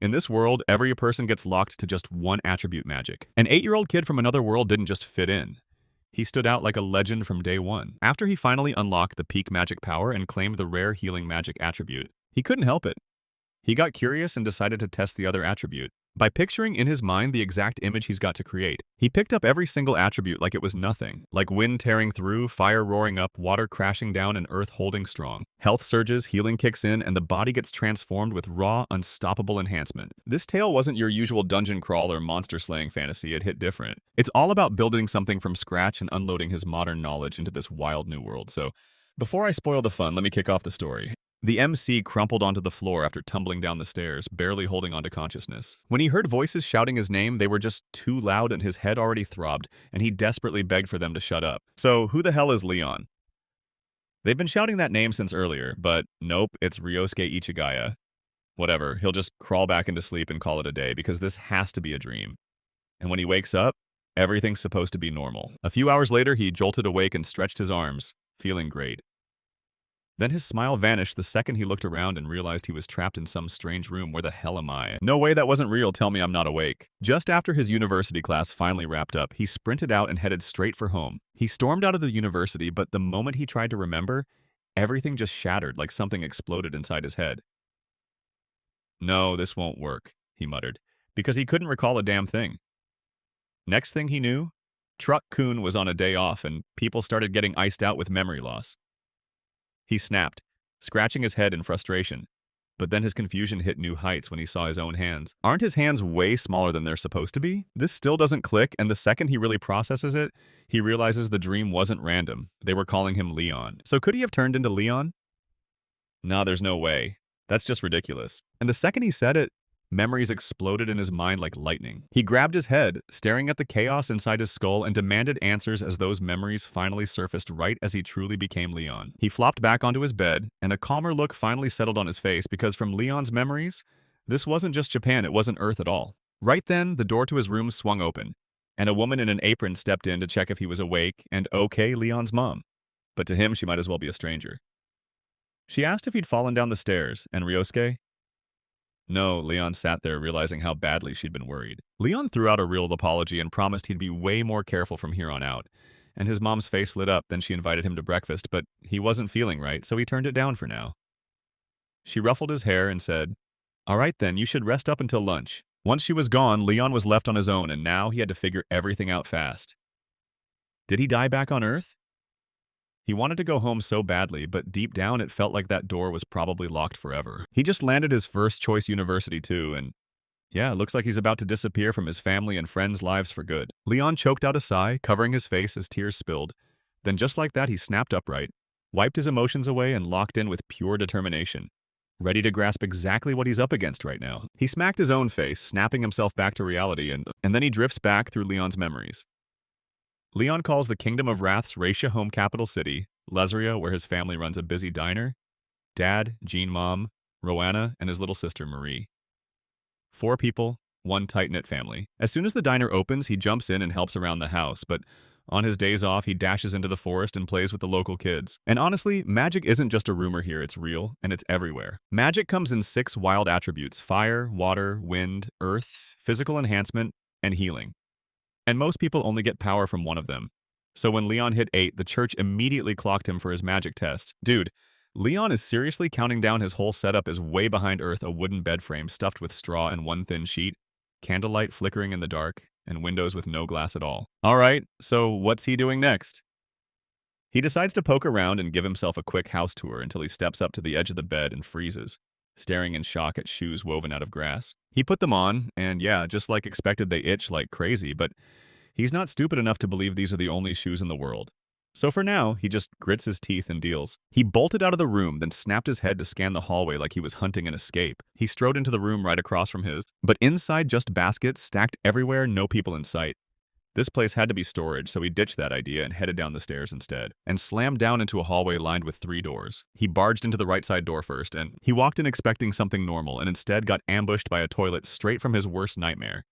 In this world, every person gets locked to just one attribute magic. An 8-year-old kid from another world didn't just fit in. He stood out like a legend from day one. After he finally unlocked the peak magic power and claimed the rare healing magic attribute, he couldn't help it. He got curious and decided to test the other attribute. By picturing in his mind the exact image he's got to create, he picked up every single attribute like it was nothing, like wind tearing through, fire roaring up, water crashing down, and earth holding strong. Health surges, healing kicks in, and the body gets transformed with raw, unstoppable enhancement. This tale wasn't your usual dungeon crawl or monster slaying fantasy. It hit different. It's all about building something from scratch and unloading his modern knowledge into this wild new world. So, before I spoil the fun, let me kick off the story. The MC crumpled onto the floor after tumbling down the stairs, barely holding onto consciousness. When he heard voices shouting his name, they were just too loud and his head already throbbed, and he desperately begged for them to shut up. So, who the hell is Leon? They've been shouting that name since earlier, but nope, it's Ryosuke Ichigaya. Whatever, he'll just crawl back into sleep and call it a day, because this has to be a dream. And when he wakes up, everything's supposed to be normal. A few hours later, he jolted awake and stretched his arms, feeling great. Then his smile vanished the second he looked around and realized he was trapped in some strange room. Where the hell am I? No way, that wasn't real. Tell me I'm not awake. Just after his university class finally wrapped up, he sprinted out and headed straight for home. He stormed out of the university, but the moment he tried to remember, everything just shattered like something exploded inside his head. No, this won't work, he muttered, because he couldn't recall a damn thing. Next thing he knew, Truck-kun was on a day off and people started getting iced out with memory loss. He snapped, scratching his head in frustration. But then his confusion hit new heights when he saw his own hands. Aren't his hands way smaller than they're supposed to be? This still doesn't click, and the second he really processes it, he realizes the dream wasn't random. They were calling him Leon. So could he have turned into Leon? Nah, there's no way. That's just ridiculous. And the second he said it, memories exploded in his mind like lightning. He grabbed his head, staring at the chaos inside his skull, and demanded answers as those memories finally surfaced right as he truly became Leon. He flopped back onto his bed, and a calmer look finally settled on his face because from Leon's memories, this wasn't just Japan, it wasn't Earth at all. Right then, the door to his room swung open, and a woman in an apron stepped in to check if he was awake and okay, Leon's mom. But to him, she might as well be a stranger. She asked if he'd fallen down the stairs, and Ryosuke? No, Leon sat there realizing how badly she'd been worried. Leon threw out a real apology and promised he'd be way more careful from here on out. And his mom's face lit up, then she invited him to breakfast, but he wasn't feeling right, so he turned it down for now. She ruffled his hair and said, "All right then, you should rest up until lunch." Once she was gone, Leon was left on his own, and now he had to figure everything out fast. Did he die back on Earth? He wanted to go home so badly, but deep down it felt like that door was probably locked forever. He just landed his first choice university too, and yeah, it looks like he's about to disappear from his family and friends' lives for good. Leon choked out a sigh, covering his face as tears spilled. Then just like that, he snapped upright, wiped his emotions away, and locked in with pure determination, ready to grasp exactly what he's up against right now. He smacked his own face, snapping himself back to reality, and then he drifts back through Leon's memories. Leon calls the Kingdom of Wrath's Raisha home capital city, Lesaria, where his family runs a busy diner, Dad, Jean Mom, Roanna, and his little sister Marie. 4 people, one tight-knit family. As soon as the diner opens, he jumps in and helps around the house, but on his days off, he dashes into the forest and plays with the local kids. And honestly, magic isn't just a rumor here, it's real, and it's everywhere. Magic comes in 6 wild attributes: fire, water, wind, earth, physical enhancement, and healing. And most people only get power from one of them. So when Leon hit 8, the church immediately clocked him for his magic test. Dude, Leon is seriously counting down his whole setup as way behind Earth a wooden bed frame stuffed with straw and one thin sheet, candlelight flickering in the dark, and windows with no glass at all. Alright, so what's he doing next? He decides to poke around and give himself a quick house tour until he steps up to the edge of the bed and freezes, staring in shock at shoes woven out of grass. He put them on, and yeah, just like expected, they itch like crazy, but he's not stupid enough to believe these are the only shoes in the world. So for now, he just grits his teeth and deals. He bolted out of the room, then snapped his head to scan the hallway like he was hunting an escape. He strode into the room right across from his, but inside just baskets stacked everywhere, no people in sight. This place had to be storage, so he ditched that idea and headed down the stairs instead, and slammed down into a hallway lined with 3 doors. He barged into the right side door first, and he walked in expecting something normal, and instead got ambushed by a toilet straight from his worst nightmare.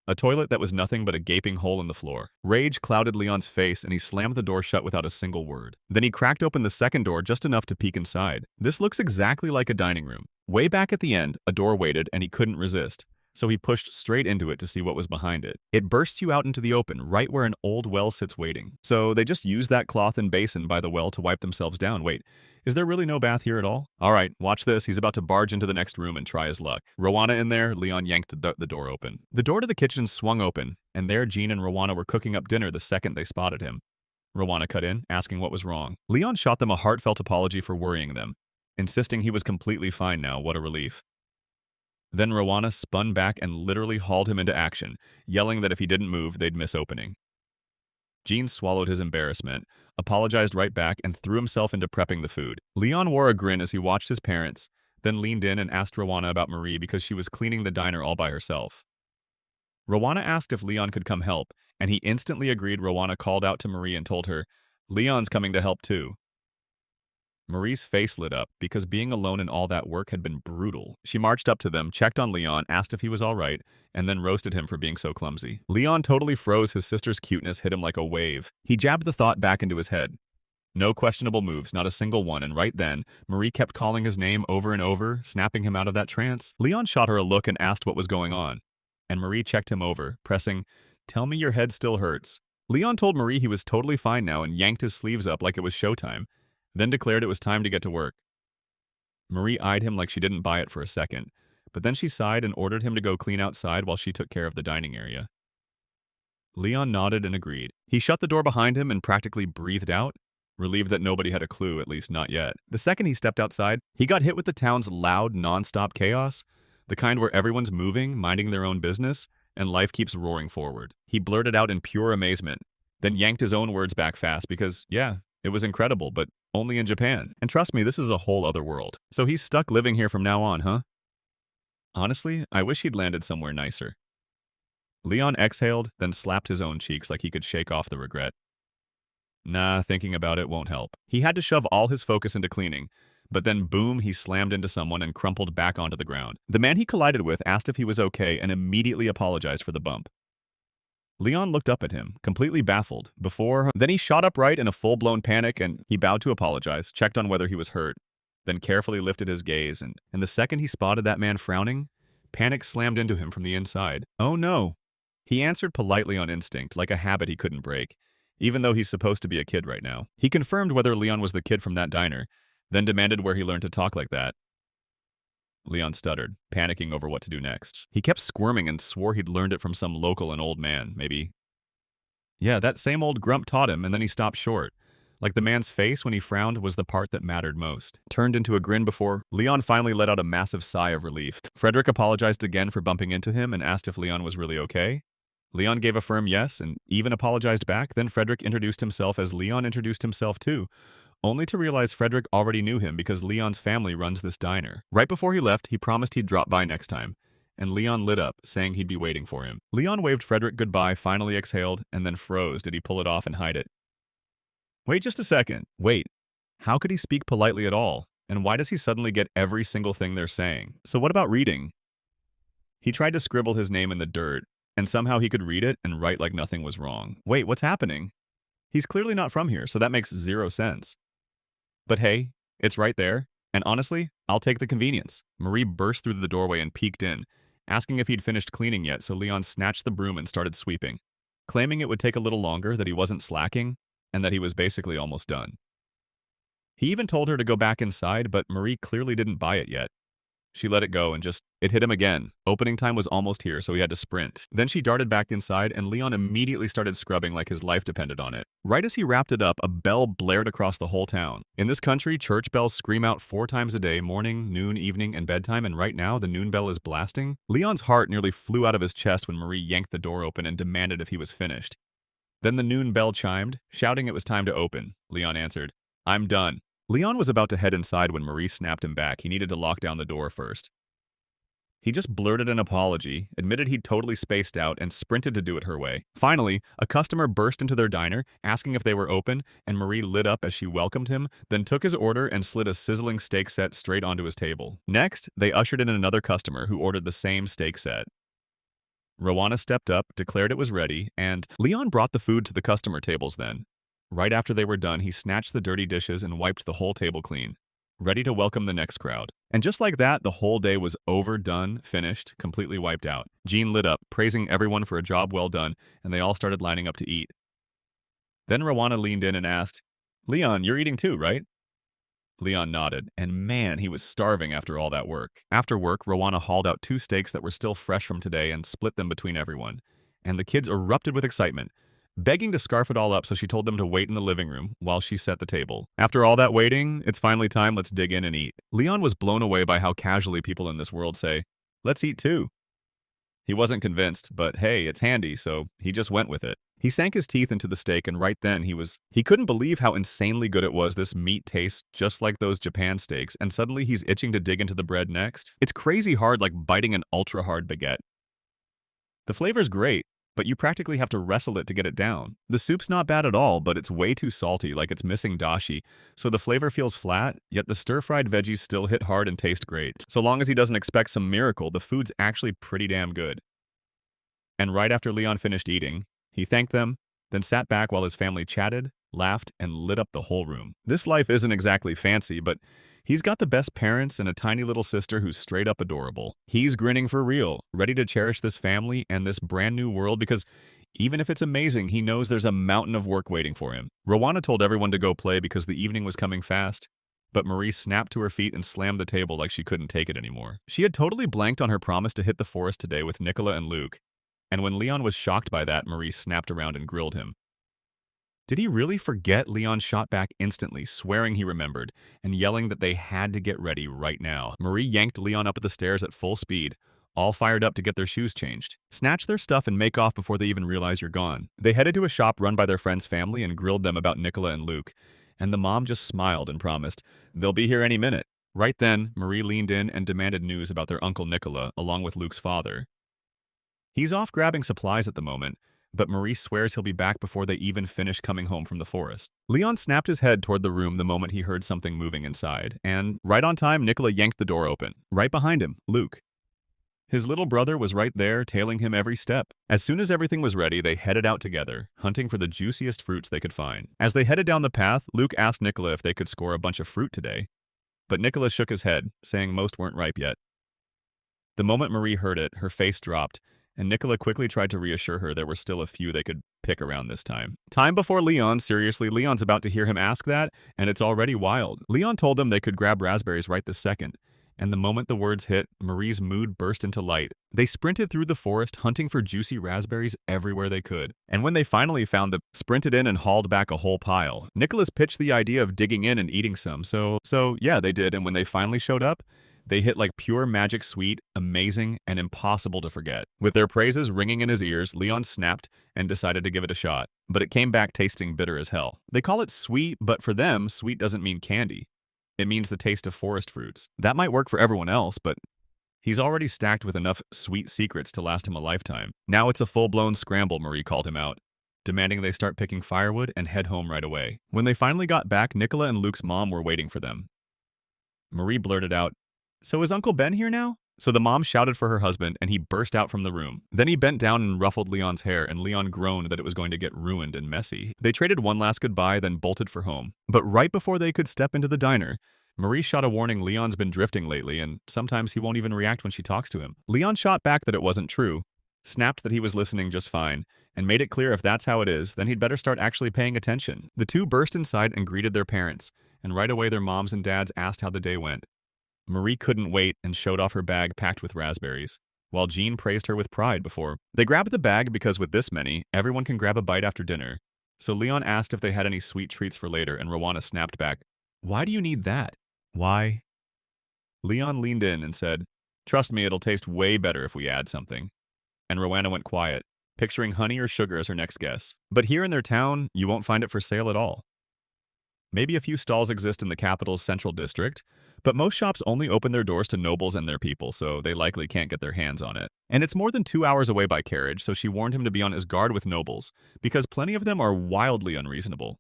A toilet that was nothing but a gaping hole in the floor. Rage clouded Leon's face and he slammed the door shut without a single word. Then he cracked open the second door just enough to peek inside. This looks exactly like a dining room. Way back at the end, a door waited and he couldn't resist. So he pushed straight into it to see what was behind it. It bursts you out into the open, right where an old well sits waiting. So they just used that cloth and basin by the well to wipe themselves down. Wait, is there really no bath here at all? Alright, watch this. He's about to barge into the next room and try his luck. Rowana in there, Leon yanked the door open. The door to the kitchen swung open, and there Jean and Rowana were cooking up dinner the second they spotted him. Rowana cut in, asking what was wrong. Leon shot them a heartfelt apology for worrying them, insisting he was completely fine now. What a relief. Then Rowana spun back and literally hauled him into action, yelling that if he didn't move, they'd miss opening. Jean swallowed his embarrassment, apologized right back, and threw himself into prepping the food. Leon wore a grin as he watched his parents, then leaned in and asked Rowana about Marie because she was cleaning the diner all by herself. Rowana asked if Leon could come help, and he instantly agreed. Rowana called out to Marie and told her, "Leon's coming to help too." Marie's face lit up because being alone in all that work had been brutal. She marched up to them, checked on Leon, asked if he was all right, and then roasted him for being so clumsy. Leon totally froze. His sister's cuteness hit him like a wave. He jabbed the thought back into his head. No questionable moves, not a single one, and right then, Marie kept calling his name over and over, snapping him out of that trance. Leon shot her a look and asked what was going on, and Marie checked him over, pressing, "Tell me your head still hurts." Leon told Marie he was totally fine now and yanked his sleeves up like it was showtime, then declared it was time to get to work. Marie eyed him like she didn't buy it for a second, but then she sighed and ordered him to go clean outside while she took care of the dining area. Leon nodded and agreed. He shut the door behind him and practically breathed out, relieved that nobody had a clue, at least not yet. The second he stepped outside, he got hit with the town's loud, non-stop chaos, the kind where everyone's moving, minding their own business, and life keeps roaring forward. He blurted out in pure amazement, then yanked his own words back fast because, yeah, it was incredible, but only in Japan. And trust me, this is a whole other world. So he's stuck living here from now on, huh? Honestly, I wish he'd landed somewhere nicer. Leon exhaled, then slapped his own cheeks like he could shake off the regret. Nah, thinking about it won't help. He had to shove all his focus into cleaning, but then boom, he slammed into someone and crumpled back onto the ground. The man he collided with asked if he was okay and immediately apologized for the bump. Leon looked up at him, completely baffled. Then he shot upright in a full-blown panic and he bowed to apologize, checked on whether he was hurt, then carefully lifted his gaze, and the second he spotted that man frowning, panic slammed into him from the inside. Oh no. He answered politely on instinct, like a habit he couldn't break, even though he's supposed to be a kid right now. He confirmed whether Leon was the kid from that diner, then demanded where he learned to talk like that. Leon stuttered, panicking over what to do next. He kept squirming and swore he'd learned it from some local and old man, maybe. Yeah, that same old grump taught him, and then he stopped short. Like the man's face when he frowned was the part that mattered most. Turned into a grin before Leon finally let out a massive sigh of relief. Frederick apologized again for bumping into him and asked if Leon was really okay. Leon gave a firm yes and even apologized back. Then Frederick introduced himself as Leon introduced himself too, only to realize Frederick already knew him because Leon's family runs this diner. Right before he left, he promised he'd drop by next time, and Leon lit up, saying he'd be waiting for him. Leon waved Frederick goodbye, finally exhaled, and then froze. Did he pull it off and hide it? Wait just a second. Wait. How could he speak politely at all? And why does he suddenly get every single thing they're saying? So what about reading? He tried to scribble his name in the dirt, and somehow he could read it and write like nothing was wrong. Wait, what's happening? He's clearly not from here, so that makes zero sense. But hey, it's right there, and honestly, I'll take the convenience. Marie burst through the doorway and peeked in, asking if he'd finished cleaning yet, so Leon snatched the broom and started sweeping, claiming it would take a little longer, that he wasn't slacking, and that he was basically almost done. He even told her to go back inside, but Marie clearly didn't buy it yet. She let it go and it hit him again. Opening time was almost here, so he had to sprint. Then she darted back inside, and Leon immediately started scrubbing like his life depended on it. Right as he wrapped it up, a bell blared across the whole town. In this country, church bells scream out 4 times a day, morning, noon, evening, and bedtime, and right now, the noon bell is blasting. Leon's heart nearly flew out of his chest when Marie yanked the door open and demanded if he was finished. Then the noon bell chimed, shouting it was time to open. Leon answered, "I'm done." Leon was about to head inside when Marie snapped him back. He needed to lock down the door first. He just blurted an apology, admitted he'd totally spaced out, and sprinted to do it her way. Finally, a customer burst into their diner, asking if they were open, and Marie lit up as she welcomed him, then took his order and slid a sizzling steak set straight onto his table. Next, they ushered in another customer who ordered the same steak set. Rowana stepped up, declared it was ready, and Leon brought the food to the customer tables then. Right after they were done, he snatched the dirty dishes and wiped the whole table clean, ready to welcome the next crowd. And just like that, the whole day was over, done, finished, completely wiped out. Jean lit up, praising everyone for a job well done, and they all started lining up to eat. Then Rowana leaned in and asked, "Leon, you're eating too, right?" Leon nodded, and man, he was starving after all that work. After work, Rowana hauled out 2 steaks that were still fresh from today and split them between everyone. And the kids erupted with excitement, begging to scarf it all up, so she told them to wait in the living room while she set the table. After all that waiting, it's finally time, let's dig in and eat. Leon was blown away by how casually people in this world say, "Let's eat too." He wasn't convinced, but hey, it's handy, so he just went with it. He sank his teeth into the steak, and right then he couldn't believe how insanely good it was. This meat tastes just like those Japan steaks, and suddenly he's itching to dig into the bread next. It's crazy hard, like biting an ultra-hard baguette. The flavor's great, but you practically have to wrestle it to get it down. The soup's not bad at all, but it's way too salty, like it's missing dashi, so the flavor feels flat, yet the stir-fried veggies still hit hard and taste great. So long as he doesn't expect some miracle, the food's actually pretty damn good. And right after Leon finished eating, he thanked them, then sat back while his family chatted, laughed, and lit up the whole room. This life isn't exactly fancy, but he's got the best parents and a tiny little sister who's straight up adorable. He's grinning for real, ready to cherish this family and this brand new world because even if it's amazing, he knows there's a mountain of work waiting for him. Rowana told everyone to go play because the evening was coming fast, but Marie snapped to her feet and slammed the table like she couldn't take it anymore. She had totally blanked on her promise to hit the forest today with Nicola and Luke, and when Leon was shocked by that, Marie snapped around and grilled him. Did he really forget? Leon shot back instantly, swearing he remembered, and yelling that they had to get ready right now. Marie yanked Leon up the stairs at full speed, all fired up to get their shoes changed. Snatch their stuff and make off before they even realize you're gone. They headed to a shop run by their friend's family and grilled them about Nicola and Luke, and the mom just smiled and promised, "They'll be here any minute." Right then, Marie leaned in and demanded news about their uncle Nicola, along with Luke's father. He's off grabbing supplies at the moment, but Marie swears he'll be back before they even finish coming home from the forest. Leon snapped his head toward the room the moment he heard something moving inside, and right on time, Nicola yanked the door open. Right behind him, Luke. His little brother was right there, tailing him every step. As soon as everything was ready, they headed out together, hunting for the juiciest fruits they could find. As they headed down the path, Luke asked Nicola if they could score a bunch of fruit today, but Nicola shook his head, saying most weren't ripe yet. The moment Marie heard it, her face dropped, and Nicola quickly tried to reassure her there were still a few they could pick around this time. Time before Leon, seriously, Leon's about to hear him ask that, and it's already wild. Leon told them they could grab raspberries right this second, and the moment the words hit, Marie's mood burst into light. They sprinted through the forest, hunting for juicy raspberries everywhere they could. And when they finally found them, sprinted in and hauled back a whole pile. Nicholas pitched the idea of digging in and eating some, so yeah, they did, and when they finally showed up, they hit like pure magic sweet, amazing, and impossible to forget. With their praises ringing in his ears, Leon snapped and decided to give it a shot. But it came back tasting bitter as hell. They call it sweet, but for them, sweet doesn't mean candy. It means the taste of forest fruits. That might work for everyone else, but he's already stacked with enough sweet secrets to last him a lifetime. Now it's a full-blown scramble, Marie called him out, demanding they start picking firewood and head home right away. When they finally got back, Nicola and Luke's mom were waiting for them. Marie blurted out, "So is Uncle Ben here now?" So the mom shouted for her husband, and he burst out from the room. Then he bent down and ruffled Leon's hair, and Leon groaned that it was going to get ruined and messy. They traded one last goodbye, then bolted for home. But right before they could step into the diner, Marie shot a warning Leon's been drifting lately, and sometimes he won't even react when she talks to him. Leon shot back that it wasn't true, snapped that he was listening just fine, and made it clear if that's how it is, then he'd better start actually paying attention. The two burst inside and greeted their parents, and right away their moms and dads asked how the day went. Marie couldn't wait and showed off her bag packed with raspberries, while Jean praised her with pride before. They grabbed the bag because with this many, everyone can grab a bite after dinner. So Leon asked if they had any sweet treats for later, and Rowana snapped back, "Why do you need that?" "Why?" Leon leaned in and said, "Trust me, it'll taste way better if we add something." And Rowana went quiet, picturing honey or sugar as her next guess. But here in their town, you won't find it for sale at all. Maybe a few stalls exist in the capital's central district, but most shops only open their doors to nobles and their people, so they likely can't get their hands on it. And it's more than 2 hours away by carriage, so she warned him to be on his guard with nobles, because plenty of them are wildly unreasonable.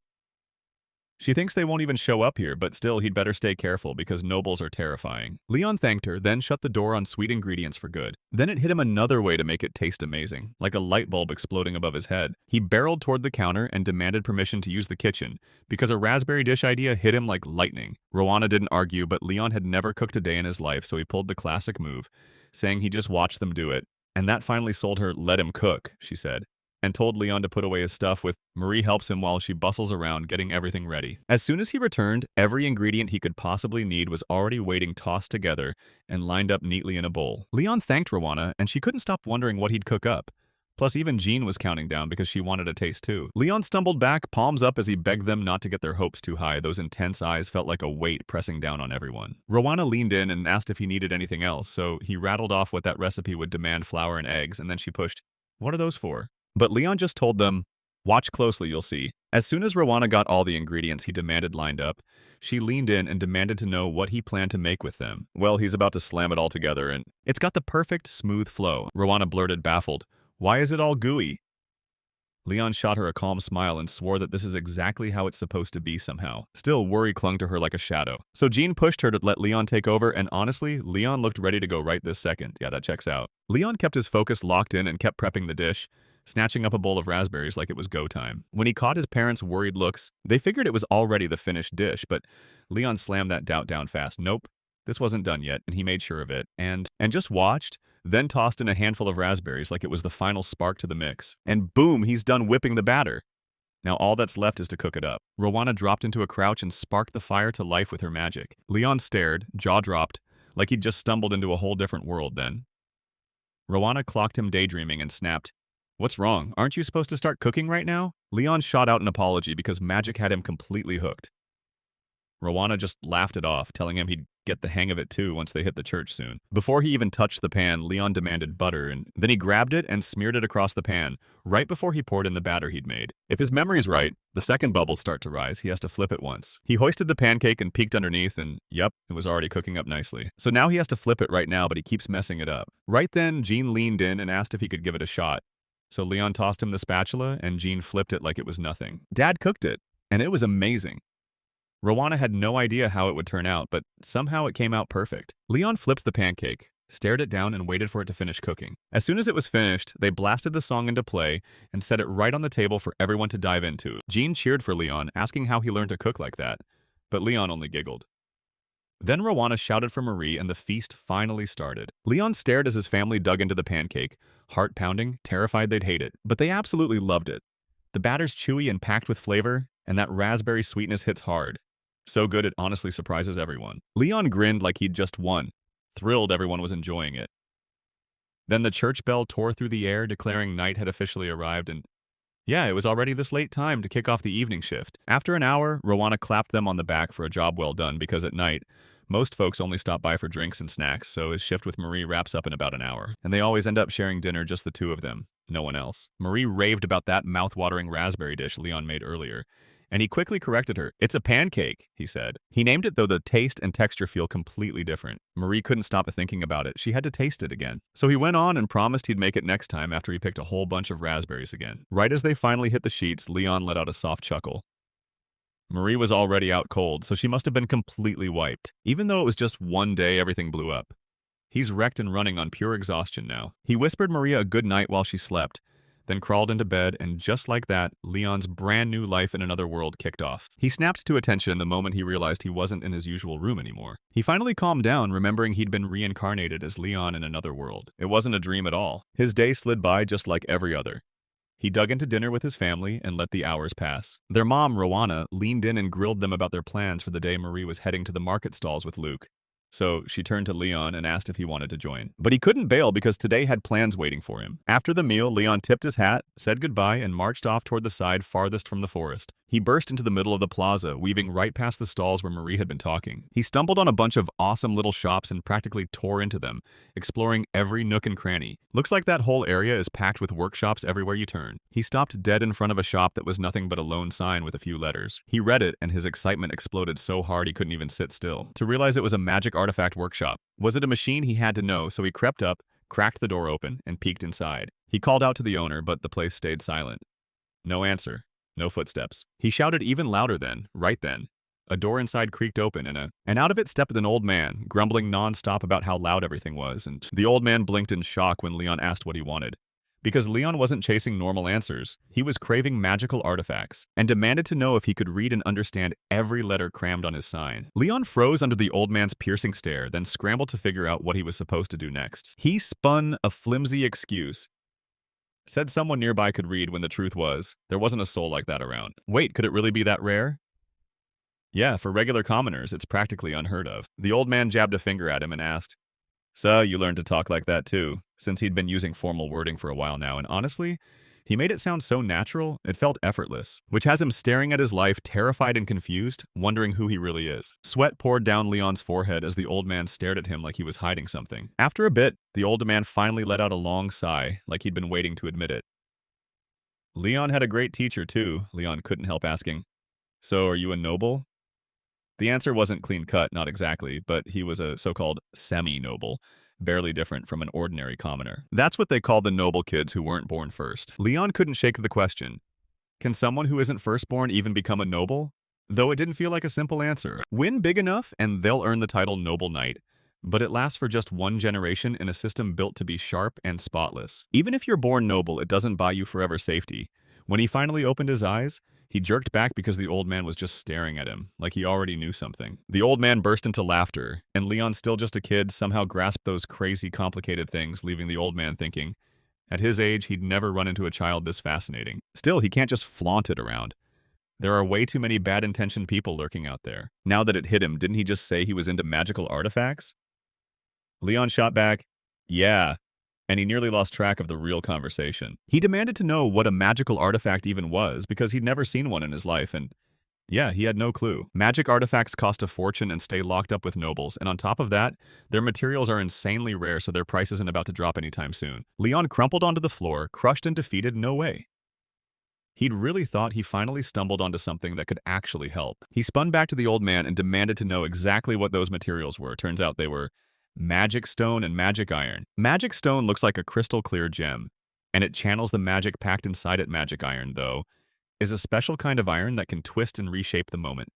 She thinks they won't even show up here, but still he'd better stay careful because nobles are terrifying. Leon thanked her, then shut the door on sweet ingredients for good. Then it hit him another way to make it taste amazing, like a light bulb exploding above his head. He barreled toward the counter and demanded permission to use the kitchen, because a raspberry dish idea hit him like lightning. Rowana didn't argue, but Leon had never cooked a day in his life, so he pulled the classic move, saying he just watched them do it. And that finally sold her, "Let him cook," she said, and told Leon to put away his stuff with Marie helps him while she bustles around getting everything ready. As soon as he returned, every ingredient he could possibly need was already waiting tossed together and lined up neatly in a bowl. Leon thanked Rowana, and she couldn't stop wondering what he'd cook up. Plus, even Jean was counting down because she wanted a taste too. Leon stumbled back, palms up as he begged them not to get their hopes too high. Those intense eyes felt like a weight pressing down on everyone. Rowana leaned in and asked if he needed anything else, so he rattled off what that recipe would demand: flour and eggs, and then she pushed, "What are those for?" But Leon just told them, "Watch closely, you'll see." As soon as Rowana got all the ingredients he demanded lined up, she leaned in and demanded to know what he planned to make with them. Well, he's about to slam it all together, and it's got the perfect, smooth flow. Rowana blurted, baffled, "Why is it all gooey?" Leon shot her a calm smile and swore that this is exactly how it's supposed to be somehow. Still, worry clung to her like a shadow. So Jean pushed her to let Leon take over, and honestly, Leon looked ready to go right this second. Yeah, that checks out. Leon kept his focus locked in and kept prepping the dish, snatching up a bowl of raspberries like it was go time. When he caught his parents' worried looks, they figured it was already the finished dish, but Leon slammed that doubt down fast. Nope, this wasn't done yet, and he made sure of it, and just watched, then tossed in a handful of raspberries like it was the final spark to the mix. And boom, he's done whipping the batter. Now all that's left is to cook it up. Rowana dropped into a crouch and sparked the fire to life with her magic. Leon stared, jaw dropped, like he'd just stumbled into a whole different world then. Rowana clocked him daydreaming and snapped, "What's wrong? Aren't you supposed to start cooking right now?" Leon shot out an apology because magic had him completely hooked. Rowana just laughed it off, telling him he'd get the hang of it too once they hit the church soon. Before he even touched the pan, Leon demanded butter, and then he grabbed it and smeared it across the pan, right before he poured in the batter he'd made. If his memory's right, the second bubbles start to rise. He has to flip it once. He hoisted the pancake and peeked underneath, and yep, it was already cooking up nicely. So now he has to flip it right now, but he keeps messing it up. Right then, Jean leaned in and asked if he could give it a shot. So Leon tossed him the spatula, and Jean flipped it like it was nothing. Dad cooked it, and it was amazing. Rowana had no idea how it would turn out, but somehow it came out perfect. Leon flipped the pancake, stared it down, and waited for it to finish cooking. As soon as it was finished, they blasted the song into play and set it right on the table for everyone to dive into. Jean cheered for Leon, asking how he learned to cook like that, but Leon only giggled. Then Rowana shouted for Marie, and the feast finally started. Leon stared as his family dug into the pancake, heart pounding, terrified they'd hate it, but they absolutely loved it. The batter's chewy and packed with flavor, and that raspberry sweetness hits hard. So good it honestly surprises everyone. Leon grinned like he'd just won, thrilled everyone was enjoying it. Then the church bell tore through the air, declaring night had officially arrived, and yeah, it was already this late time to kick off the evening shift. After an hour, Rowana clapped them on the back for a job well done because at night, most folks only stop by for drinks and snacks, so his shift with Marie wraps up in about an hour. And they always end up sharing dinner, just the two of them, no one else. Marie raved about that mouth-watering raspberry dish Leon made earlier, and he quickly corrected her. "It's a pancake," he said. He named it, though the taste and texture feel completely different. Marie couldn't stop thinking about it. She had to taste it again. So he went on and promised he'd make it next time after he picked a whole bunch of raspberries again. Right as they finally hit the sheets, Leon let out a soft chuckle. Marie was already out cold, so she must have been completely wiped. Even though it was just one day, everything blew up. He's wrecked and running on pure exhaustion now. He whispered Maria a good night while she slept, then crawled into bed, and just like that, Leon's brand new life in another world kicked off. He snapped to attention the moment he realized he wasn't in his usual room anymore. He finally calmed down, remembering he'd been reincarnated as Leon in another world. It wasn't a dream at all. His day slid by just like every other. He dug into dinner with his family and let the hours pass. Their mom, Rowana, leaned in and grilled them about their plans for the day Marie was heading to the market stalls with Luke. So she turned to Leon and asked if he wanted to join. But he couldn't bail because today had plans waiting for him. After the meal, Leon tipped his hat, said goodbye, and marched off toward the side farthest from the forest. He burst into the middle of the plaza, weaving right past the stalls where Marie had been talking. He stumbled on a bunch of awesome little shops and practically tore into them, exploring every nook and cranny. Looks like that whole area is packed with workshops everywhere you turn. He stopped dead in front of a shop that was nothing but a lone sign with a few letters. He read it, and his excitement exploded so hard he couldn't even sit still. To realize it was a magic artifact workshop. Was it a machine? He had to know, so he crept up, cracked the door open, and peeked inside. He called out to the owner, but the place stayed silent. No answer. No footsteps. He shouted even louder then, right then. A door inside creaked open and out of it stepped an old man, grumbling nonstop about how loud everything was, and the old man blinked in shock when Leon asked what he wanted. Because Leon wasn't chasing normal answers, he was craving magical artifacts, and demanded to know if he could read and understand every letter crammed on his sign. Leon froze under the old man's piercing stare, then scrambled to figure out what he was supposed to do next. He spun a flimsy excuse. Said someone nearby could read when the truth was, there wasn't a soul like that around. Wait, could it really be that rare? Yeah, for regular commoners, it's practically unheard of. The old man jabbed a finger at him and asked, "So, you learned to talk like that too," since he'd been using formal wording for a while now, and honestly, he made it sound so natural, it felt effortless, which has him staring at his life, terrified and confused, wondering who he really is. Sweat poured down Leon's forehead as the old man stared at him like he was hiding something. After a bit, the old man finally let out a long sigh, like he'd been waiting to admit it. Leon had a great teacher too, Leon couldn't help asking. "So, are you a noble?" The answer wasn't clean-cut, not exactly, but he was a so-called semi-noble, barely different from an ordinary commoner. That's what they called the noble kids who weren't born first. Leon couldn't shake the question. Can someone who isn't firstborn even become a noble? Though it didn't feel like a simple answer. Win big enough, and they'll earn the title Noble Knight. But it lasts for just one generation in a system built to be sharp and spotless. Even if you're born noble, it doesn't buy you forever safety. When he finally opened his eyes, he jerked back because the old man was just staring at him, like he already knew something. The old man burst into laughter, and Leon, still just a kid, somehow grasped those crazy, complicated things, leaving the old man thinking, at his age, he'd never run into a child this fascinating. Still, he can't just flaunt it around. There are way too many bad-intentioned people lurking out there. Now that it hit him, didn't he just say he was into magical artifacts? Leon shot back, "Yeah," and he nearly lost track of the real conversation. He demanded to know what a magical artifact even was because he'd never seen one in his life, and yeah, he had no clue. Magic artifacts cost a fortune and stay locked up with nobles, and on top of that, their materials are insanely rare, so their price isn't about to drop anytime soon. Leon crumpled onto the floor, crushed and defeated. No way. He'd really thought he finally stumbled onto something that could actually help. He spun back to the old man and demanded to know exactly what those materials were. Turns out they were magic stone and magic iron. Magic stone looks like a crystal clear gem, and it channels the magic packed inside it. Magic iron, though, is a special kind of iron that can twist and reshape the moment.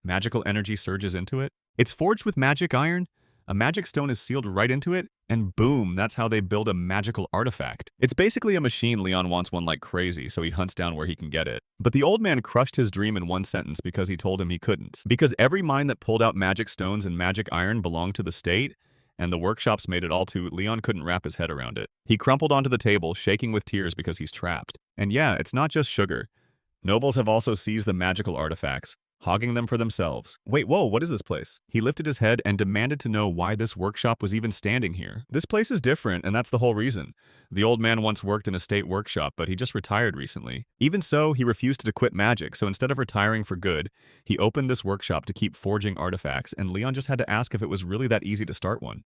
Magical energy surges into it. It's forged with magic iron. A magic stone is sealed right into it, and boom, that's how they build a magical artifact. It's basically a machine. Leon wants one like crazy, so he hunts down where he can get it. But the old man crushed his dream in one sentence because he told him he couldn't. Because every mine that pulled out magic stones and magic iron belonged to the state, and the workshops made it all too. Leon couldn't wrap his head around it. He crumpled onto the table, shaking with tears because he's trapped. And yeah, it's not just sugar. Nobles have also seized the magical artifacts, hogging them for themselves. Wait, whoa, what is this place? He lifted his head and demanded to know why this workshop was even standing here. This place is different, and that's the whole reason. The old man once worked in a state workshop, but he just retired recently. Even so, he refused to quit magic, so instead of retiring for good, he opened this workshop to keep forging artifacts, and Leon just had to ask if it was really that easy to start one.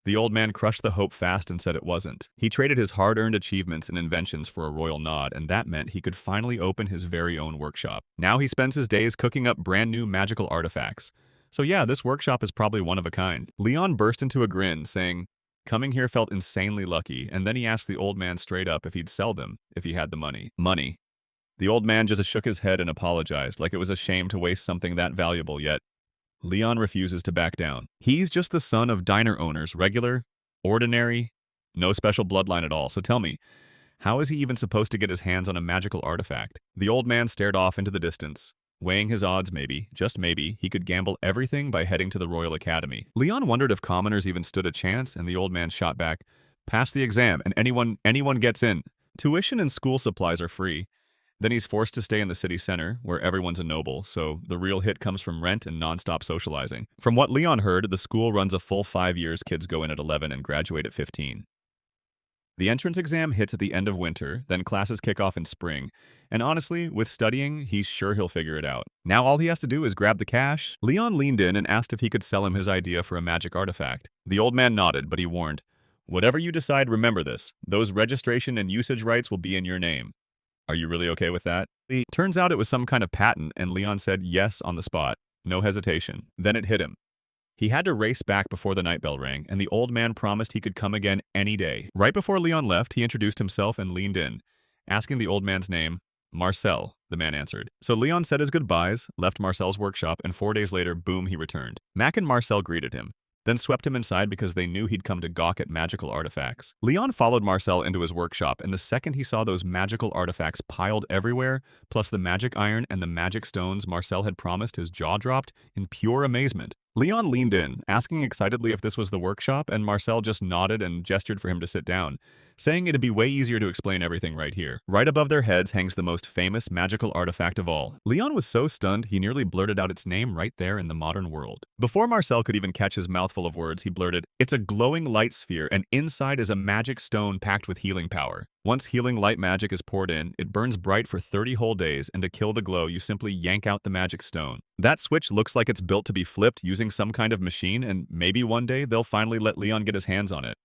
The old man crushed the hope fast and said it wasn't. He traded his hard-earned achievements and inventions for a royal nod, and that meant he could finally open his very own workshop. Now he spends his days cooking up brand new magical artifacts. So yeah, this workshop is probably one of a kind. Leon burst into a grin, saying, coming here felt insanely lucky, and then he asked the old man straight up if he'd sell them, if he had the money. Money. The old man just shook his head and apologized, like it was a shame to waste something that valuable, yet Leon refuses to back down. He's just the son of diner owners, regular, ordinary, no special bloodline at all. So tell me, how is he even supposed to get his hands on a magical artifact? The old man stared off into the distance, weighing his odds. Maybe, just maybe, he could gamble everything by heading to the Royal Academy. Leon wondered if commoners even stood a chance, and the old man shot back, "Pass the exam, and anyone gets in. Tuition and school supplies are free." Then he's forced to stay in the city center, where everyone's a noble, so the real hit comes from rent and nonstop socializing. From what Leon heard, the school runs a full 5 years. Kids go in at 11 and graduate at 15. The entrance exam hits at the end of winter, then classes kick off in spring, and honestly, with studying, he's sure he'll figure it out. Now all he has to do is grab the cash. Leon leaned in and asked if he could sell him his idea for a magic artifact. The old man nodded, but he warned, "Whatever you decide, remember this. Those registration and usage rights will be in your name. Are you really okay with that?" Turns out it was some kind of patent, and Leon said yes on the spot. No hesitation. Then it hit him. He had to race back before the night bell rang, and the old man promised he could come again any day. Right before Leon left, he introduced himself and leaned in, asking the old man's name. Marcel, the man answered. So Leon said his goodbyes, left Marcel's workshop, and 4 days later, boom, he returned. Mac and Marcel greeted him, then swept him inside because they knew he'd come to gawk at magical artifacts. Leon followed Marcel into his workshop, and the second he saw those magical artifacts piled everywhere, plus the magic iron and the magic stones Marcel had promised, his jaw dropped in pure amazement. Leon leaned in, asking excitedly if this was the workshop, and Marcel just nodded and gestured for him to sit down, saying it'd be way easier to explain everything right here. Right above their heads hangs the most famous magical artifact of all. Leon was so stunned he nearly blurted out its name right there in the modern world. Before Marcel could even catch his mouthful of words, he blurted, "It's a glowing light sphere, and inside is a magic stone packed with healing power. Once healing light magic is poured in, it burns bright for 30 whole days, and to kill the glow, you simply yank out the magic stone. That switch looks like it's built to be flipped using some kind of machine, and maybe one day they'll finally let Leon get his hands on it."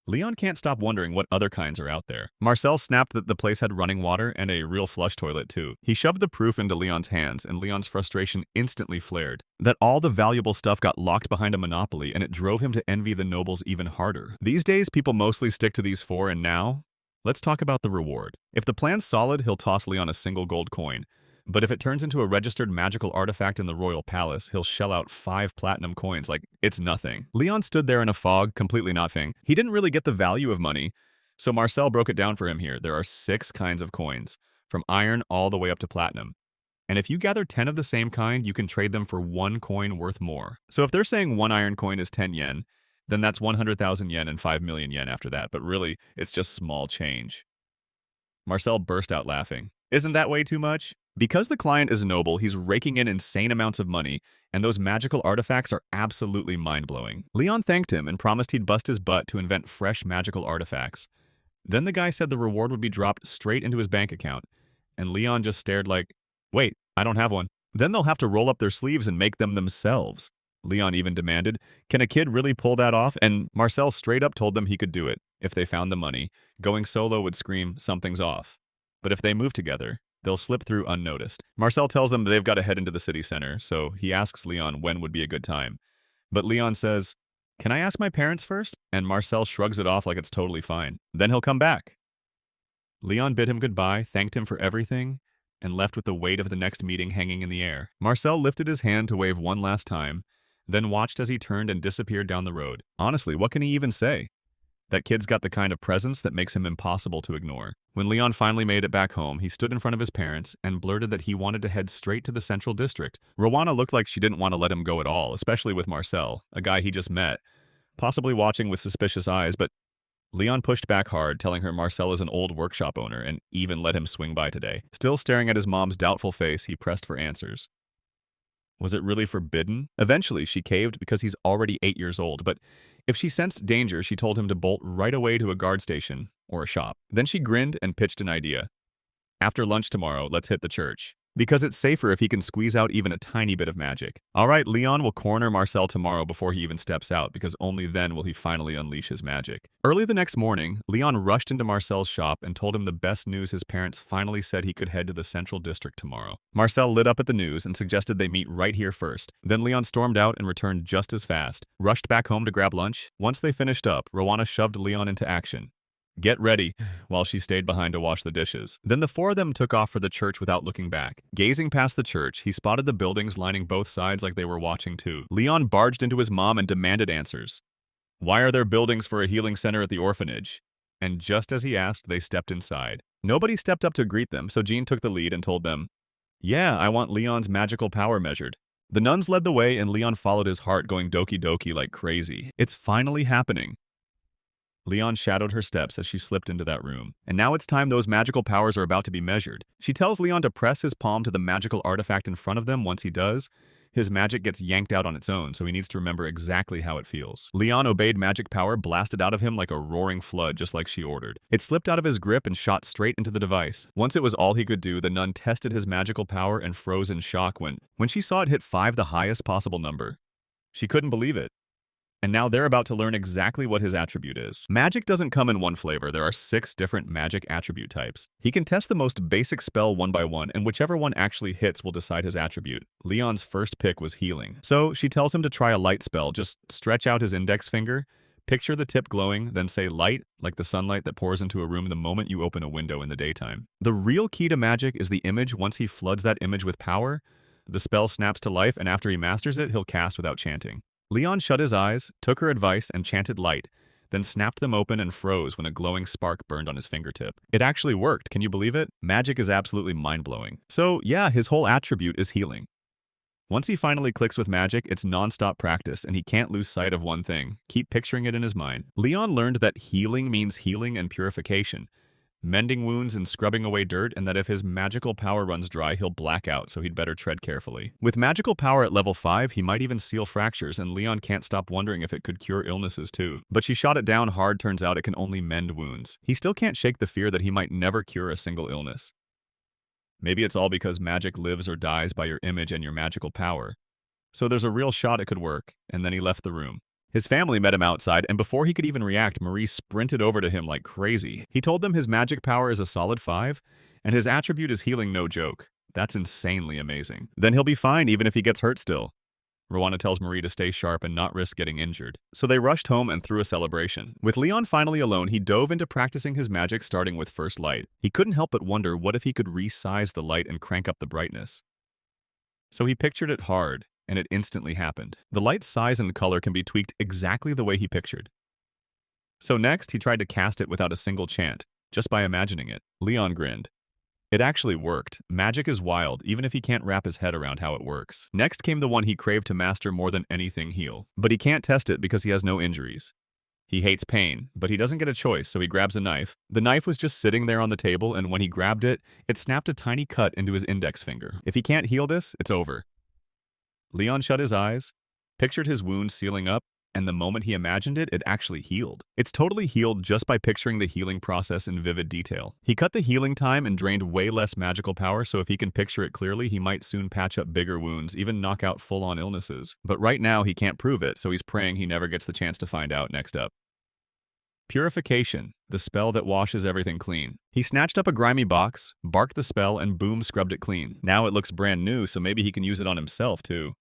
Leon can't stop wondering what other kinds are out there. Marcel snapped that the place had running water and a real flush toilet too. He shoved the proof into Leon's hands, and Leon's frustration instantly flared. That all the valuable stuff got locked behind a monopoly, and it drove him to envy the nobles even harder. These days, people mostly stick to these four, and now, let's talk about the reward. If the plan's solid, he'll toss Leon a single gold coin. But if it turns into a registered magical artifact in the royal palace, he'll shell out 5 platinum coins like it's nothing. Leon stood there in a fog, completely not nothing. He didn't really get the value of money, so Marcel broke it down for him here. There are 6 kinds of coins, from iron all the way up to platinum. And if you gather 10 of the same kind, you can trade them for 1 coin worth more. So if they're saying 1 iron coin is 10 yen, then that's 100,000 yen and 5 million yen after that, but really, it's just small change. Marcel burst out laughing. Isn't that way too much? Because the client is noble, he's raking in insane amounts of money, and those magical artifacts are absolutely mind-blowing. Leon thanked him and promised he'd bust his butt to invent fresh magical artifacts. Then the guy said the reward would be dropped straight into his bank account, and Leon just stared like, "Wait, I don't have one." Then they'll have to roll up their sleeves and make them themselves. Leon even demanded, "Can a kid really pull that off?" And Marcel straight up told them he could do it if they found the money. Going solo would scream, "Something's off." But if they move together, they'll slip through unnoticed. Marcel tells them they've got to head into the city center, so he asks Leon when would be a good time. But Leon says, "Can I ask my parents first?" And Marcel shrugs it off like it's totally fine. Then he'll come back. Leon bid him goodbye, thanked him for everything, and left with the weight of the next meeting hanging in the air. Marcel lifted his hand to wave one last time, then watched as he turned and disappeared down the road. Honestly, what can he even say? That kid's got the kind of presence that makes him impossible to ignore. When Leon finally made it back home, he stood in front of his parents and blurted that he wanted to head straight to the central district. Rowana looked like she didn't want to let him go at all, especially with Marcel, a guy he just met, possibly watching with suspicious eyes, but Leon pushed back hard, telling her Marcel is an old workshop owner and even let him swing by today. Still staring at his mom's doubtful face, he pressed for answers. Was it really forbidden? Eventually, she caved because he's already 8 years old, but if she sensed danger, she told him to bolt right away to a guard station or a shop. Then she grinned and pitched an idea. "After lunch tomorrow, let's hit the church. Because it's safer if he can squeeze out even a tiny bit of magic." All right, Leon will corner Marcel tomorrow before he even steps out, because only then will he finally unleash his magic. Early the next morning, Leon rushed into Marcel's shop and told him the best news: his parents finally said he could head to the central district tomorrow. Marcel lit up at the news and suggested they meet right here first. Then Leon stormed out and returned just as fast, rushed back home to grab lunch. Once they finished up, Rowana shoved Leon into action. "Get ready," while she stayed behind to wash the dishes. Then the 4 of them took off for the church without looking back. Gazing past the church, he spotted the buildings lining both sides like they were watching too. Leon barged into his mom and demanded answers. Why are there buildings for a healing center at the orphanage? And just as he asked, they stepped inside. Nobody stepped up to greet them, so Jean took the lead and told them, "Yeah, I want Leon's magical power measured." The nuns led the way and Leon followed his heart, going doki doki like crazy. It's finally happening. Leon shadowed her steps as she slipped into that room. And now it's time those magical powers are about to be measured. She tells Leon to press his palm to the magical artifact in front of them. Once he does, his magic gets yanked out on its own, so he needs to remember exactly how it feels. Leon obeyed. Magic power blasted out of him like a roaring flood, just like she ordered. It slipped out of his grip and shot straight into the device. Once it was all he could do, the nun tested his magical power and froze in shock when she saw it hit 5, the highest possible number. She couldn't believe it. And now they're about to learn exactly what his attribute is. Magic doesn't come in one flavor. There are 6 different magic attribute types. He can test the most basic spell one by one, and whichever one actually hits will decide his attribute. Leon's first pick was healing. So she tells him to try a light spell. Just stretch out his index finger, Picture the tip glowing, then say light, like the sunlight that pours into a room the moment you open a window in the daytime. The real key to magic is the image. Once he floods that image with power, the spell snaps to life, and after he masters it, he'll cast without chanting. Leon shut his eyes, took her advice, and chanted light, then snapped them open and froze when a glowing spark burned on his fingertip. It actually worked, can you believe it? Magic is absolutely mind-blowing. So yeah, his whole attribute is healing. Once he finally clicks with magic, it's non-stop practice, and he can't lose sight of one thing. Keep picturing it in his mind. Leon learned that healing means healing and purification, mending wounds and scrubbing away dirt, and that if his magical power runs dry, he'll black out, so he'd better tread carefully. With magical power at level 5, he might even seal fractures, and Leon can't stop wondering if it could cure illnesses too. But she shot it down hard. Turns out it can only mend wounds. He still can't shake the fear that he might never cure a single illness. Maybe it's all because magic lives or dies by your image and your magical power. So there's a real shot it could work, and then he left the room. His family met him outside, and before he could even react, Marie sprinted over to him like crazy. He told them his magic power is a solid 5, and his attribute is healing, no joke. That's insanely amazing. Then he'll be fine even if he gets hurt still. Rowana tells Marie to stay sharp and not risk getting injured. So they rushed home and threw a celebration. With Leon finally alone, he dove into practicing his magic, starting with first light. He couldn't help but wonder what if he could resize the light and crank up the brightness. So he pictured it hard, and it instantly happened. The light's size and color can be tweaked exactly the way he pictured. So next, he tried to cast it without a single chant, just by imagining it. Leon grinned. It actually worked. Magic is wild, even if he can't wrap his head around how it works. Next came the one he craved to master more than anything, heal. But he can't test it because he has no injuries. He hates pain, but he doesn't get a choice, so he grabs a knife. The knife was just sitting there on the table, and when he grabbed it, it snapped a tiny cut into his index finger. If he can't heal this, it's over. Leon shut his eyes, pictured his wound sealing up, and the moment he imagined it, it actually healed. It's totally healed just by picturing the healing process in vivid detail. He cut the healing time and drained way less magical power, so if he can picture it clearly, he might soon patch up bigger wounds, even knock out full-on illnesses. But right now, he can't prove it, so he's praying he never gets the chance to find out. Next up. Purification, the spell that washes everything clean. He snatched up a grimy box, barked the spell, and boom, scrubbed it clean. Now it looks brand new, so maybe he can use it on himself too.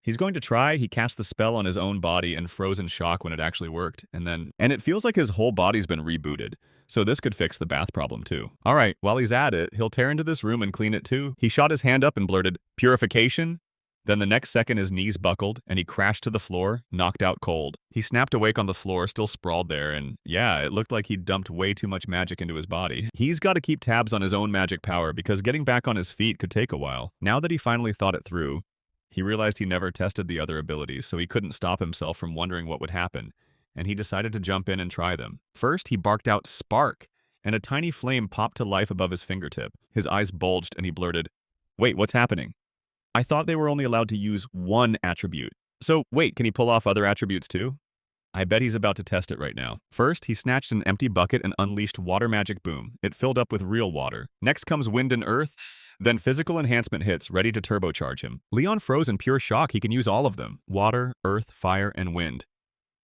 He's going to try. He cast the spell on his own body and froze in shock when it actually worked. And it feels like his whole body's been rebooted. So this could fix the bath problem too. All right, while he's at it, he'll tear into this room and clean it too. He shot his hand up and blurted, "Purification?" Then the next second his knees buckled and he crashed to the floor, knocked out cold. He snapped awake on the floor, still sprawled there, and yeah, it looked like he'd dumped way too much magic into his body. He's got to keep tabs on his own magic power because getting back on his feet could take a while. Now that he finally thought it through, he realized he never tested the other abilities, so he couldn't stop himself from wondering what would happen, and he decided to jump in and try them. First, he barked out "Spark!" and a tiny flame popped to life above his fingertip. His eyes bulged and he blurted, "Wait, what's happening? I thought they were only allowed to use one attribute. So wait, can he pull off other attributes too?" I bet he's about to test it right now. First, he snatched an empty bucket and unleashed water magic boom. It filled up with real water. Next comes wind and earth. Then physical enhancement hits, ready to turbocharge him. Leon froze in pure shock. He can use all of them. Water, earth, fire, and wind.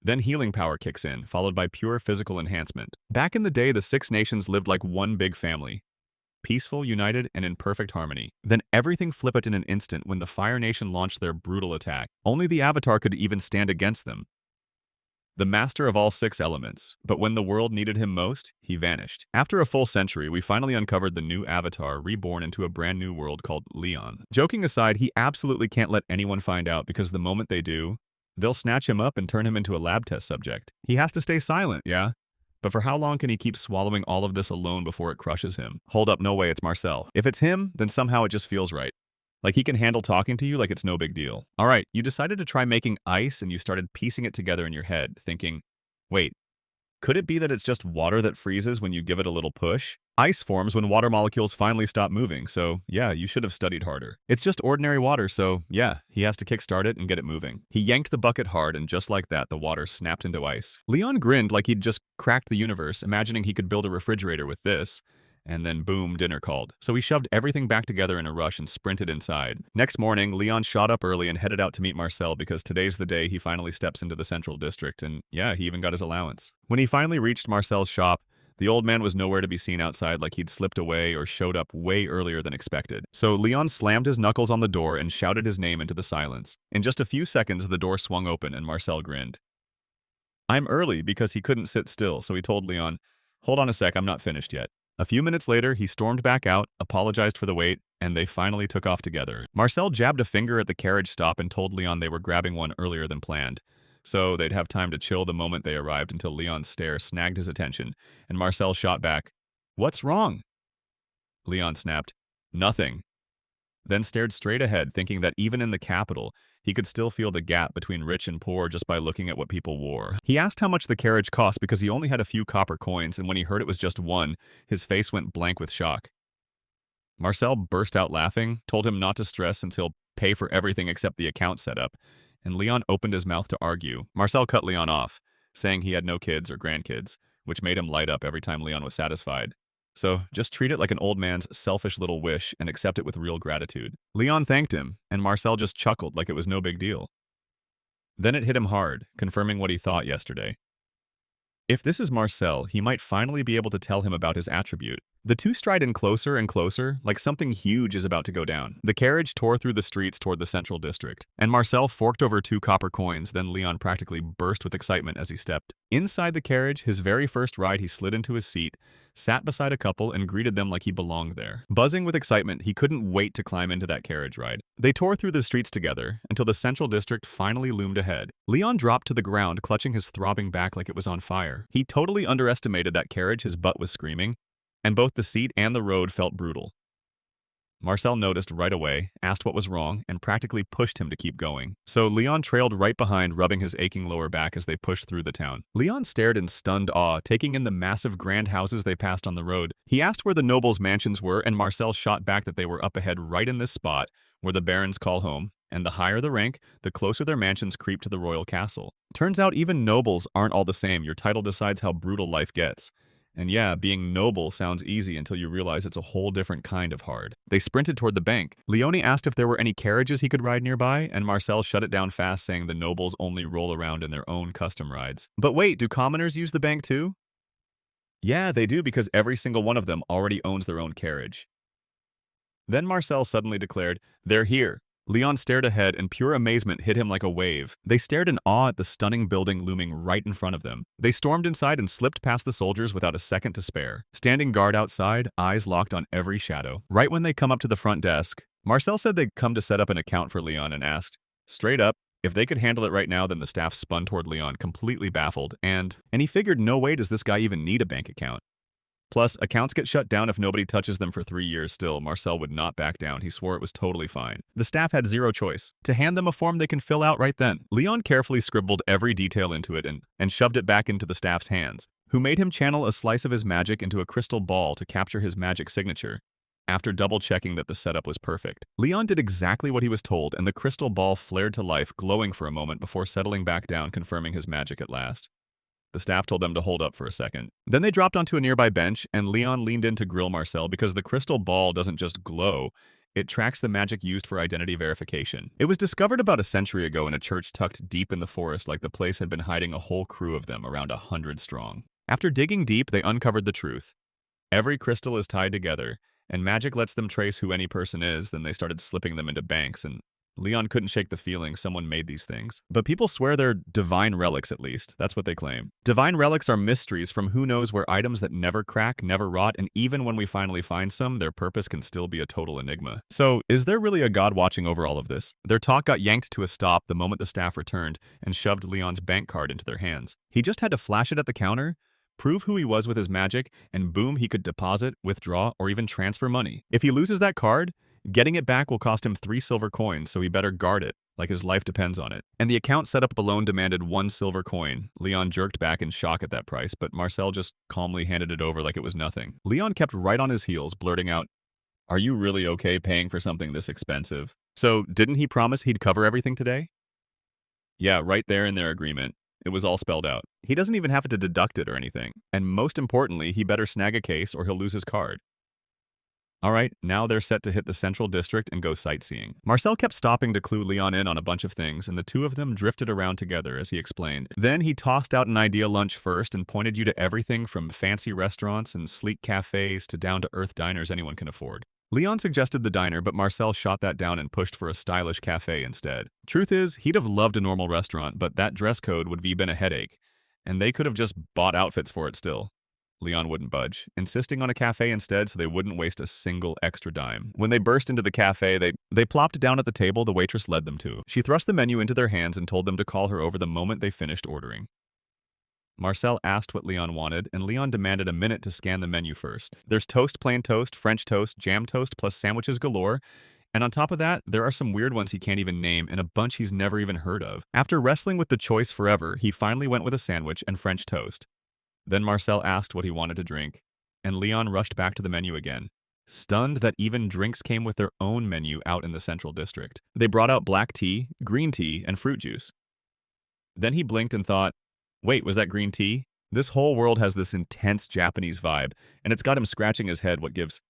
Then healing power kicks in, followed by pure physical enhancement. Back in the day, the 6 nations lived like one big family. Peaceful, united, and in perfect harmony. Then everything flipped in an instant when the Fire Nation launched their brutal attack. Only the Avatar could even stand against them. The master of all 6 elements, but when the world needed him most, he vanished. After a full century, we finally uncovered the new Avatar, reborn into a brand new world called Leon. Joking aside, he absolutely can't let anyone find out because the moment they do, they'll snatch him up and turn him into a lab test subject. He has to stay silent, yeah? But for how long can he keep swallowing all of this alone before it crushes him? Hold up, no way, it's Marcel. If it's him, then somehow it just feels right. Like he can handle talking to you like it's no big deal. All right, you decided to try making ice and you started piecing it together in your head, thinking, wait, could it be that it's just water that freezes when you give it a little push? Ice forms when water molecules finally stop moving, so yeah, you should have studied harder. It's just ordinary water, so yeah, he has to kickstart it and get it moving. He yanked the bucket hard and just like that, the water snapped into ice. Leon grinned like he'd just cracked the universe, imagining he could build a refrigerator with this. And then boom, dinner called. So he shoved everything back together in a rush and sprinted inside. Next morning, Leon shot up early and headed out to meet Marcel because today's the day he finally steps into the Central District, and yeah, he even got his allowance. When he finally reached Marcel's shop, the old man was nowhere to be seen outside, like he'd slipped away or showed up way earlier than expected. So Leon slammed his knuckles on the door and shouted his name into the silence. In just a few seconds, the door swung open and Marcel grinned. I'm early because he couldn't sit still, so he told Leon, "Hold on a sec, I'm not finished yet." A few minutes later, he stormed back out, apologized for the wait, and they finally took off together. Marcel jabbed a finger at the carriage stop and told Leon they were grabbing one earlier than planned, so they'd have time to chill the moment they arrived until Leon's stare snagged his attention, and Marcel shot back, "What's wrong?" Leon snapped, "Nothing," then stared straight ahead, thinking that even in the capital, he could still feel the gap between rich and poor just by looking at what people wore. He asked how much the carriage cost because he only had a few copper coins, and when he heard it was just one, his face went blank with shock. Marcel burst out laughing, told him not to stress since he'll pay for everything except the account setup, and Leon opened his mouth to argue. Marcel cut Leon off, saying he had no kids or grandkids, which made him light up every time Leon was satisfied. So just treat it like an old man's selfish little wish and accept it with real gratitude. Leon thanked him, and Marcel just chuckled like it was no big deal. Then it hit him hard, confirming what he thought yesterday. If this is Marcel, he might finally be able to tell him about his attribute. The two stride in closer and closer, like something huge is about to go down. The carriage tore through the streets toward the central district, and Marcel forked over 2 copper coins, then Leon practically burst with excitement as he stepped. Inside the carriage, his very first ride, he slid into his seat, sat beside a couple, and greeted them like he belonged there. Buzzing with excitement, he couldn't wait to climb into that carriage ride. They tore through the streets together, until the central district finally loomed ahead. Leon dropped to the ground, clutching his throbbing back like it was on fire. He totally underestimated that carriage, his butt was screaming, and both the seat and the road felt brutal. Marcel noticed right away, asked what was wrong, and practically pushed him to keep going. So Leon trailed right behind, rubbing his aching lower back as they pushed through the town. Leon stared in stunned awe, taking in the massive grand houses they passed on the road. He asked where the nobles' mansions were, and Marcel shot back that they were up ahead right in this spot, where the barons call home, and the higher the rank, the closer their mansions creep to the royal castle. Turns out even nobles aren't all the same. Your title decides how brutal life gets. And yeah, being noble sounds easy until you realize it's a whole different kind of hard. They sprinted toward the bank. Leone asked if there were any carriages he could ride nearby, and Marcel shut it down fast, saying the nobles only roll around in their own custom rides. But wait, do commoners use the bank too? Yeah, they do because every single one of them already owns their own carriage. Then Marcel suddenly declared, "They're here." Leon stared ahead, and pure amazement hit him like a wave. They stared in awe at the stunning building looming right in front of them. They stormed inside and slipped past the soldiers without a second to spare, standing guard outside, eyes locked on every shadow. Right when they come up to the front desk, Marcel said they'd come to set up an account for Leon and asked, straight up, if they could handle it right now. Then the staff spun toward Leon, completely baffled, and he figured no way does this guy even need a bank account. Plus, accounts get shut down if nobody touches them for 3 years still. Marcel would not back down. He swore it was totally fine. The staff had zero choice. To hand them a form they can fill out right then. Leon carefully scribbled every detail into it and shoved it back into the staff's hands, who made him channel a slice of his magic into a crystal ball to capture his magic signature. After double-checking that the setup was perfect, Leon did exactly what he was told, and the crystal ball flared to life, glowing for a moment before settling back down, confirming his magic at last. The staff told them to hold up for a second. Then they dropped onto a nearby bench, and Leon leaned in to grill Marcel because the crystal ball doesn't just glow, it tracks the magic used for identity verification. It was discovered about a century ago in a church tucked deep in the forest, like the place had been hiding a whole crew of them, around 100 strong. After digging deep, they uncovered the truth. Every crystal is tied together, and magic lets them trace who any person is. Then they started slipping them into banks, and Leon couldn't shake the feeling someone made these things. But people swear they're divine relics, at least. That's what they claim. Divine relics are mysteries from who knows where, items that never crack, never rot, and even when we finally find some, their purpose can still be a total enigma. So, is there really a god watching over all of this? Their talk got yanked to a stop the moment the staff returned and shoved Leon's bank card into their hands. He just had to flash it at the counter, prove who he was with his magic, and boom, he could deposit, withdraw, or even transfer money. If he loses that card, getting it back will cost him 3 silver coins, so he better guard it, like his life depends on it. And the account setup alone demanded 1 silver coin. Leon jerked back in shock at that price, but Marcel just calmly handed it over like it was nothing. Leon kept right on his heels, blurting out, "Are you really okay paying for something this expensive?" So, didn't he promise he'd cover everything today? Yeah, right there in their agreement. It was all spelled out. He doesn't even have to deduct it or anything. And most importantly, he better snag a case or he'll lose his card. Alright, now they're set to hit the central district and go sightseeing. Marcel kept stopping to clue Leon in on a bunch of things, and the two of them drifted around together as he explained. Then he tossed out an idea lunch first and pointed you to everything from fancy restaurants and sleek cafes to down-to-earth diners anyone can afford. Leon suggested the diner, but Marcel shot that down and pushed for a stylish cafe instead. Truth is, he'd have loved a normal restaurant, but that dress code would have been a headache. and they could have just bought outfits for it still. Leon wouldn't budge, insisting on a cafe instead so they wouldn't waste a single extra dime. When they burst into the cafe, they plopped down at the table the waitress led them to. She thrust the menu into their hands and told them to call her over the moment they finished ordering. Marcel asked what Leon wanted, and Leon demanded a minute to scan the menu first. There's toast, plain toast, French toast, jam toast, plus sandwiches galore, and on top of that, there are some weird ones he can't even name and a bunch he's never even heard of. After wrestling with the choice forever, he finally went with a sandwich and French toast. Then Marcel asked what he wanted to drink, and Leon rushed back to the menu again, stunned that even drinks came with their own menu out in the Central District. They brought out black tea, green tea, and fruit juice. Then he blinked and thought, wait, was that green tea? This whole world has this intense Japanese vibe, and it's got him scratching his head what gives.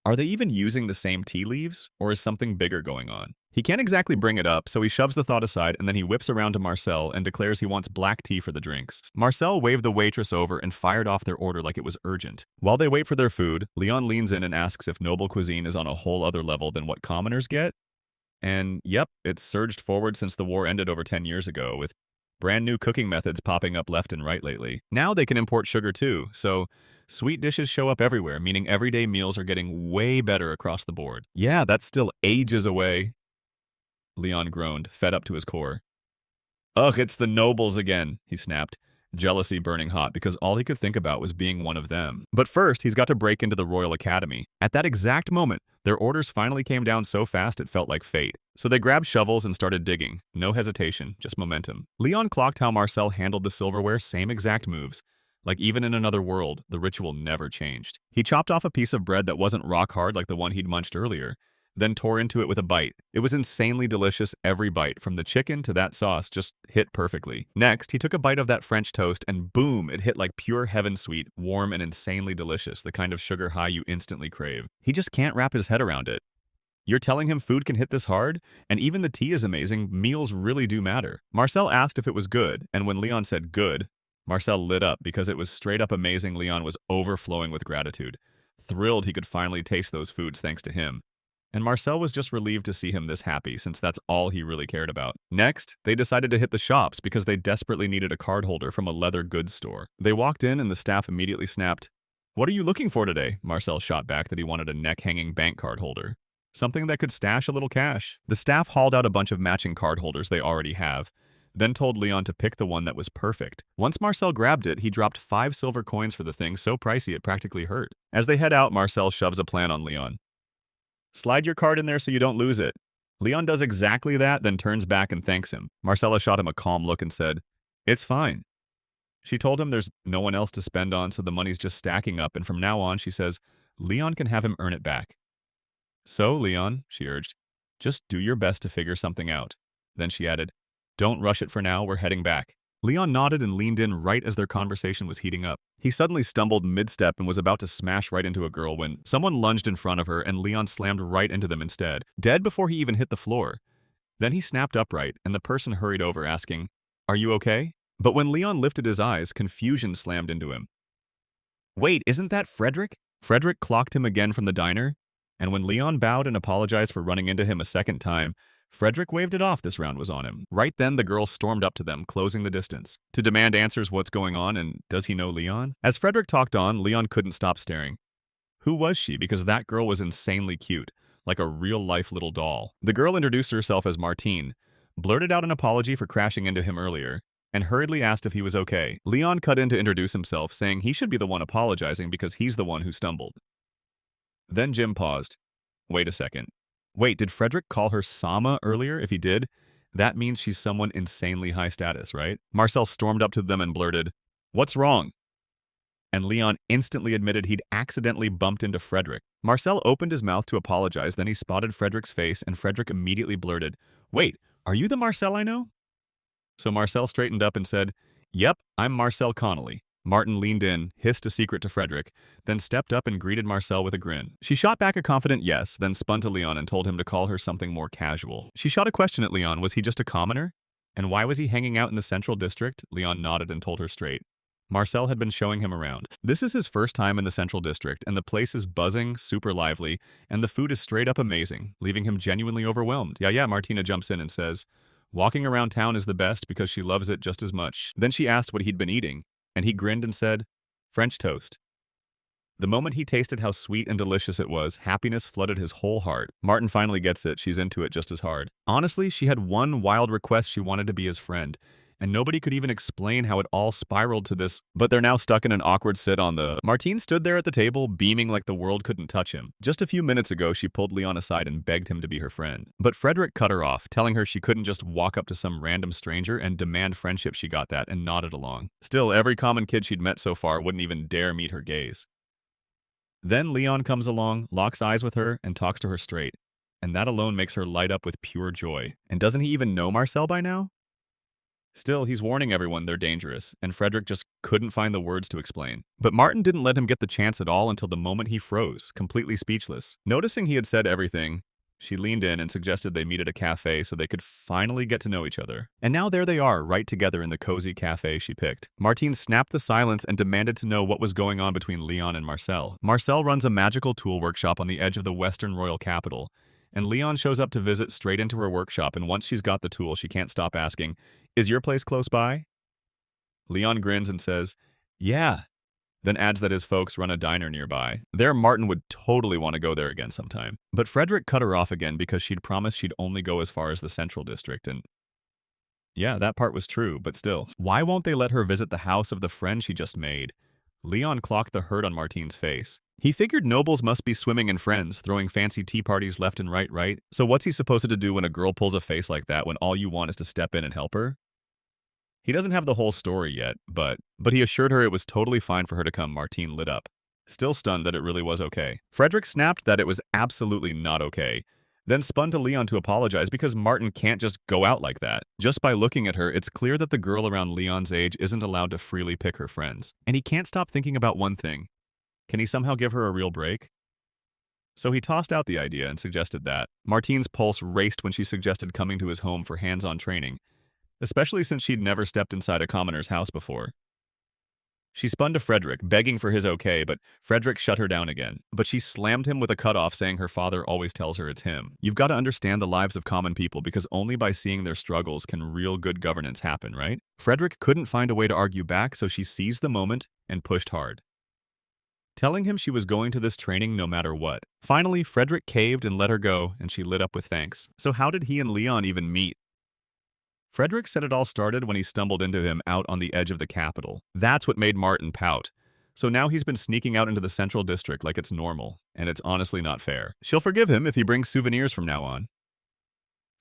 Are they even using the same tea leaves, or is something bigger going on? He can't exactly bring it up, so he shoves the thought aside and then he whips around to Marcel and declares he wants black tea for the drinks. Marcel waved the waitress over and fired off their order like it was urgent. While they wait for their food, Leon leans in and asks if noble cuisine is on a whole other level than what commoners get. And yep, it's surged forward since the war ended over 10 years ago, with brand new cooking methods popping up left and right lately. Now they can import sugar too, so sweet dishes show up everywhere, meaning everyday meals are getting way better across the board. Yeah, that's still ages away. Leon groaned, fed up to his core. Ugh, it's the nobles again, he snapped, jealousy burning hot because all he could think about was being one of them. But first, he's got to break into the Royal Academy. At that exact moment, their orders finally came down so fast it felt like fate. So they grabbed shovels and started digging. No hesitation, just momentum. Leon clocked how Marcel handled the silverware, same exact moves. Like even in another world, the ritual never changed. He chopped off a piece of bread that wasn't rock hard like the one he'd munched earlier, then tore into it with a bite. It was insanely delicious every bite, from the chicken to that sauce, just hit perfectly. Next, he took a bite of that French toast and boom, it hit like pure heaven sweet, warm and insanely delicious, the kind of sugar high you instantly crave. He just can't wrap his head around it. You're telling him food can hit this hard? And even the tea is amazing, meals really do matter. Marcel asked if it was good, and when Leon said good, Marcel lit up because it was straight up amazing. Leon was overflowing with gratitude, thrilled he could finally taste those foods thanks to him. And Marcel was just relieved to see him this happy, since that's all he really cared about. Next, they decided to hit the shops because they desperately needed a card holder from a leather goods store. They walked in and the staff immediately snapped, "What are you looking for today?" Marcel shot back that he wanted a neck-hanging bank card holder. Something that could stash a little cash. The staff hauled out a bunch of matching card holders they already have, then told Leon to pick the one that was perfect. Once Marcel grabbed it, he dropped 5 silver coins for the thing so pricey it practically hurt. As they head out, Marcel shoves a plan on Leon. Slide your card in there so you don't lose it. Leon does exactly that, then turns back and thanks him. Marcella shot him a calm look and said, "It's fine." She told him there's no one else to spend on, so the money's just stacking up, and from now on, she says, Leon can have him earn it back. "So, Leon," she urged, "just do your best to figure something out." Then she added, "Don't rush it for now, we're heading back." Leon nodded and leaned in right as their conversation was heating up. He suddenly stumbled mid-step and was about to smash right into a girl when someone lunged in front of her and Leon slammed right into them instead, dead before he even hit the floor. Then he snapped upright and the person hurried over asking, "Are you okay?" But when Leon lifted his eyes, confusion slammed into him. "Wait, isn't that Frederick?" Frederick clocked him again from the diner, and when Leon bowed and apologized for running into him a second time, Frederick waved it off this round was on him. Right then, the girl stormed up to them, closing the distance, to demand answers what's going on and does he know Leon? As Frederick talked on, Leon couldn't stop staring. Who was she? Because that girl was insanely cute, like a real-life little doll. The girl introduced herself as Martine, blurted out an apology for crashing into him earlier, and hurriedly asked if he was okay. Leon cut in to introduce himself, saying he should be the one apologizing because he's the one who stumbled. Then Jim paused. Wait a second. Wait, did Frederick call her Sama earlier? If he did, that means she's someone insanely high status, right? Marcel stormed up to them and blurted, "What's wrong?" And Leon instantly admitted he'd accidentally bumped into Frederick. Marcel opened his mouth to apologize, then he spotted Frederick's face, and Frederick immediately blurted, "Wait, are you the Marcel I know?" So Marcel straightened up and said, "Yep, I'm Marcel Connolly." Martin leaned in, hissed a secret to Frederick, then stepped up and greeted Marcel with a grin. She shot back a confident yes, then spun to Leon and told him to call her something more casual. She shot a question at Leon, was he just a commoner? And why was he hanging out in the Central District? Leon nodded and told her straight. Marcel had been showing him around. This is his first time in the Central District, and the place is buzzing, super lively, and the food is straight up amazing, leaving him genuinely overwhelmed. Yeah, Martina jumps in and says, Walking around town is the best because she loves it just as much. Then she asked what he'd been eating, and he grinned and said, French toast. The moment he tasted how sweet and delicious it was, happiness flooded his whole heart. Martin finally gets it, she's into it just as hard. Honestly, she had one wild request: she wanted to be his friend. And nobody could even explain how it all spiraled to this, but they're now stuck in an awkward sit on the... Martine stood there at the table, beaming like the world couldn't touch him. Just a few minutes ago, she pulled Leon aside and begged him to be her friend. But Frederick cut her off, telling her she couldn't just walk up to some random stranger and demand friendship. She got that and nodded along. Still, every common kid she'd met so far wouldn't even dare meet her gaze. Then Leon comes along, locks eyes with her, and talks to her straight. And that alone makes her light up with pure joy. And doesn't he even know Marcel by now? Still, he's warning everyone they're dangerous, and Frederick just couldn't find the words to explain. But Martin didn't let him get the chance at all until the moment he froze, completely speechless. Noticing he had said everything, she leaned in and suggested they meet at a cafe so they could finally get to know each other. And now there they are, right together in the cozy cafe she picked. Martine snapped the silence and demanded to know what was going on between Leon and Marcel. Marcel runs a magical tool workshop on the edge of the Western royal capital, and Leon shows up to visit straight into her workshop, and once she's got the tool, she can't stop asking, "Is your place close by?" Leon grins and says, "Yeah," then adds that his folks run a diner nearby. There, Martin would totally want to go there again sometime. But Frederick cut her off again because she'd promised she'd only go as far as the Central District, and yeah, that part was true, but still. Why won't they let her visit the house of the friend she just made? Leon clocked the hurt on Martine's face. He figured nobles must be swimming in friends, throwing fancy tea parties left and right? So what's he supposed to do when a girl pulls a face like that when all you want is to step in and help her? He doesn't have the whole story yet, but he assured her it was totally fine for her to come. Martine lit up, still stunned that it really was okay. Frederick snapped that it was absolutely not okay, then spun to Leon to apologize because Martin can't just go out like that. Just by looking at her, it's clear that the girl around Leon's age isn't allowed to freely pick her friends. And he can't stop thinking about one thing. Can he somehow give her a real break? So he tossed out the idea and suggested that. Martine's pulse raced when she suggested coming to his home for hands-on training, especially since she'd never stepped inside a commoner's house before. She spun to Frederick, begging for his okay, but Frederick shut her down again. But she slammed him with a cutoff, saying her father always tells her it's him. You've got to understand the lives of common people because only by seeing their struggles can real good governance happen, right? Frederick couldn't find a way to argue back, so she seized the moment and pushed hard, telling him she was going to this training no matter what. Finally, Frederick caved and let her go, and she lit up with thanks. So how did he and Leon even meet? Frederick said it all started when he stumbled into him out on the edge of the capital. That's what made Martin pout. So now he's been sneaking out into the Central District like it's normal, and it's honestly not fair. She'll forgive him if he brings souvenirs from now on.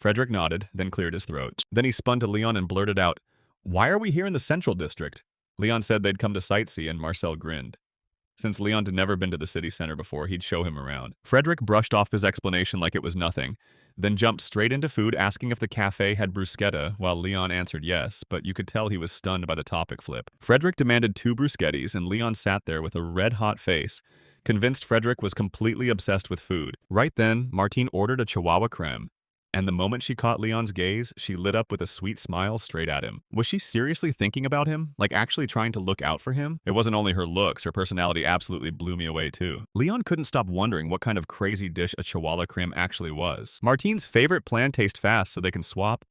Frederick nodded, then cleared his throat. Then he spun to Leon and blurted out, "Why are we here in the Central District?" Leon said they'd come to sightsee, and Marcel grinned. Since Leon had never been to the city center before, he'd show him around. Frederick brushed off his explanation like it was nothing, then jumped straight into food, asking if the cafe had bruschetta, while Leon answered yes, but you could tell he was stunned by the topic flip. Frederick demanded 2 bruschettis, and Leon sat there with a red-hot face, convinced Frederick was completely obsessed with food. Right then, Martine ordered a Chihuahua creme, and the moment she caught Leon's gaze, she lit up with a sweet smile straight at him. Was she seriously thinking about him? Like actually trying to look out for him? It wasn't only her looks, her personality absolutely blew me away too. Leon couldn't stop wondering what kind of crazy dish a Chihuahua creme actually was. Martine's favorite plan: taste fast so they can swap.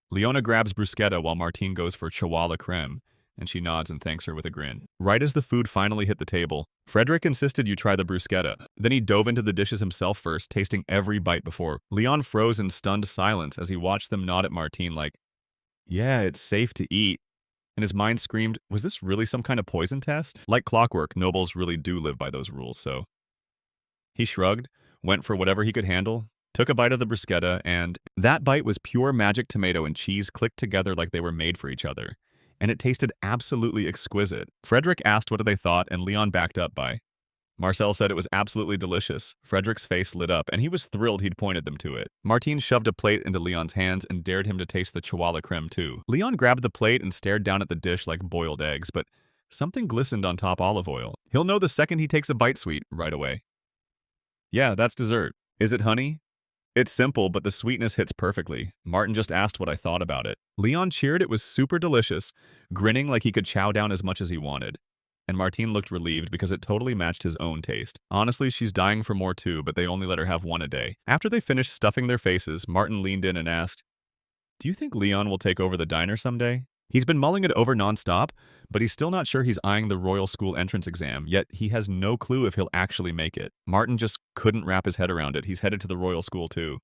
Leona grabs bruschetta while Martine goes for Chihuahua creme, and she nods and thanks her with a grin. Right as the food finally hit the table, Frederick insisted you try the bruschetta. Then he dove into the dishes himself first, tasting every bite before. Leon froze in stunned silence as he watched them nod at Martine like, "Yeah, it's safe to eat." And his mind screamed, was this really some kind of poison test? Like clockwork, nobles really do live by those rules, so. He shrugged, went for whatever he could handle, took a bite of the bruschetta, and that bite was pure magic. Tomato and cheese clicked together like they were made for each other. And it tasted absolutely exquisite. Frederick asked what they thought, and Leon backed up by. Marcel said it was absolutely delicious. Frederick's face lit up, and he was thrilled he'd pointed them to it. Martine shoved a plate into Leon's hands and dared him to taste the Chihuahua creme too. Leon grabbed the plate and stared down at the dish like boiled eggs, but something glistened on top olive oil. He'll know the second he takes a bite, sweet, right away. Yeah, that's dessert. Is it honey? It's simple, but the sweetness hits perfectly. Martin just asked what I thought about it. Leon cheered it was super delicious, grinning like he could chow down as much as he wanted. And Martine looked relieved because it totally matched his own taste. Honestly, she's dying for more too, but they only let her have one a day. After they finished stuffing their faces, Martin leaned in and asked, Do you think Leon will take over the diner someday? He's been mulling it over nonstop, but he's still not sure he's eyeing the Royal School entrance exam, yet he has no clue if he'll actually make it. Martin just couldn't wrap his head around it. He's headed to the Royal School too.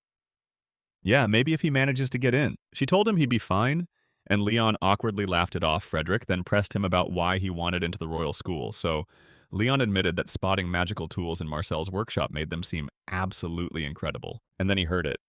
Yeah, maybe if he manages to get in. She told him he'd be fine, and Leon awkwardly laughed it off. Frederick then pressed him about why he wanted into the Royal School, so Leon admitted that spotting magical tools in Marcel's workshop made them seem absolutely incredible. And then he heard it.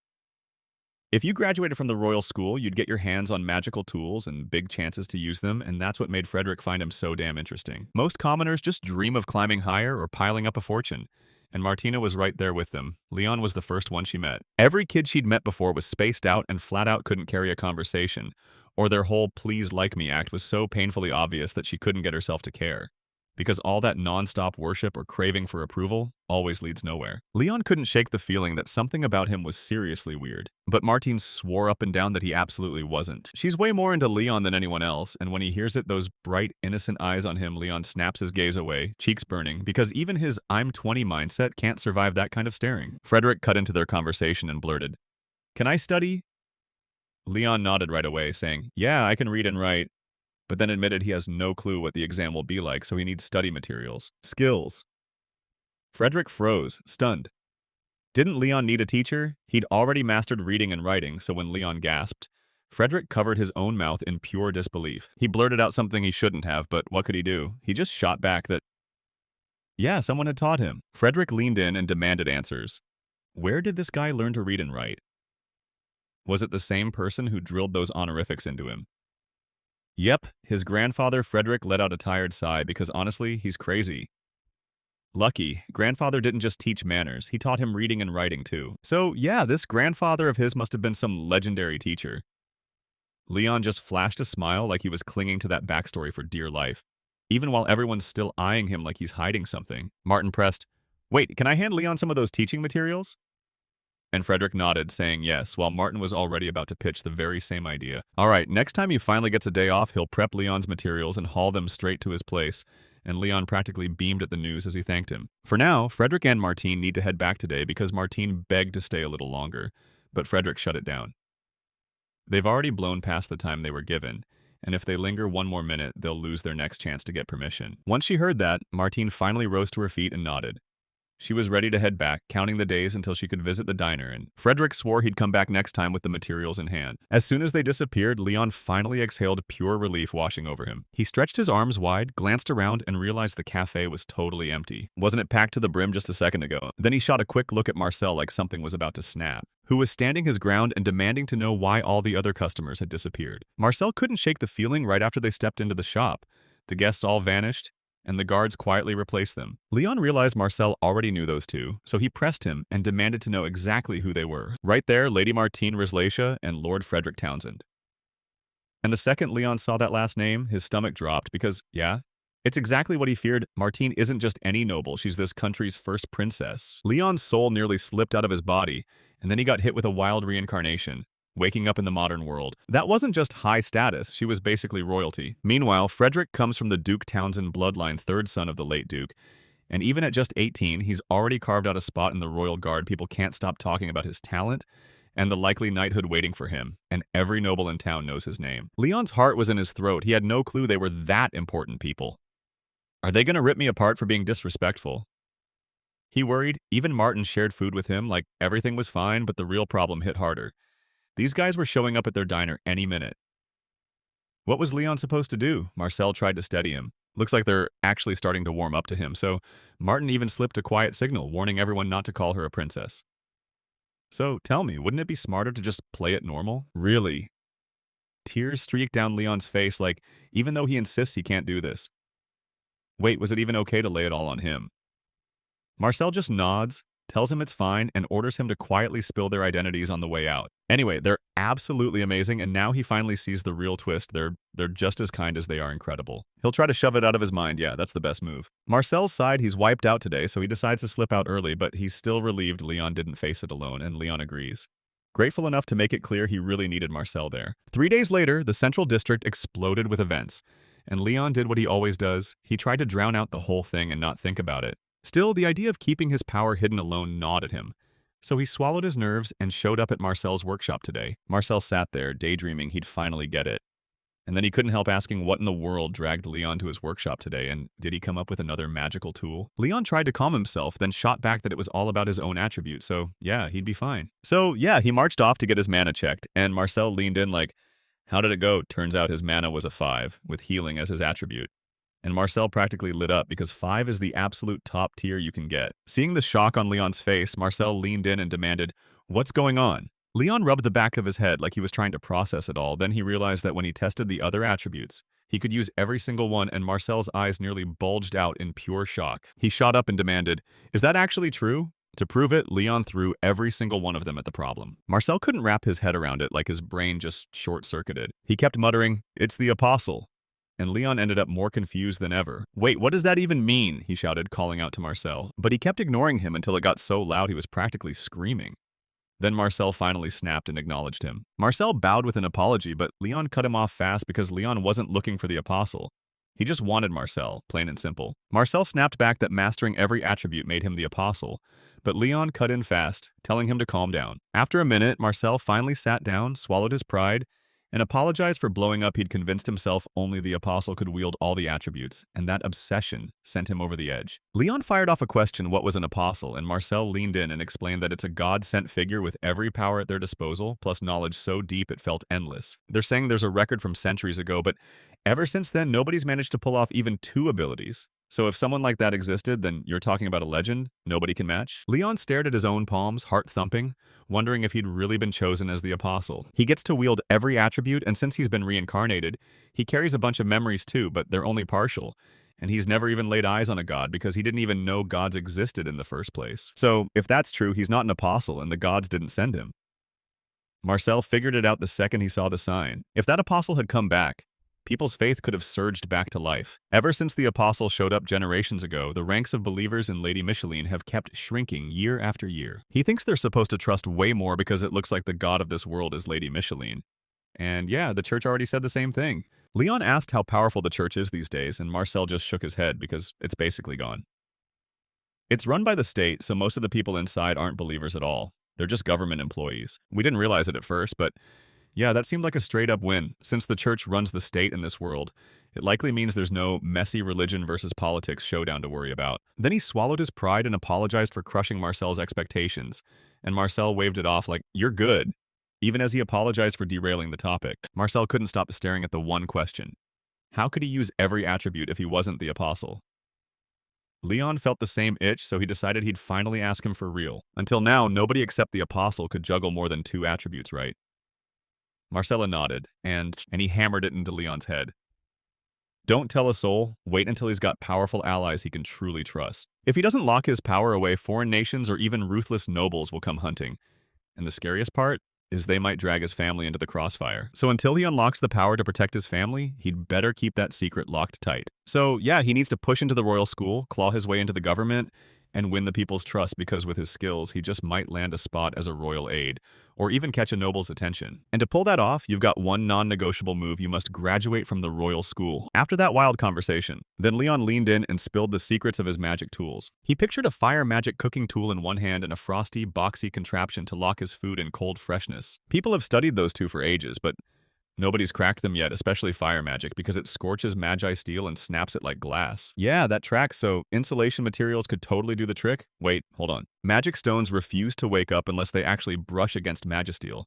If you graduated from the Royal School, you'd get your hands on magical tools and big chances to use them, and that's what made Frederick find him so damn interesting. Most commoners just dream of climbing higher or piling up a fortune, and Martina was right there with them. Leon was the first one she met. Every kid she'd met before was spaced out and flat out couldn't carry a conversation, or their whole please like me act was so painfully obvious that she couldn't get herself to care. Because all that non-stop worship or craving for approval always leads nowhere. Leon couldn't shake the feeling that something about him was seriously weird. But Martine swore up and down that he absolutely wasn't. She's way more into Leon than anyone else, and when he hears it, those bright, innocent eyes on him, Leon snaps his gaze away, cheeks burning, because even his I'm 20 mindset can't survive that kind of staring. Frederick cut into their conversation and blurted, "Can I study?" Leon nodded right away, saying, "Yeah, I can read and write," but then admitted he has no clue what the exam will be like, so he needs study materials. Skills. Frederick froze, stunned. Didn't Leon need a teacher? He'd already mastered reading and writing, so when Leon gasped, Frederick covered his own mouth in pure disbelief. He blurted out something he shouldn't have, but what could he do? He just shot back that, yeah, someone had taught him. Frederick leaned in and demanded answers. Where did this guy learn to read and write? Was it the same person who drilled those honorifics into him? Yep, his grandfather Frederick let out a tired sigh because honestly, he's crazy. Lucky, grandfather didn't just teach manners, he taught him reading and writing too. So yeah, this grandfather of his must have been some legendary teacher. Leon just flashed a smile like he was clinging to that backstory for dear life. Even while everyone's still eyeing him like he's hiding something, Martin pressed, "Wait, can I hand Leon some of those teaching materials?" And Frederick nodded, saying yes, while Martin was already about to pitch the very same idea. All right, next time he finally gets a day off, he'll prep Leon's materials and haul them straight to his place. And Leon practically beamed at the news as he thanked him. For now, Frederick and Martine need to head back today because Martine begged to stay a little longer, but Frederick shut it down. They've already blown past the time they were given, and if they linger one more minute, they'll lose their next chance to get permission. Once she heard that, Martine finally rose to her feet and nodded. She was ready to head back, counting the days until she could visit the diner, and Frederick swore he'd come back next time with the materials in hand. As soon as they disappeared, Leon finally exhaled pure relief washing over him. He stretched his arms wide, glanced around, and realized the cafe was totally empty. Wasn't it packed to the brim just a second ago? Then he shot a quick look at Marcel like something was about to snap, who was standing his ground and demanding to know why all the other customers had disappeared. Marcel couldn't shake the feeling right after they stepped into the shop. The guests all vanished, and the guards quietly replaced them. Leon realized Marcel already knew those two, so he pressed him and demanded to know exactly who they were. Right there, Lady Martine Rislacia and Lord Frederick Townsend. And the second Leon saw that last name, his stomach dropped because, yeah, it's exactly what he feared. Martine isn't just any noble, she's this country's first princess. Leon's soul nearly slipped out of his body, and then he got hit with a wild reincarnation. Waking up in the modern world. That wasn't just high status, she was basically royalty. Meanwhile, Frederick comes from the Duke Townsend bloodline, third son of the late Duke. And even at just 18, he's already carved out a spot in the royal guard. People can't stop talking about his talent and the likely knighthood waiting for him, and every noble in town knows his name. Leon's heart was in his throat. He had no clue they were that important people. Are they gonna rip me apart for being disrespectful? He worried. Even Martin shared food with him like everything was fine, but the real problem hit harder. These guys were showing up at their diner any minute. What was Leon supposed to do? Marcel tried to steady him. Looks like they're actually starting to warm up to him, so Martin even slipped a quiet signal, warning everyone not to call her a princess. So, tell me, wouldn't it be smarter to just play it normal? Really? Tears streaked down Leon's face like, even though he insists he can't do this. Wait, was it even okay to lay it all on him? Marcel just nods, tells him it's fine, and orders him to quietly spill their identities on the way out. Anyway, they're absolutely amazing, and now he finally sees the real twist. They're just as kind as they are incredible. He'll try to shove it out of his mind. Yeah, that's the best move. Marcel's side, he's wiped out today, so he decides to slip out early, but he's still relieved Leon didn't face it alone, and Leon agrees. Grateful enough to make it clear he really needed Marcel there. 3 days later, the Central District exploded with events, and Leon did what he always does. He tried to drown out the whole thing and not think about it. Still, the idea of keeping his power hidden alone gnawed at him. So he swallowed his nerves and showed up at Marcel's workshop today. Marcel sat there, daydreaming he'd finally get it. And then he couldn't help asking what in the world dragged Leon to his workshop today, and did he come up with another magical tool? Leon tried to calm himself, then shot back that it was all about his own attribute, so yeah, he'd be fine. So yeah, he marched off to get his mana checked, and Marcel leaned in like, how did it go? Turns out his mana was a 5, with healing as his attribute. And Marcel practically lit up because 5 is the absolute top tier you can get. Seeing the shock on Leon's face, Marcel leaned in and demanded, "What's going on?" Leon rubbed the back of his head like he was trying to process it all. Then he realized that when he tested the other attributes, he could use every single one, and Marcel's eyes nearly bulged out in pure shock. He shot up and demanded, "Is that actually true?" To prove it, Leon threw every single one of them at the problem. Marcel couldn't wrap his head around it, like his brain just short-circuited. He kept muttering, "It's the apostle." And Leon ended up more confused than ever. "Wait, what does that even mean?" he shouted, calling out to Marcel. But he kept ignoring him until it got so loud he was practically screaming. Then Marcel finally snapped and acknowledged him. Marcel bowed with an apology, but Leon cut him off fast because Leon wasn't looking for the apostle. He just wanted Marcel, plain and simple. Marcel snapped back that mastering every attribute made him the apostle, but Leon cut in fast, telling him to calm down. After a minute, Marcel finally sat down, swallowed his pride, and apologized for blowing up. He'd convinced himself only the apostle could wield all the attributes, and that obsession sent him over the edge. Leon fired off a question, what was an apostle, and Marcel leaned in and explained that it's a god-sent figure with every power at their disposal, plus knowledge so deep it felt endless. They're saying there's a record from centuries ago, but ever since then, nobody's managed to pull off even 2 abilities. So if someone like that existed, then you're talking about a legend nobody can match? Leon stared at his own palms, heart thumping, wondering if he'd really been chosen as the apostle. He gets to wield every attribute, and since he's been reincarnated, he carries a bunch of memories too, but they're only partial. And he's never even laid eyes on a god because he didn't even know gods existed in the first place. So if that's true, he's not an apostle and the gods didn't send him. Marcel figured it out the second he saw the sign. If that apostle had come back, people's faith could have surged back to life. Ever since the apostle showed up generations ago, the ranks of believers in Lady Micheline have kept shrinking year after year. He thinks they're supposed to trust way more because it looks like the god of this world is Lady Micheline. And yeah, the church already said the same thing. Leon asked how powerful the church is these days, and Marcel just shook his head because it's basically gone. It's run by the state, so most of the people inside aren't believers at all. They're just government employees. We didn't realize it at first, but yeah, that seemed like a straight-up win. Since the church runs the state in this world, it likely means there's no messy religion versus politics showdown to worry about. Then he swallowed his pride and apologized for crushing Marcel's expectations, and Marcel waved it off like, "You're good," even as he apologized for derailing the topic. Marcel couldn't stop staring at the one question. How could he use every attribute if he wasn't the apostle? Leon felt the same itch, so he decided he'd finally ask him for real. Until now, nobody except the apostle could juggle more than 2 attributes, right? Marcella nodded, and he hammered it into Leon's head. Don't tell a soul, wait until he's got powerful allies he can truly trust. If he doesn't lock his power away, foreign nations or even ruthless nobles will come hunting. And the scariest part is they might drag his family into the crossfire. So until he unlocks the power to protect his family, he'd better keep that secret locked tight. So yeah, he needs to push into the royal school, claw his way into the government, and win the people's trust because with his skills, he just might land a spot as a royal aide, or even catch a noble's attention. And to pull that off, you've got one non-negotiable move: you must graduate from the royal school. After that wild conversation, then Leon leaned in and spilled the secrets of his magic tools. He pictured a fire magic cooking tool in one hand and a frosty, boxy contraption to lock his food in cold freshness. People have studied those two for ages, but nobody's cracked them yet, especially fire magic, because it scorches magi steel and snaps it like glass. Yeah, that tracks, so insulation materials could totally do the trick? Wait, hold on. Magic stones refuse to wake up unless they actually brush against magisteel.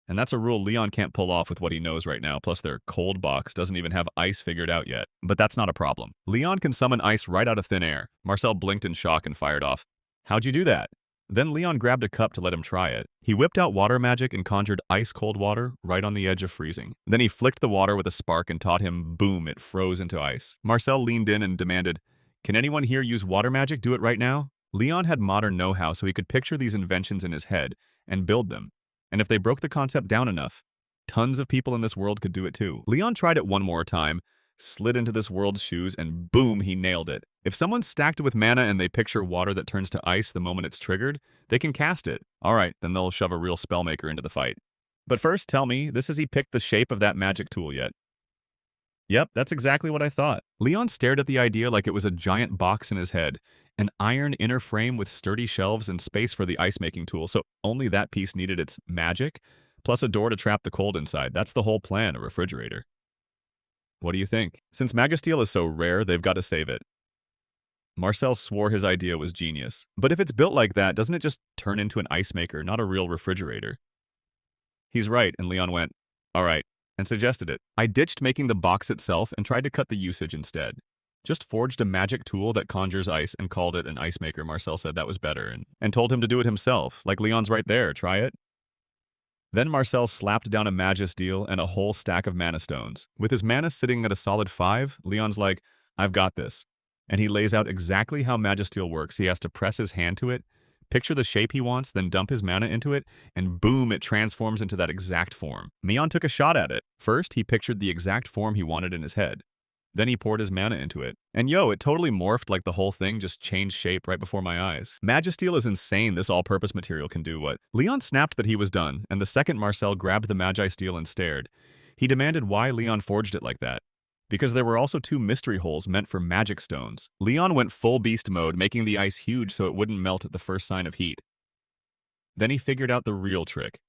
And that's a rule Leon can't pull off with what he knows right now, plus their cold box doesn't even have ice figured out yet. But that's not a problem. Leon can summon ice right out of thin air. Marcel blinked in shock and fired off. How'd you do that? Then Leon grabbed a cup to let him try it. He whipped out water magic and conjured ice-cold water right on the edge of freezing. Then he flicked the water with a spark and taught him, boom, it froze into ice. Marcel leaned in and demanded, "Can anyone here use water magic? Do it right now?" Leon had modern know-how, so he could picture these inventions in his head and build them. And if they broke the concept down enough, tons of people in this world could do it too. Leon tried it one more time, slid into this world's shoes, and boom, he nailed it. If someone's stacked with mana and they picture water that turns to ice the moment it's triggered, they can cast it. Alright, then they'll shove a real spellmaker into the fight. But first, tell me, has he picked the shape of that magic tool yet? Yep, that's exactly what I thought. Leon stared at the idea like it was a giant box in his head, an iron inner frame with sturdy shelves and space for the ice-making tool, so only that piece needed its magic, plus a door to trap the cold inside. That's the whole plan, a refrigerator. What do you think? Since Magasteel is so rare, they've got to save it. Marcel swore his idea was genius. But if it's built like that, doesn't it just turn into an ice maker, not a real refrigerator? He's right, and Leon went, all right, and suggested it. I ditched making the box itself and tried to cut the usage instead. Just forged a magic tool that conjures ice and called it an ice maker. Marcel said that was better and told him to do it himself. Like Leon's right there, try it. Then Marcel slapped down a Magisteel and a whole stack of mana stones. With his mana sitting at a solid 5, Leon's like, I've got this. And he lays out exactly how Magisteel works. He has to press his hand to it, picture the shape he wants, then dump his mana into it, and boom, it transforms into that exact form. Leon took a shot at it. First, he pictured the exact form he wanted in his head. Then he poured his mana into it. And yo, it totally morphed like the whole thing just changed shape right before my eyes. Magisteel is insane this all-purpose material can do what. Leon snapped that he was done, and the second Marcel grabbed the Magisteel and stared. He demanded why Leon forged it like that. Because there were also 2 mystery holes meant for magic stones. Leon went full beast mode, making the ice huge so it wouldn't melt at the first sign of heat. Then he figured out the real trick.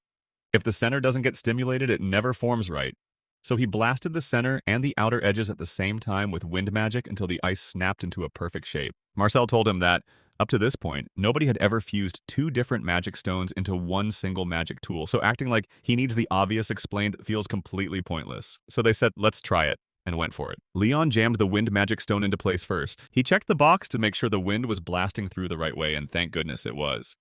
If the center doesn't get stimulated, it never forms right. So he blasted the center and the outer edges at the same time with wind magic until the ice snapped into a perfect shape. Marcel told him that, up to this point, nobody had ever fused 2 different magic stones into one single magic tool, so acting like he needs the obvious explained feels completely pointless. So they said, let's try it, and went for it. Leon jammed the wind magic stone into place first. He checked the box to make sure the wind was blasting through the right way, and thank goodness it was.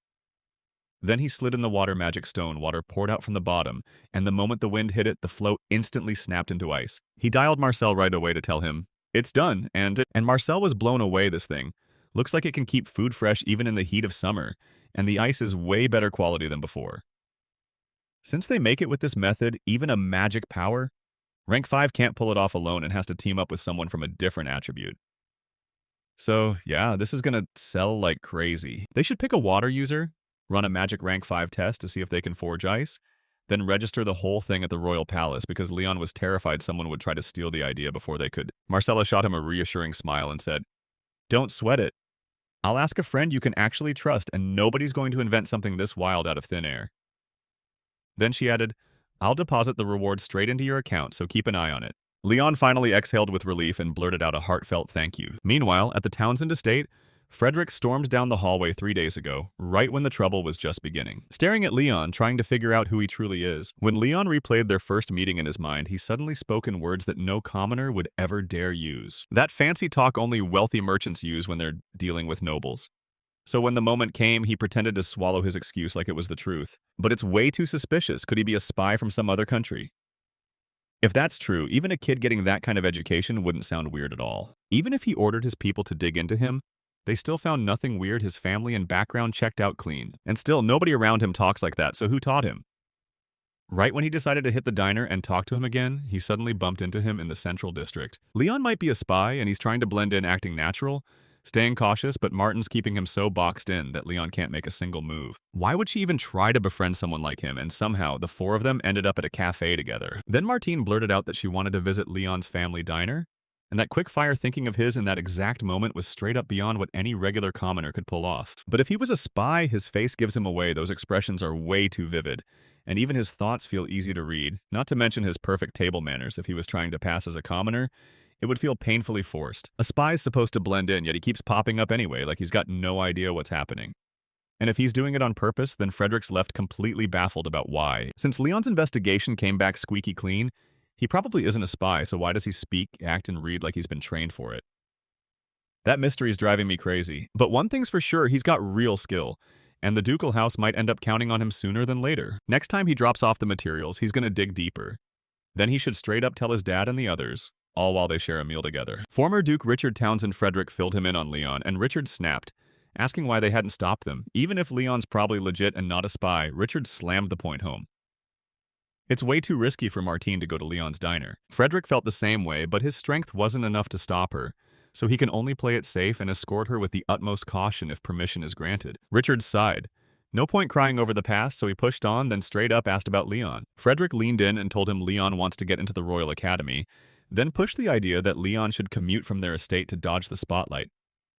Then he slid in the water magic stone, water poured out from the bottom, and the moment the wind hit it, the flow instantly snapped into ice. He dialed Marcel right away to tell him, it's done, and Marcel was blown away. This thing looks like it can keep food fresh even in the heat of summer, and the ice is way better quality than before. Since they make it with this method, even a magic power, rank 5 can't pull it off alone and has to team up with someone from a different attribute. So yeah, this is gonna sell like crazy. They should pick a water user, run a magic rank 5 test to see if they can forge ice, then register the whole thing at the royal palace because Leon was terrified someone would try to steal the idea before they could. Marcella shot him a reassuring smile and said, don't sweat it. I'll ask a friend you can actually trust and nobody's going to invent something this wild out of thin air. Then she added, I'll deposit the reward straight into your account, so keep an eye on it. Leon finally exhaled with relief and blurted out a heartfelt thank you. Meanwhile, at the Townsend estate, Frederick stormed down the hallway 3 days ago, right when the trouble was just beginning. Staring at Leon, trying to figure out who he truly is. When Leon replayed their first meeting in his mind, he suddenly spoke in words that no commoner would ever dare use. That fancy talk only wealthy merchants use when they're dealing with nobles. So when the moment came, he pretended to swallow his excuse like it was the truth. But it's way too suspicious. Could he be a spy from some other country? If that's true, even a kid getting that kind of education wouldn't sound weird at all. Even if he ordered his people to dig into him, they still found nothing weird. His family and background checked out clean. And still, nobody around him talks like that, so who taught him? Right when he decided to hit the diner and talk to him again, he suddenly bumped into him in the Central District. Leon might be a spy, and he's trying to blend in acting natural, staying cautious, but Martin's keeping him so boxed in that Leon can't make a single move. Why would she even try to befriend someone like him? And somehow, the 4 of them ended up at a cafe together. Then Martine blurted out that she wanted to visit Leon's family diner, and that quick-fire thinking of his in that exact moment was straight up beyond what any regular commoner could pull off. But if he was a spy, his face gives him away. Those expressions are way too vivid, and even his thoughts feel easy to read, not to mention his perfect table manners. If he was trying to pass as a commoner, it would feel painfully forced. A spy's supposed to blend in, yet he keeps popping up anyway, like he's got no idea what's happening. And if he's doing it on purpose, then Frederick's left completely baffled about why. Since Leon's investigation came back squeaky clean, he probably isn't a spy, so why does he speak, act, and read like he's been trained for it? That mystery's driving me crazy. But one thing's for sure, he's got real skill, and the ducal house might end up counting on him sooner than later. Next time he drops off the materials, he's gonna dig deeper. Then he should straight up tell his dad and the others, all while they share a meal together. Former Duke Richard Townsend Frederick filled him in on Leon, and Richard snapped, asking why they hadn't stopped them. Even if Leon's probably legit and not a spy, Richard slammed the point home. It's way too risky for Martine to go to Leon's diner. Frederick felt the same way, but his strength wasn't enough to stop her, so he can only play it safe and escort her with the utmost caution if permission is granted. Richard sighed. No point crying over the past, so he pushed on, then straight up asked about Leon. Frederick leaned in and told him Leon wants to get into the Royal Academy, then pushed the idea that Leon should commute from their estate to dodge the spotlight,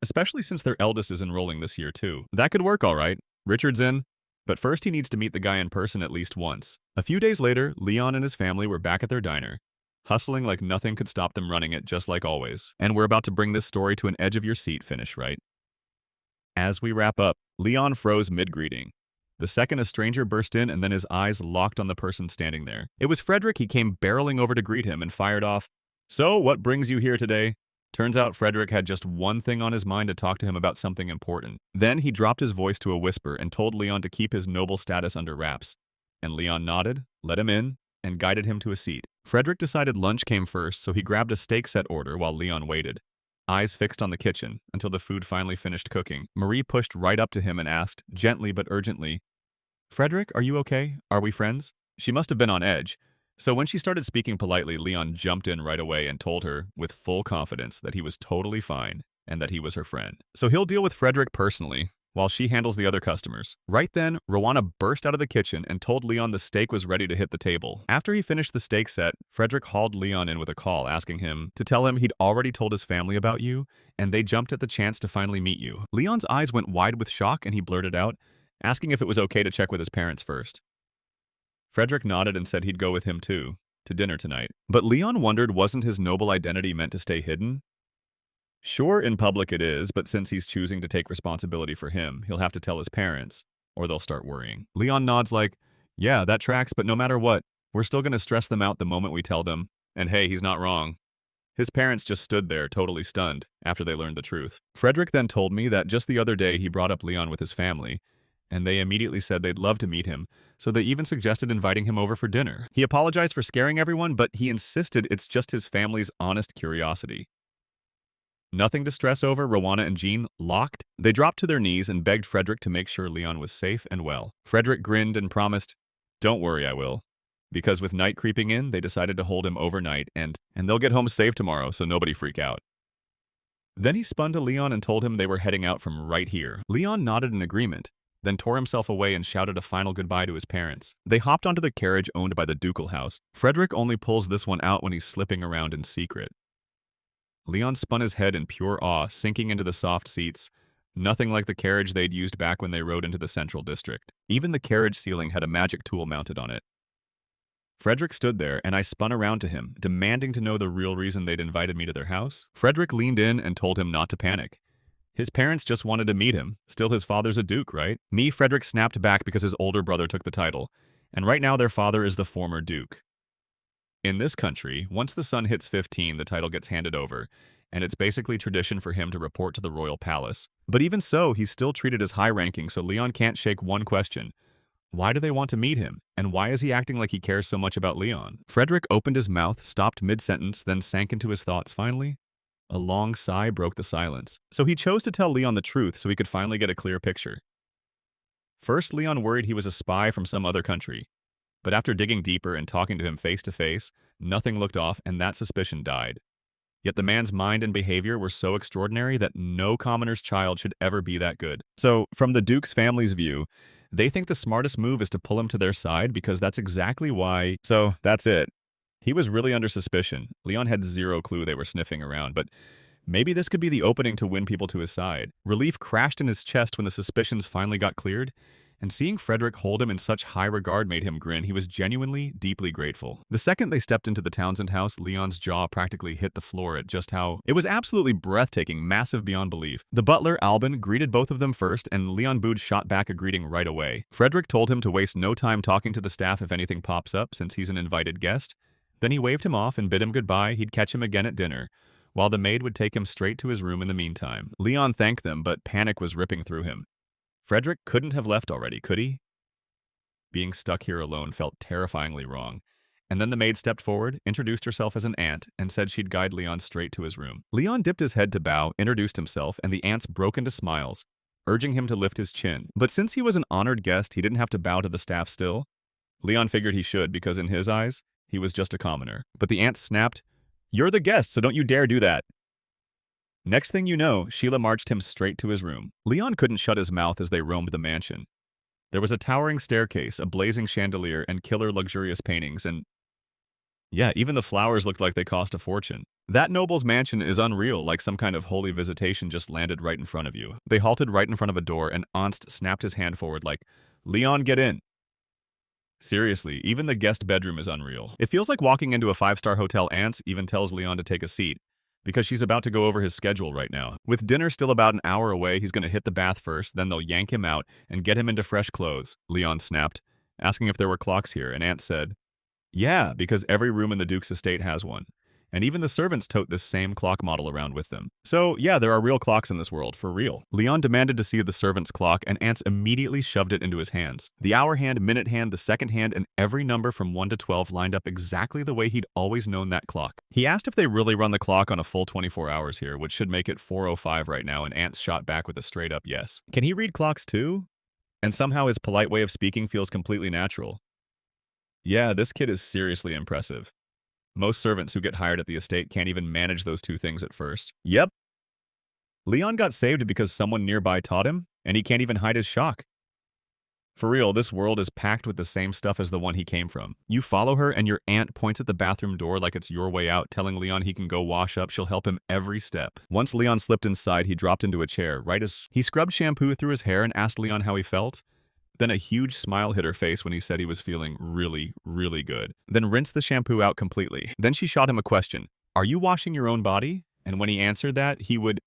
especially since their eldest is enrolling this year too. That could work all right. Richard's in, but first he needs to meet the guy in person at least once. A few days later, Leon and his family were back at their diner, hustling like nothing could stop them running it just like always. And we're about to bring this story to an edge-of-your-seat finish, right? As we wrap up, Leon froze mid-greeting. The second a stranger burst in and then his eyes locked on the person standing there. It was Frederick. He came barreling over to greet him and fired off, "So, what brings you here today?" Turns out Frederick had just one thing on his mind, to talk to him about something important. Then he dropped his voice to a whisper and told Leon to keep his noble status under wraps. And Leon nodded, let him in, and guided him to a seat. Frederick decided lunch came first, so he grabbed a steak set order while Leon waited, eyes fixed on the kitchen, until the food finally finished cooking. Marie pushed right up to him and asked, gently but urgently, "Frederick, are you okay? Are we friends?" She must have been on edge. So when she started speaking politely, Leon jumped in right away and told her, with full confidence, that he was totally fine and that he was her friend. So he'll deal with Frederick personally, while she handles the other customers. Right then, Rowana burst out of the kitchen and told Leon the steak was ready to hit the table. After he finished the steak set, Frederick hauled Leon in with a call asking him to tell him he'd already told his family about you, and they jumped at the chance to finally meet you. Leon's eyes went wide with shock and he blurted out, asking if it was okay to check with his parents first. Frederick nodded and said he'd go with him too, to dinner tonight. But Leon wondered, wasn't his noble identity meant to stay hidden? Sure, in public it is, but since he's choosing to take responsibility for him, he'll have to tell his parents, or they'll start worrying. Leon nods like, yeah, that tracks, but no matter what, we're still going to stress them out the moment we tell them. And hey, he's not wrong. His parents just stood there, totally stunned, after they learned the truth. Frederick then told me that just the other day he brought up Leon with his family, and they immediately said they'd love to meet him, so they even suggested inviting him over for dinner. He apologized for scaring everyone, but he insisted it's just his family's honest curiosity. Nothing to stress over, Rowana and Jean locked. They dropped to their knees and begged Frederick to make sure Leon was safe and well. Frederick grinned and promised, "Don't worry, I will." Because with night creeping in, they decided to hold him overnight, and they'll get home safe tomorrow, so nobody freak out. Then he spun to Leon and told him they were heading out from right here. Leon nodded in agreement, then tore himself away and shouted a final goodbye to his parents. They hopped onto the carriage owned by the ducal house. Frederick only pulls this one out when he's slipping around in secret. Leon spun his head in pure awe, sinking into the soft seats. Nothing like the carriage they'd used back when they rode into the central district. Even the carriage ceiling had a magic tool mounted on it. Frederick stood there, and I spun around to him, demanding to know the real reason they'd invited me to their house. Frederick leaned in and told him not to panic. His parents just wanted to meet him. Still, his father's a duke, right? Me, Frederick snapped back because his older brother took the title, and right now their father is the former duke. In this country, once the son hits 15, the title gets handed over, and it's basically tradition for him to report to the royal palace. But even so, he's still treated as high-ranking, so Leon can't shake one question. Why do they want to meet him? And why is he acting like he cares so much about Leon? Frederick opened his mouth, stopped mid-sentence, then sank into his thoughts finally. A long sigh broke the silence. So he chose to tell Leon the truth so he could finally get a clear picture. First, Leon worried he was a spy from some other country. But after digging deeper and talking to him face to face, nothing looked off and that suspicion died. Yet the man's mind and behavior were so extraordinary that no commoner's child should ever be that good. So, from the Duke's family's view, they think the smartest move is to pull him to their side because that's exactly why. So, that's it. He was really under suspicion. Leon had zero clue they were sniffing around, but maybe this could be the opening to win people to his side. Relief crashed in his chest when the suspicions finally got cleared, and seeing Frederick hold him in such high regard made him grin. He was genuinely, deeply grateful. The second they stepped into the Townsend house, Leon's jaw practically hit the floor at just how it was absolutely breathtaking, massive beyond belief. The butler, Albin, greeted both of them first, and Leon Bood shot back a greeting right away. Frederick told him to waste no time talking to the staff if anything pops up, since he's an invited guest. Then he waved him off and bid him goodbye. He'd catch him again at dinner, while the maid would take him straight to his room in the meantime. Leon thanked them, but panic was ripping through him. Frederick couldn't have left already, could he? Being stuck here alone felt terrifyingly wrong. And then the maid stepped forward, introduced herself as an aunt, and said she'd guide Leon straight to his room. Leon dipped his head to bow, introduced himself, and the aunts broke into smiles, urging him to lift his chin. But since he was an honored guest, he didn't have to bow to the staff still. Leon figured he should, because in his eyes, he was just a commoner. But the aunts snapped, "You're the guest, so don't you dare do that." Next thing you know, Sheila marched him straight to his room. Leon couldn't shut his mouth as they roamed the mansion. There was a towering staircase, a blazing chandelier, and killer luxurious paintings, and Yeah, even the flowers looked like they cost a fortune. That noble's mansion is unreal, like some kind of holy visitation just landed right in front of you. They halted right in front of a door, and Ernst snapped his hand forward like, Leon, get in. Seriously, even the guest bedroom is unreal. It feels like walking into a five-star hotel. Ants even tells Leon to take a seat, because she's about to go over his schedule right now. With dinner still about an hour away, he's going to hit the bath first, then they'll yank him out and get him into fresh clothes, Leon snapped, asking if there were clocks here, and Ant said, yeah, because every room in the Duke's estate has one. And even the servants tote this same clock model around with them. So, yeah, there are real clocks in this world, for real. Leon demanded to see the servant's clock, and Ants immediately shoved it into his hands. The hour hand, minute hand, the second hand, and every number from 1 to 12 lined up exactly the way he'd always known that clock. He asked if they really run the clock on a full 24 hours here, which should make it 4:05 right now, and Ants shot back with a straight-up yes. Can he read clocks too? And somehow his polite way of speaking feels completely natural. Yeah, this kid is seriously impressive. Most servants who get hired at the estate can't even manage those two things at first. Yep, Leon got saved because someone nearby taught him, and he can't even hide his shock. For real, this world is packed with the same stuff as the one he came from. You follow her, and your aunt points at the bathroom door like it's your way out, telling Leon he can go wash up. She'll help him every step. Once Leon slipped inside, he dropped into a chair, right as he scrubbed shampoo through his hair and asked Leon how he felt. Then a huge smile hit her face when he said he was feeling really, really good. Then rinsed the shampoo out completely. Then she shot him a question. Are you washing your own body? And when he answered that,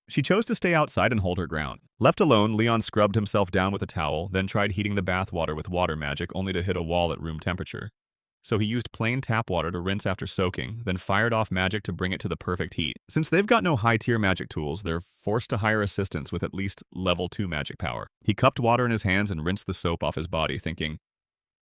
she chose to stay outside and hold her ground. Left alone, Leon scrubbed himself down with a towel, then tried heating the bath water with water magic only to hit a wall at room temperature. So he used plain tap water to rinse after soaking, then fired off magic to bring it to the perfect heat. Since they've got no high-tier magic tools, they're forced to hire assistants with at least level 2 magic power. He cupped water in his hands and rinsed the soap off his body, thinking,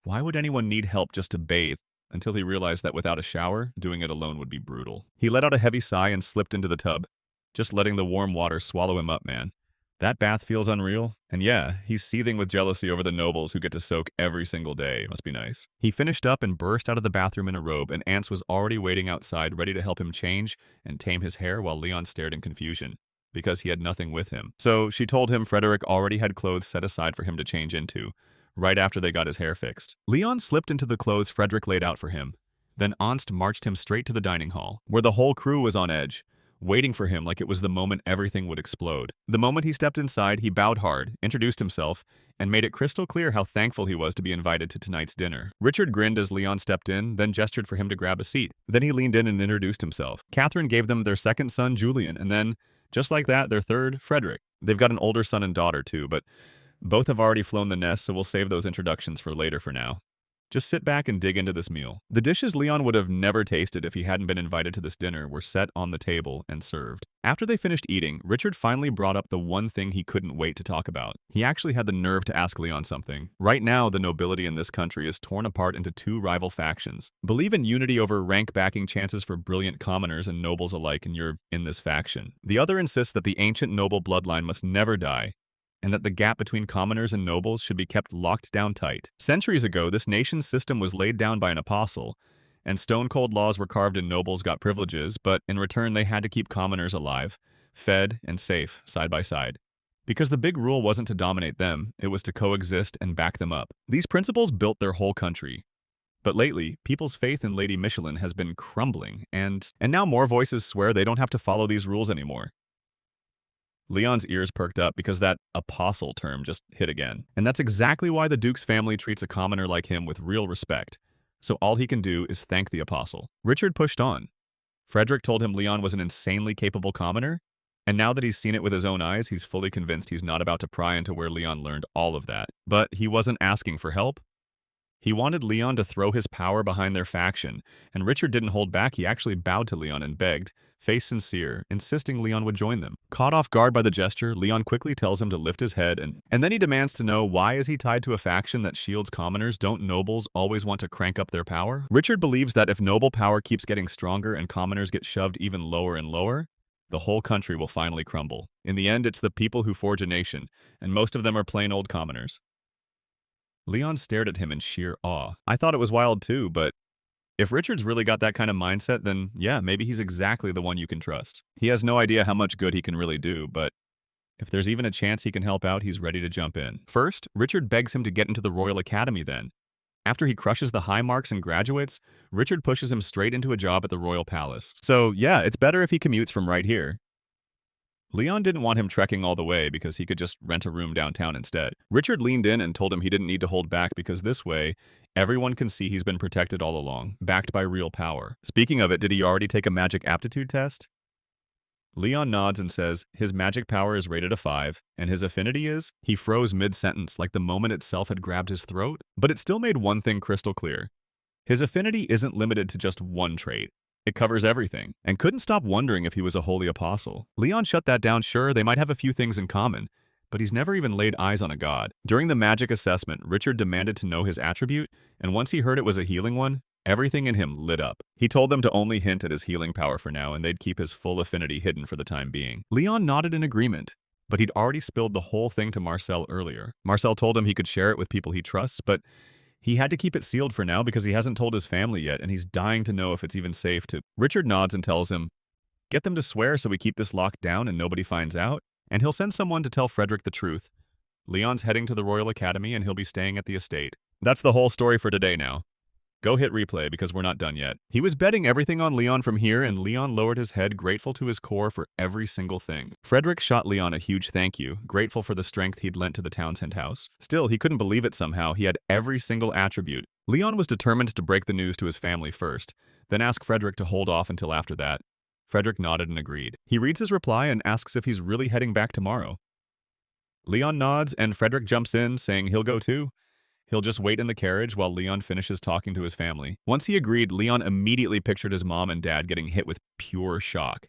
why would anyone need help just to bathe? Until he realized that without a shower, doing it alone would be brutal. He let out a heavy sigh and slipped into the tub, just letting the warm water swallow him up, man. That bath feels unreal. And yeah, he's seething with jealousy over the nobles who get to soak every single day. Must be nice. He finished up and burst out of the bathroom in a robe, and Ants was already waiting outside, ready to help him change and tame his hair while Leon stared in confusion, because he had nothing with him. So she told him Frederick already had clothes set aside for him to change into, right after they got his hair fixed. Leon slipped into the clothes Frederick laid out for him. Then Ernst marched him straight to the dining hall, where the whole crew was on edge, waiting for him like it was the moment everything would explode. The moment he stepped inside, he bowed hard, introduced himself, and made it crystal clear how thankful he was to be invited to tonight's dinner. Richard grinned as Leon stepped in, then gestured for him to grab a seat. Then he leaned in and introduced himself. Catherine gave them their second son, Julian, and then, just like that, their third, Frederick. They've got an older son and daughter too, but both have already flown the nest, so we'll save those introductions for later for now. Just sit back and dig into this meal. The dishes Leon would have never tasted if he hadn't been invited to this dinner were set on the table and served. After they finished eating, Richard finally brought up the one thing he couldn't wait to talk about. He actually had the nerve to ask Leon something. Right now, the nobility in this country is torn apart into two rival factions. Believe in unity over rank backing chances for brilliant commoners and nobles alike, and you're in this faction. The other insists that the ancient noble bloodline must never die, and that the gap between commoners and nobles should be kept locked down tight. Centuries ago, this nation's system was laid down by an apostle, and stone-cold laws were carved in nobles got privileges, but in return they had to keep commoners alive, fed, and safe, side by side. Because the big rule wasn't to dominate them, it was to coexist and back them up. These principles built their whole country. But lately, people's faith in Lady Michelin has been crumbling, and now more voices swear they don't have to follow these rules anymore. Leon's ears perked up because that apostle term just hit again. And that's exactly why the Duke's family treats a commoner like him with real respect. So all he can do is thank the apostle. Richard pushed on. Frederick told him Leon was an insanely capable commoner, and now that he's seen it with his own eyes, he's fully convinced he's not about to pry into where Leon learned all of that. But he wasn't asking for help. He wanted Leon to throw his power behind their faction, and Richard didn't hold back. He actually bowed to Leon and begged, face sincere, insisting Leon would join them. Caught off guard by the gesture, Leon quickly tells him to lift his head, and then he demands to know why is he tied to a faction that shields commoners. Don't nobles always want to crank up their power? Richard believes that if noble power keeps getting stronger and commoners get shoved even lower and lower, the whole country will finally crumble. In the end, it's the people who forge a nation, and most of them are plain old commoners. Leon stared at him in sheer awe. I thought it was wild too, but if Richard's really got that kind of mindset, then yeah, maybe he's exactly the one you can trust. He has no idea how much good he can really do, but if there's even a chance he can help out, he's ready to jump in. First, Richard begs him to get into the Royal Academy then. After he crushes the high marks and graduates, Richard pushes him straight into a job at the royal palace. So yeah, it's better if he commutes from right here. Leon didn't want him trekking all the way because he could just rent a room downtown instead. Richard leaned in and told him he didn't need to hold back because this way, everyone can see he's been protected all along, backed by real power. Speaking of it, did he already take a magic aptitude test? Leon nods and says his magic power is rated a 5, and his affinity is? He froze mid-sentence like the moment itself had grabbed his throat, but it still made one thing crystal clear. His affinity isn't limited to just one trait. It covers everything, and couldn't stop wondering if he was a holy apostle. Leon shut that down. Sure, they might have a few things in common, but he's never even laid eyes on a god. During the magic assessment, Richard demanded to know his attribute, and once he heard it was a healing one, everything in him lit up. He told them to only hint at his healing power for now, and they'd keep his full affinity hidden for the time being. Leon nodded in agreement, but he'd already spilled the whole thing to Marcel earlier. Marcel told him he could share it with people he trusts, but he had to keep it sealed for now because he hasn't told his family yet, and he's dying to know if it's even safe to. Richard nods and tells him, "Get them to swear so we keep this locked down and nobody finds out, and he'll send someone to tell Frederick the truth. Leon's heading to the Royal Academy and he'll be staying at the estate." That's the whole story for today now. Go hit replay because we're not done yet. He was betting everything on Leon from here, and Leon lowered his head, grateful to his core for every single thing. Frederick shot Leon a huge thank you, grateful for the strength he'd lent to the Townsend house. Still, he couldn't believe it somehow. He had every single attribute. Leon was determined to break the news to his family first, then ask Frederick to hold off until after that. Frederick nodded and agreed. He reads his reply and asks if he's really heading back tomorrow. Leon nods, and Frederick jumps in, saying he'll go too. He'll just wait in the carriage while Leon finishes talking to his family. Once he agreed, Leon immediately pictured his mom and dad getting hit with pure shock.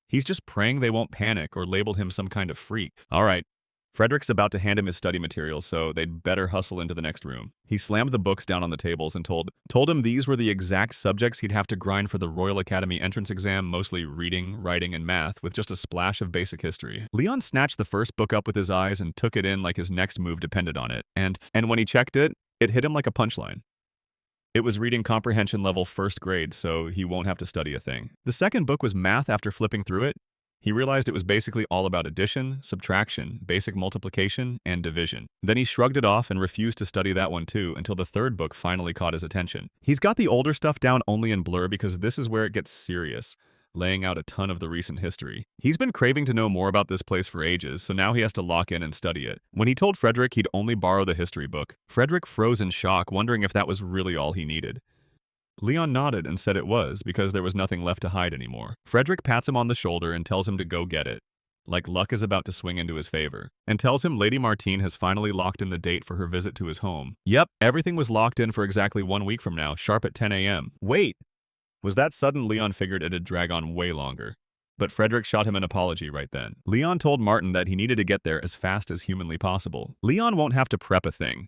He's just praying they won't panic or label him some kind of freak. All right, Frederick's about to hand him his study materials, so they'd better hustle into the next room. He slammed the books down on the tables and told him these were the exact subjects he'd have to grind for the Royal Academy entrance exam, mostly reading, writing, and math, with just a splash of basic history. Leon snatched the first book up with his eyes and took it in like his next move depended on it. And when he checked it, it hit him like a punchline. It was reading comprehension level 1st grade, so he won't have to study a thing. The second book was math. After flipping through it, he realized it was basically all about addition, subtraction, basic multiplication, and division. Then he shrugged it off and refused to study that one too until the third book finally caught his attention. He's got the older stuff down only in blur because this is where it gets serious, laying out a ton of the recent history. He's been craving to know more about this place for ages, so now he has to lock in and study it. When he told Frederick he'd only borrow the history book, Frederick froze in shock, wondering if that was really all he needed. Leon nodded and said it was, because there was nothing left to hide anymore. Frederick pats him on the shoulder and tells him to go get it, like luck is about to swing into his favor, and tells him Lady Martine has finally locked in the date for her visit to his home. Yep, everything was locked in for exactly 1 week from now, sharp at 10 a.m. Wait! Was that sudden? Leon figured it'd drag on way longer. But Frederick shot him an apology right then. Leon told Martin that he needed to get there as fast as humanly possible. Leon won't have to prep a thing.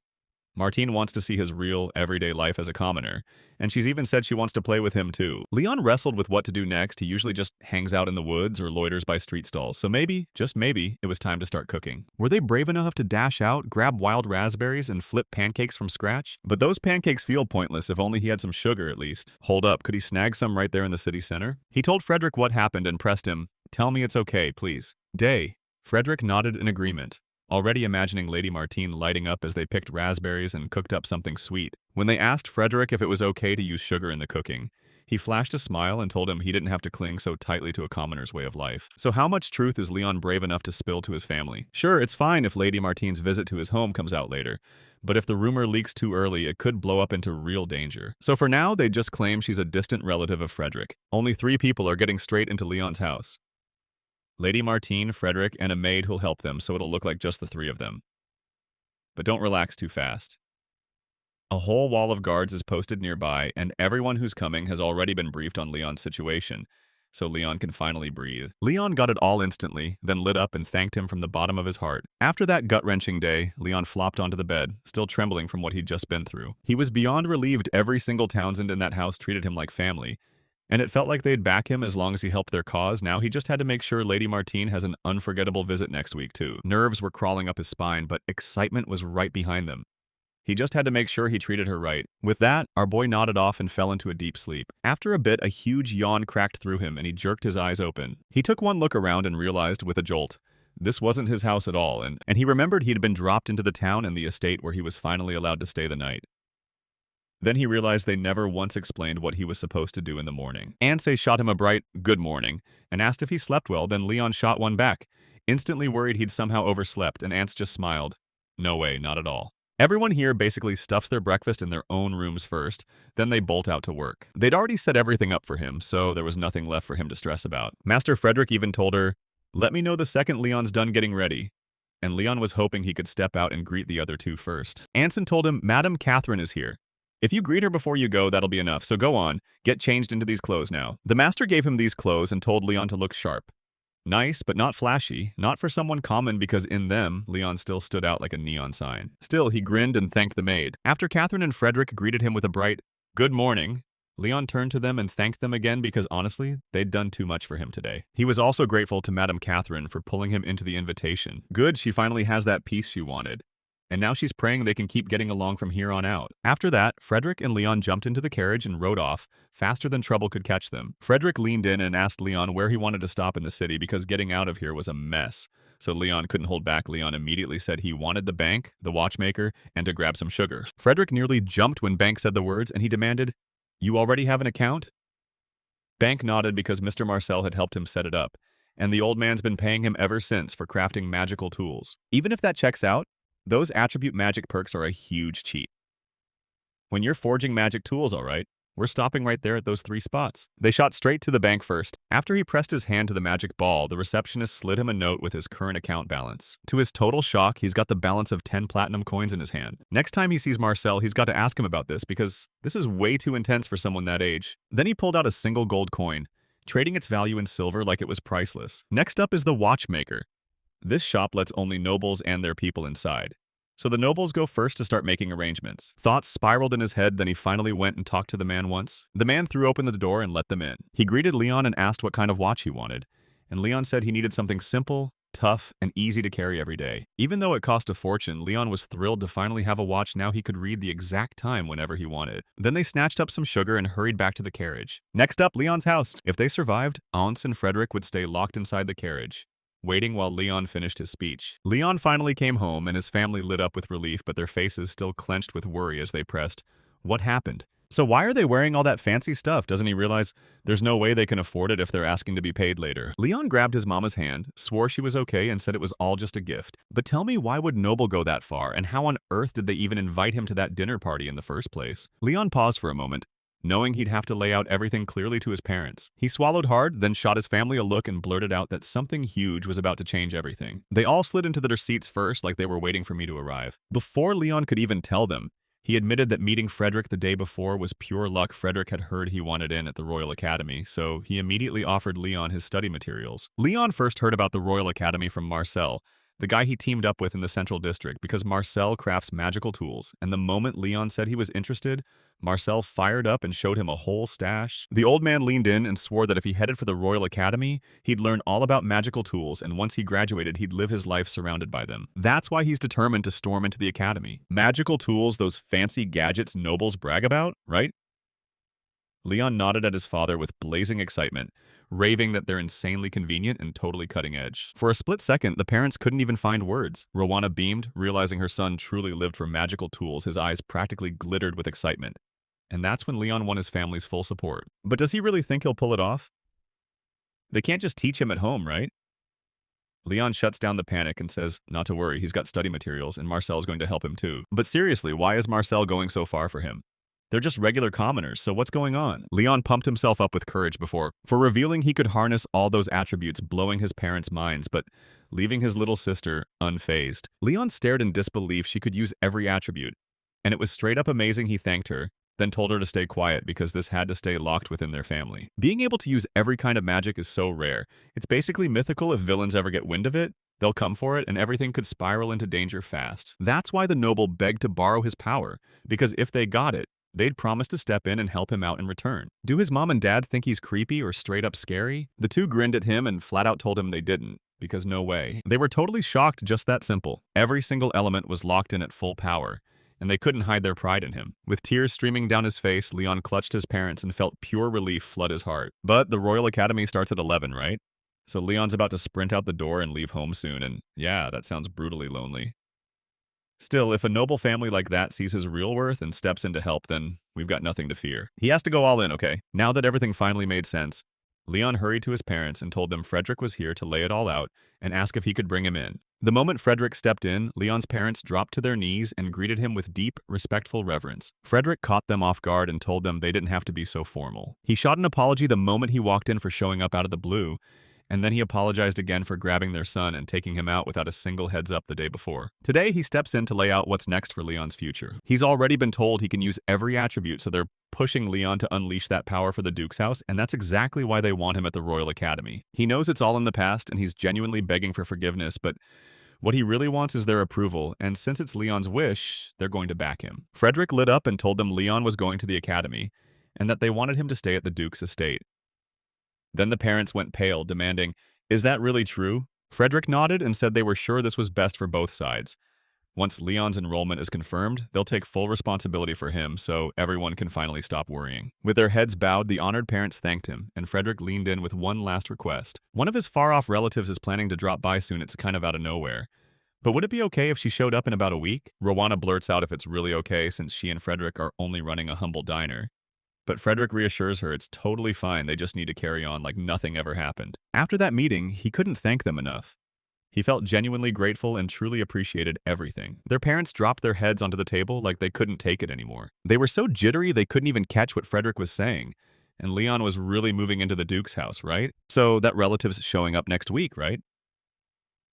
Martine wants to see his real, everyday life as a commoner, and she's even said she wants to play with him too. Leon wrestled with what to do next. He usually just hangs out in the woods or loiters by street stalls, so maybe, just maybe, it was time to start cooking. Were they brave enough to dash out, grab wild raspberries, and flip pancakes from scratch? But those pancakes feel pointless if only he had some sugar at least. Hold up, could he snag some right there in the city center? He told Frederick what happened and pressed him, "Tell me it's okay, please." Day. Frederick nodded in agreement, already imagining Lady Martine lighting up as they picked raspberries and cooked up something sweet. When they asked Frederick if it was okay to use sugar in the cooking, he flashed a smile and told him he didn't have to cling so tightly to a commoner's way of life. So how much truth is Leon brave enough to spill to his family? Sure, it's fine if Lady Martine's visit to his home comes out later, but if the rumor leaks too early, it could blow up into real danger. So for now, they just claim she's a distant relative of Frederick. Only 3 people are getting straight into Leon's house: Lady Martine, Frederick, and a maid who'll help them, so it'll look like just the 3 of them. But don't relax too fast. A whole wall of guards is posted nearby, and everyone who's coming has already been briefed on Leon's situation, so Leon can finally breathe. Leon got it all instantly, then lit up and thanked him from the bottom of his heart. After that gut-wrenching day, Leon flopped onto the bed, still trembling from what he'd just been through. He was beyond relieved every single Townsend in that house treated him like family, and it felt like they'd back him as long as he helped their cause. Now he just had to make sure Lady Martine has an unforgettable visit next week too. Nerves were crawling up his spine, but excitement was right behind them. He just had to make sure he treated her right. With that, our boy nodded off and fell into a deep sleep. After a bit, a huge yawn cracked through him and he jerked his eyes open. He took one look around and realized with a jolt, this wasn't his house at all, and he remembered he'd been dropped into the town and the estate where he was finally allowed to stay the night. Then he realized they never once explained what he was supposed to do in the morning. Ansei shot him a bright, "good morning," and asked if he slept well, then Leon shot one back. Instantly worried he'd somehow overslept, and Ants just smiled. No way, not at all. Everyone here basically stuffs their breakfast in their own rooms first, then they bolt out to work. They'd already set everything up for him, so there was nothing left for him to stress about. Master Frederick even told her, "Let me know the second Leon's done getting ready." And Leon was hoping he could step out and greet the other two first. Anson told him, "Madam Catherine is here. If you greet her before you go, that'll be enough, so go on, get changed into these clothes now." The master gave him these clothes and told Leon to look sharp. Nice, but not flashy, not for someone common because in them, Leon still stood out like a neon sign. Still, he grinned and thanked the maid. After Catherine and Frederick greeted him with a bright, "Good morning," Leon turned to them and thanked them again because honestly, they'd done too much for him today. He was also grateful to Madame Catherine for pulling him into the invitation. Good, she finally has that peace she wanted. And now she's praying they can keep getting along from here on out. After that, Frederick and Leon jumped into the carriage and rode off, faster than trouble could catch them. Frederick leaned in and asked Leon where he wanted to stop in the city because getting out of here was a mess. So Leon couldn't hold back. Leon immediately said he wanted the bank, the watchmaker, and to grab some sugar. Frederick nearly jumped when Bank said the words, and he demanded, "You already have an account?" Bank nodded because Mr. Marcel had helped him set it up, and the old man's been paying him ever since for crafting magical tools. Even if that checks out, those attribute magic perks are a huge cheat. When you're forging magic tools, all right, we're stopping right there at those 3 spots. They shot straight to the bank first. After he pressed his hand to the magic ball, the receptionist slid him a note with his current account balance. To his total shock, he's got the balance of 10 platinum coins in his hand. Next time he sees Marcel, he's got to ask him about this because this is way too intense for someone that age. Then he pulled out a single gold coin, trading its value in silver like it was priceless. Next up is the watchmaker. This shop lets only nobles and their people inside. So the nobles go first to start making arrangements. Thoughts spiraled in his head, then he finally went and talked to the man once. The man threw open the door and let them in. He greeted Leon and asked what kind of watch he wanted. And Leon said he needed something simple, tough, and easy to carry every day. Even though it cost a fortune, Leon was thrilled to finally have a watch now he could read the exact time whenever he wanted. Then they snatched up some sugar and hurried back to the carriage. Next up, Leon's house. If they survived, Aunts and Frederick would stay locked inside the carriage, waiting while Leon finished his speech. Leon finally came home and his family lit up with relief, but their faces still clenched with worry as they pressed, "What happened? So why are they wearing all that fancy stuff? Doesn't he realize there's no way they can afford it if they're asking to be paid later?" Leon grabbed his mama's hand, swore she was okay, and said it was all just a gift. But tell me, why would Noble go that far, and how on earth did they even invite him to that dinner party in the first place? Leon paused for a moment, knowing he'd have to lay out everything clearly to his parents. He swallowed hard, then shot his family a look and blurted out that something huge was about to change everything. They all slid into their seats first like they were waiting for me to arrive. Before Leon could even tell them, he admitted that meeting Frederick the day before was pure luck. Frederick had heard he wanted in at the Royal Academy, so he immediately offered Leon his study materials. Leon first heard about the Royal Academy from Marcel, the guy he teamed up with in the Central District, because Marcel crafts magical tools, and the moment Leon said he was interested, Marcel fired up and showed him a whole stash. The old man leaned in and swore that if he headed for the Royal Academy, he'd learn all about magical tools, and once he graduated, he'd live his life surrounded by them. That's why he's determined to storm into the academy. Magical tools, those fancy gadgets nobles brag about, right? Leon nodded at his father with blazing excitement, raving that they're insanely convenient and totally cutting edge. For a split second, the parents couldn't even find words. Rowana beamed, realizing her son truly lived for magical tools. His eyes practically glittered with excitement. And that's when Leon won his family's full support. But does he really think he'll pull it off? They can't just teach him at home, right? Leon shuts down the panic and says, not to worry, he's got study materials and Marcel's going to help him too. But seriously, why is Marcel going so far for him? They're just regular commoners, so what's going on? Leon pumped himself up with courage for revealing he could harness all those attributes, blowing his parents' minds, but leaving his little sister unfazed. Leon stared in disbelief. She could use every attribute, and it was straight up amazing. He thanked her, then told her to stay quiet because this had to stay locked within their family. Being able to use every kind of magic is so rare. It's basically mythical. If villains ever get wind of it, they'll come for it, and everything could spiral into danger fast. That's why the noble begged to borrow his power, because if they got it, they'd promise to step in and help him out in return. Do his mom and dad think he's creepy or straight up scary? The two grinned at him and flat out told him they didn't, because no way. They were totally shocked, just that simple. Every single element was locked in at full power, and they couldn't hide their pride in him. With tears streaming down his face, Leon clutched his parents and felt pure relief flood his heart. But the Royal Academy starts at 11, right? So Leon's about to sprint out the door and leave home soon, and yeah, that sounds brutally lonely. Still, if a noble family like that sees his real worth and steps in to help, then we've got nothing to fear. He has to go all in, okay? Now that everything finally made sense, Leon hurried to his parents and told them Frederick was here to lay it all out and ask if he could bring him in. The moment Frederick stepped in, Leon's parents dropped to their knees and greeted him with deep, respectful reverence. Frederick caught them off guard and told them they didn't have to be so formal. He shot an apology the moment he walked in for showing up out of the blue, and then he apologized again for grabbing their son and taking him out without a single heads up the day before. Today, he steps in to lay out what's next for Leon's future. He's already been told he can use every attribute, so they're pushing Leon to unleash that power for the Duke's house, and that's exactly why they want him at the Royal Academy. He knows it's all in the past, and he's genuinely begging for forgiveness, but what he really wants is their approval, and since it's Leon's wish, they're going to back him. Frederick lit up and told them Leon was going to the academy, and that they wanted him to stay at the Duke's estate. Then the parents went pale, demanding, "Is that really true?" Frederick nodded and said they were sure this was best for both sides. Once Leon's enrollment is confirmed, they'll take full responsibility for him, so everyone can finally stop worrying. With their heads bowed, the honored parents thanked him, and Frederick leaned in with one last request. One of his far-off relatives is planning to drop by soon. It's kind of out of nowhere. But would it be okay if she showed up in about a week? Rowana blurts out if it's really okay since she and Frederick are only running a humble diner. But Frederick reassures her it's totally fine, they just need to carry on like nothing ever happened. After that meeting, he couldn't thank them enough. He felt genuinely grateful and truly appreciated everything. Their parents dropped their heads onto the table like they couldn't take it anymore. They were so jittery they couldn't even catch what Frederick was saying. And Leon was really moving into the Duke's house, right? So that relative's showing up next week, right?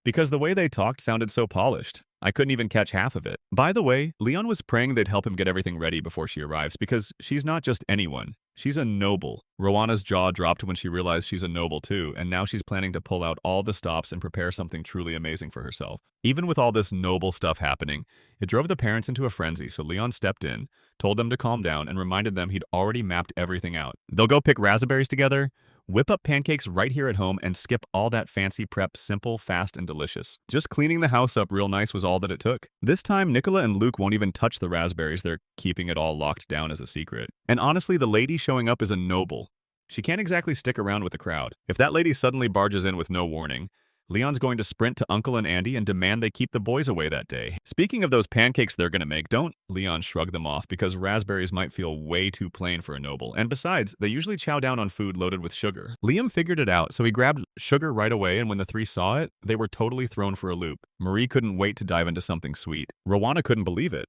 Because the way they talked sounded so polished. I couldn't even catch half of it. By the way, Leon was praying they'd help him get everything ready before she arrives because she's not just anyone. She's a noble. Rowana's jaw dropped when she realized she's a noble too, and now she's planning to pull out all the stops and prepare something truly amazing for herself. Even with all this noble stuff happening, it drove the parents into a frenzy, so Leon stepped in, told them to calm down, and reminded them he'd already mapped everything out. They'll go pick raspberries together, whip up pancakes right here at home, and skip all that fancy prep, simple, fast, and delicious. Just cleaning the house up real nice was all that it took. This time, Nicola and Luke won't even touch the raspberries. They're keeping it all locked down as a secret. And honestly, the lady showing up is a noble. She can't exactly stick around with the crowd. If that lady suddenly barges in with no warning, Leon's going to sprint to Uncle and Andy and demand they keep the boys away that day. Speaking of those pancakes they're gonna make, don't Leon shrug them off because raspberries might feel way too plain for a noble. And besides, they usually chow down on food loaded with sugar. Liam figured it out, so he grabbed sugar right away, and when the three saw it, they were totally thrown for a loop. Marie couldn't wait to dive into something sweet. Rowana couldn't believe it.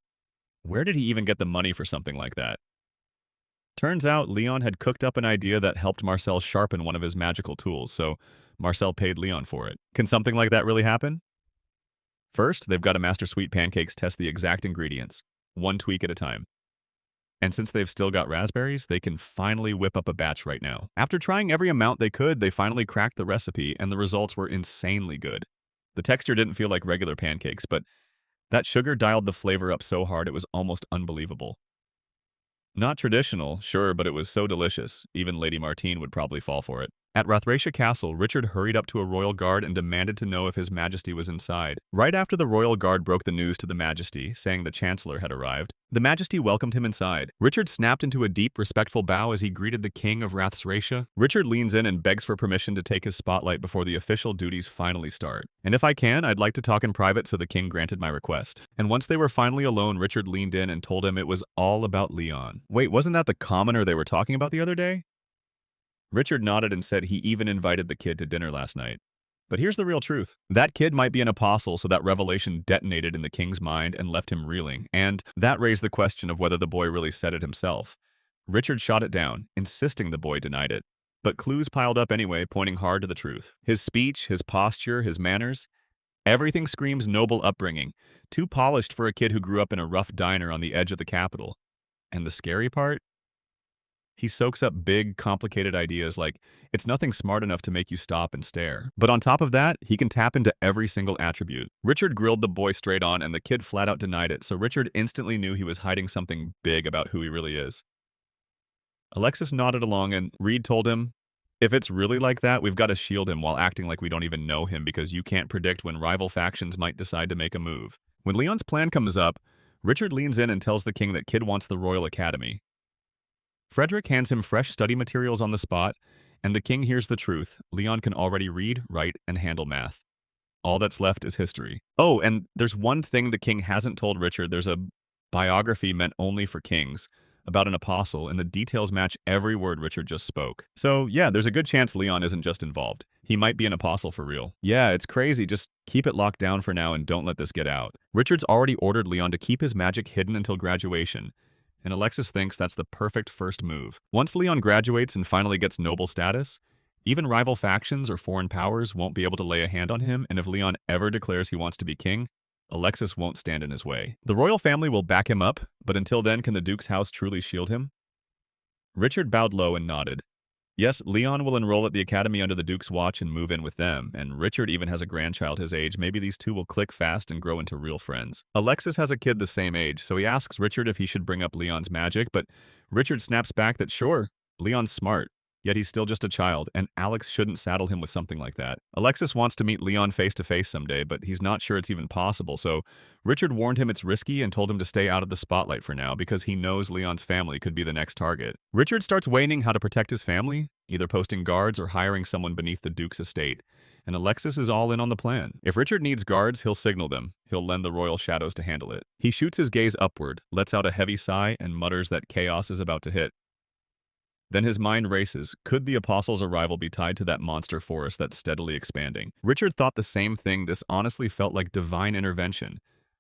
Where did he even get the money for something like that? Turns out Leon had cooked up an idea that helped Marcel sharpen one of his magical tools, so Marcel paid Leon for it. Can something like that really happen? First, they've got to master sweet pancakes test the exact ingredients, one tweak at a time. And since they've still got raspberries, they can finally whip up a batch right now. After trying every amount they could, they finally cracked the recipe, and the results were insanely good. The texture didn't feel like regular pancakes, but that sugar dialed the flavor up so hard it was almost unbelievable. Not traditional, sure, but it was so delicious, even Lady Martine would probably fall for it. At Rathracia Castle, Richard hurried up to a royal guard and demanded to know if His Majesty was inside. Right after the royal guard broke the news to the Majesty, saying the Chancellor had arrived, the Majesty welcomed him inside. Richard snapped into a deep, respectful bow as he greeted the King of Rathracia. Richard leans in and begs for permission to take his spotlight before the official duties finally start. And if I can, I'd like to talk in private, so the King granted my request. And once they were finally alone, Richard leaned in and told him it was all about Leon. Wait, wasn't that the commoner they were talking about the other day? Richard nodded and said he even invited the kid to dinner last night. But here's the real truth. That kid might be an apostle, so that revelation detonated in the king's mind and left him reeling. And that raised the question of whether the boy really said it himself. Richard shot it down, insisting the boy denied it. But clues piled up anyway, pointing hard to the truth. His speech, his posture, his manners, everything screams noble upbringing, too polished for a kid who grew up in a rough diner on the edge of the capital. And the scary part? He soaks up big, complicated ideas like, it's nothing smart enough to make you stop and stare. But on top of that, he can tap into every single attribute. Richard grilled the boy straight on, and the kid flat out denied it, so Richard instantly knew he was hiding something big about who he really is. Alexis nodded along, and Reed told him, if it's really like that, we've got to shield him while acting like we don't even know him because you can't predict when rival factions might decide to make a move. When Leon's plan comes up, Richard leans in and tells the king that Kid wants the Royal Academy. Frederick hands him fresh study materials on the spot, and the king hears the truth. Leon can already read, write, and handle math. All that's left is history. Oh, and there's one thing the king hasn't told Richard. There's a biography meant only for kings about an apostle, and the details match every word Richard just spoke. So, yeah, there's a good chance Leon isn't just involved. He might be an apostle for real. Yeah, it's crazy. Just keep it locked down for now and don't let this get out. Richard's already ordered Leon to keep his magic hidden until graduation, and Alexis thinks that's the perfect first move. Once Leon graduates and finally gets noble status, even rival factions or foreign powers won't be able to lay a hand on him, and if Leon ever declares he wants to be king, Alexis won't stand in his way. The royal family will back him up, but until then, can the Duke's house truly shield him? Richard bowed low and nodded. Yes, Leon will enroll at the academy under the Duke's watch and move in with them, and Richard even has a grandchild his age. Maybe these two will click fast and grow into real friends. Alexis has a kid the same age, so he asks Richard if he should bring up Leon's magic, but Richard snaps back that sure, Leon's smart. Yet he's still just a child, and Alex shouldn't saddle him with something like that. Alexis wants to meet Leon face to face someday, but he's not sure it's even possible, so Richard warned him it's risky and told him to stay out of the spotlight for now because he knows Leon's family could be the next target. Richard starts weighing how to protect his family, either posting guards or hiring someone beneath the Duke's estate, and Alexis is all in on the plan. If Richard needs guards, he'll signal them. He'll lend the royal shadows to handle it. He shoots his gaze upward, lets out a heavy sigh, and mutters that chaos is about to hit. Then his mind races. Could the Apostle's arrival be tied to that monster forest that's steadily expanding? Richard thought the same thing. This honestly felt like divine intervention,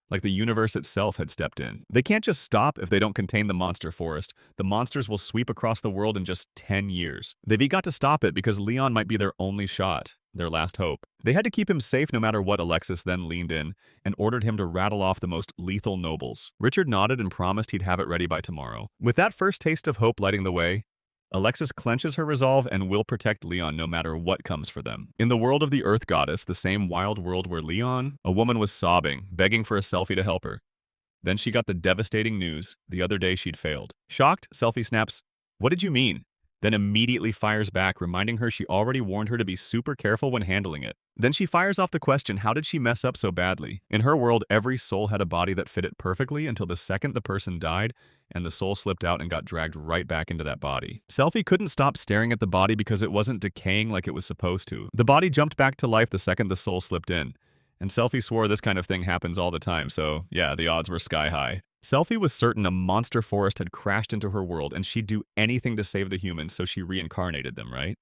like the universe itself had stepped in. They can't just stop if they don't contain the monster forest. The monsters will sweep across the world in just 10 years. They've got to stop it because Leon might be their only shot, their last hope. They had to keep him safe no matter what. Alexis then leaned in and ordered him to rattle off the most lethal nobles. Richard nodded and promised he'd have it ready by tomorrow. With that first taste of hope lighting the way, Alexis clenches her resolve and will protect Leon no matter what comes for them. In the world of the Earth Goddess, the same wild world where Leon, a woman was sobbing, begging for a Selfie to help her. Then she got the devastating news the other day she'd failed. Shocked, Selfie snaps, "What did you mean?" Then immediately fires back, reminding her she already warned her to be super careful when handling it. Then she fires off the question, how did she mess up so badly? In her world, every soul had a body that fit it perfectly until the second the person died, and the soul slipped out and got dragged right back into that body. Selfie couldn't stop staring at the body because it wasn't decaying like it was supposed to. The body jumped back to life the second the soul slipped in. And Selfie swore this kind of thing happens all the time, so yeah, the odds were sky high. Selfie was certain a monster forest had crashed into her world and she'd do anything to save the humans, so she reincarnated them, right?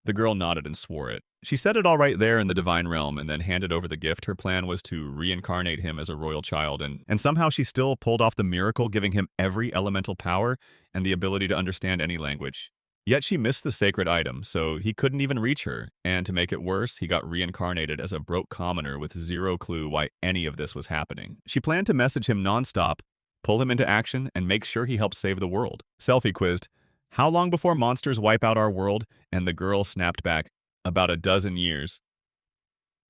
The girl nodded and swore it. She said it all right there in the divine realm and then handed over the gift. Her plan was to reincarnate him as a royal child, and somehow she still pulled off the miracle, giving him every elemental power and the ability to understand any language. Yet she missed the sacred item, so he couldn't even reach her, and to make it worse, he got reincarnated as a broke commoner with zero clue why any of this was happening. She planned to message him nonstop, pull him into action, and make sure he helped save the world. Selfie quizzed, "How long before monsters wipe out our world?" And the girl snapped back, "About a dozen years."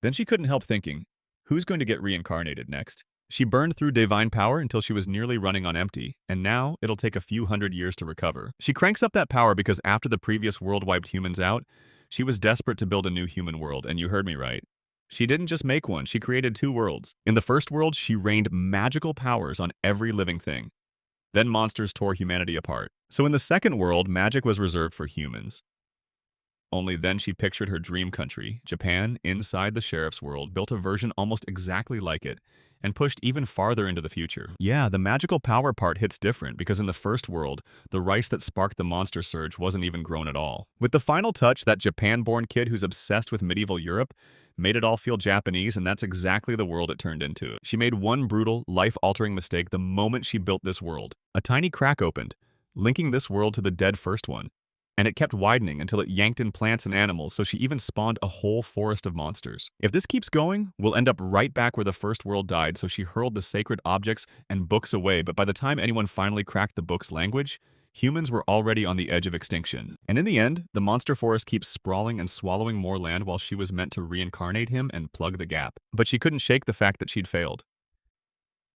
Then she couldn't help thinking, who's going to get reincarnated next? She burned through divine power until she was nearly running on empty, and now it'll take a few hundred years to recover. She cranks up that power because after the previous world wiped humans out, she was desperate to build a new human world, and you heard me right. She didn't just make one, she created two worlds. In the first world, she rained magical powers on every living thing. Then monsters tore humanity apart. So in the second world, magic was reserved for humans. Only then she pictured her dream country, Japan, inside the sheriff's world, built a version almost exactly like it, and pushed even farther into the future. Yeah, the magical power part hits different because in the first world, the rice that sparked the monster surge wasn't even grown at all. With the final touch, that Japan-born kid who's obsessed with medieval Europe made it all feel Japanese, and that's exactly the world it turned into. She made one brutal, life-altering mistake the moment she built this world. A tiny crack opened, linking this world to the dead first one. And it kept widening until it yanked in plants and animals, so she even spawned a whole forest of monsters. If this keeps going, we'll end up right back where the first world died, so she hurled the sacred objects and books away, but by the time anyone finally cracked the book's language, humans were already on the edge of extinction. And in the end, the monster forest keeps sprawling and swallowing more land while she was meant to reincarnate him and plug the gap. But she couldn't shake the fact that she'd failed.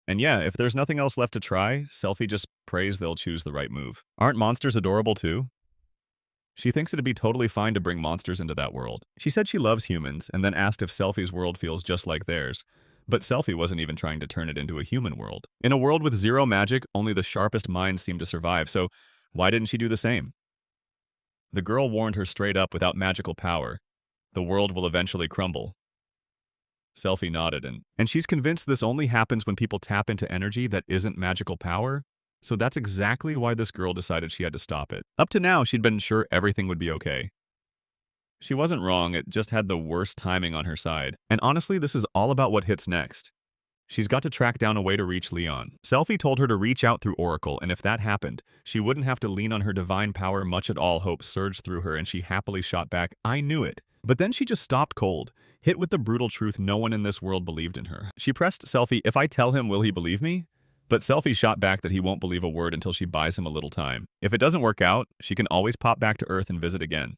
And yeah, if there's nothing else left to try, Selfie just prays they'll choose the right move. Aren't monsters adorable too? She thinks it'd be totally fine to bring monsters into that world. She said she loves humans, and then asked if Selfie's world feels just like theirs. But Selfie wasn't even trying to turn it into a human world. In a world with zero magic, only the sharpest minds seem to survive, so why didn't she do the same? The girl warned her straight up, without magical power, the world will eventually crumble. Selfie nodded, and she's convinced this only happens when people tap into energy that isn't magical power. So that's exactly why this girl decided she had to stop it. Up to now, she'd been sure everything would be okay. She wasn't wrong, it just had the worst timing on her side. And honestly, this is all about what hits next. She's got to track down a way to reach Leon. Selfie told her to reach out through Oracle, and if that happened, she wouldn't have to lean on her divine power much at all. Hope surged through her, and she happily shot back, "I knew it." But then she just stopped cold, hit with the brutal truth no one in this world believed in her. She pressed Selfie, "If I tell him, will he believe me?" But Selfie shot back that he won't believe a word until she buys him a little time. If it doesn't work out, she can always pop back to Earth and visit again.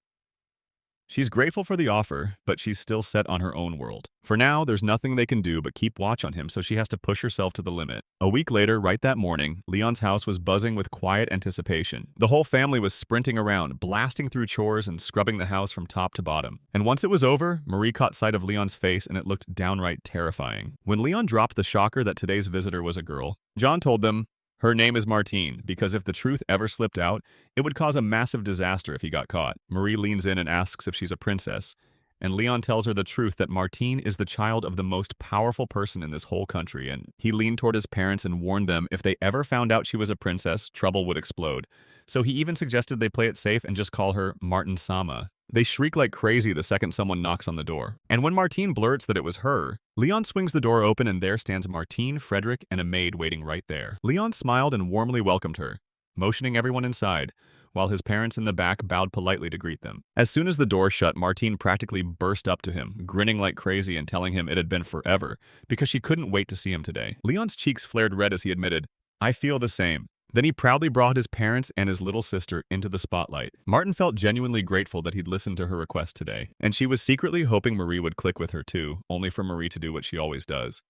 She's grateful for the offer, but she's still set on her own world. For now, there's nothing they can do but keep watch on him, so she has to push herself to the limit. A week later, right that morning, Leon's house was buzzing with quiet anticipation. The whole family was sprinting around, blasting through chores and scrubbing the house from top to bottom. And once it was over, Marie caught sight of Leon's face and it looked downright terrifying. When Leon dropped the shocker that today's visitor was a girl, John told them, "Her name is Martine, because if the truth ever slipped out, it would cause a massive disaster if he got caught." Marie leans in and asks if she's a princess, and Leon tells her the truth that Martine is the child of the most powerful person in this whole country, and he leaned toward his parents and warned them if they ever found out she was a princess, trouble would explode. So he even suggested they play it safe and just call her Martin Sama. They shriek like crazy the second someone knocks on the door. And when Martine blurts that it was her, Leon swings the door open and there stands Martine, Frederick, and a maid waiting right there. Leon smiled and warmly welcomed her, motioning everyone inside, while his parents in the back bowed politely to greet them. As soon as the door shut, Martine practically burst up to him, grinning like crazy and telling him it had been forever, because she couldn't wait to see him today. Leon's cheeks flared red as he admitted, "I feel the same." Then he proudly brought his parents and his little sister into the spotlight. Martin felt genuinely grateful that he'd listened to her request today, and she was secretly hoping Marie would click with her too, only for Marie to do what she always does,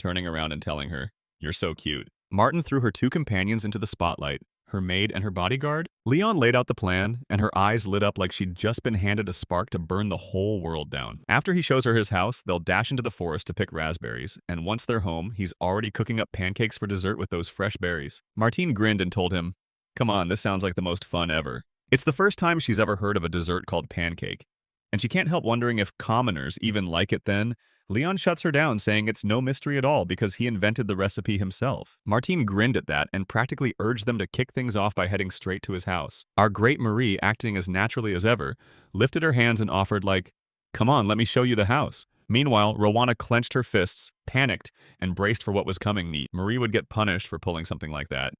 turning around and telling her, "You're so cute." Martin threw her two companions into the spotlight, her maid and her bodyguard. Leon laid out the plan, and her eyes lit up like she'd just been handed a spark to burn the whole world down. After he shows her his house, they'll dash into the forest to pick raspberries, and once they're home, he's already cooking up pancakes for dessert with those fresh berries. Martine grinned and told him, "Come on, this sounds like the most fun ever." It's the first time she's ever heard of a dessert called pancake, and she can't help wondering if commoners even like it then. Leon shuts her down, saying it's no mystery at all because he invented the recipe himself. Martine grinned at that and practically urged them to kick things off by heading straight to his house. Our great Marie, acting as naturally as ever, lifted her hands and offered like, "Come on, let me show you the house." Meanwhile, Rowana clenched her fists, panicked, and braced for what was coming. Marie would get punished for pulling something like that.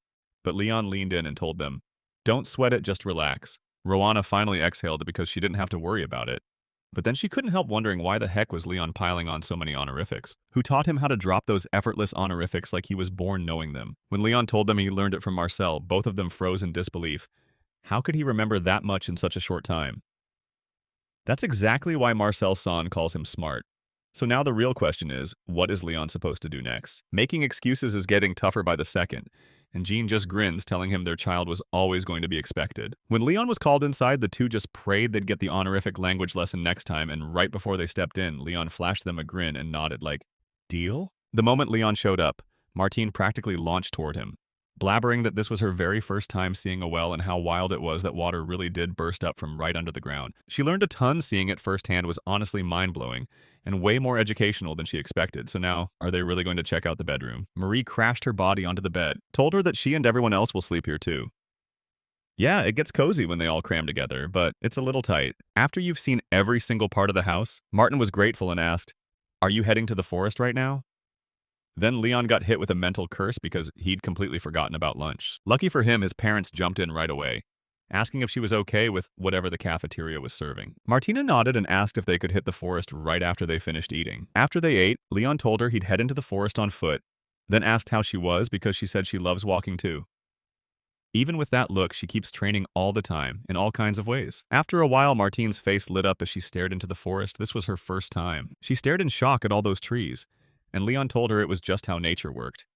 But Leon leaned in and told them, "Don't sweat it, just relax." Rowana finally exhaled because she didn't have to worry about it. But then she couldn't help wondering why the heck was Leon piling on so many honorifics. Who taught him how to drop those effortless honorifics like he was born knowing them? When Leon told them he learned it from Marcel, both of them froze in disbelief. How could he remember that much in such a short time? That's exactly why Marcel San calls him smart. So now the real question is, what is Leon supposed to do next? Making excuses is getting tougher by the second, and Jean just grins, telling him their child was always going to be expected. When Leon was called inside, the two just prayed they'd get the honorific language lesson next time, and right before they stepped in, Leon flashed them a grin and nodded like, "Deal?" The moment Leon showed up, Martine practically launched toward him, blabbering that this was her very first time seeing a well and how wild it was that water really did burst up from right under the ground. She learned a ton. Seeing it firsthand was honestly mind-blowing, and way more educational than she expected. So now, are they really going to check out the bedroom? Marie crashed her body onto the bed, told her that she and everyone else will sleep here too. Yeah, it gets cozy when they all cram together, but it's a little tight. After you've seen every single part of the house, Martin was grateful and asked, "Are you heading to the forest right now?" Then Leon got hit with a mental curse because he'd completely forgotten about lunch. Lucky for him, his parents jumped in right away, asking if she was okay with whatever the cafeteria was serving. Martina nodded and asked if they could hit the forest right after they finished eating. After they ate, Leon told her he'd head into the forest on foot, then asked how she was because she said she loves walking too. Even with that look, she keeps training all the time, in all kinds of ways. After a while, Martine's face lit up as she stared into the forest. This was her first time. She stared in shock at all those trees, and Leon told her it was just how nature worked.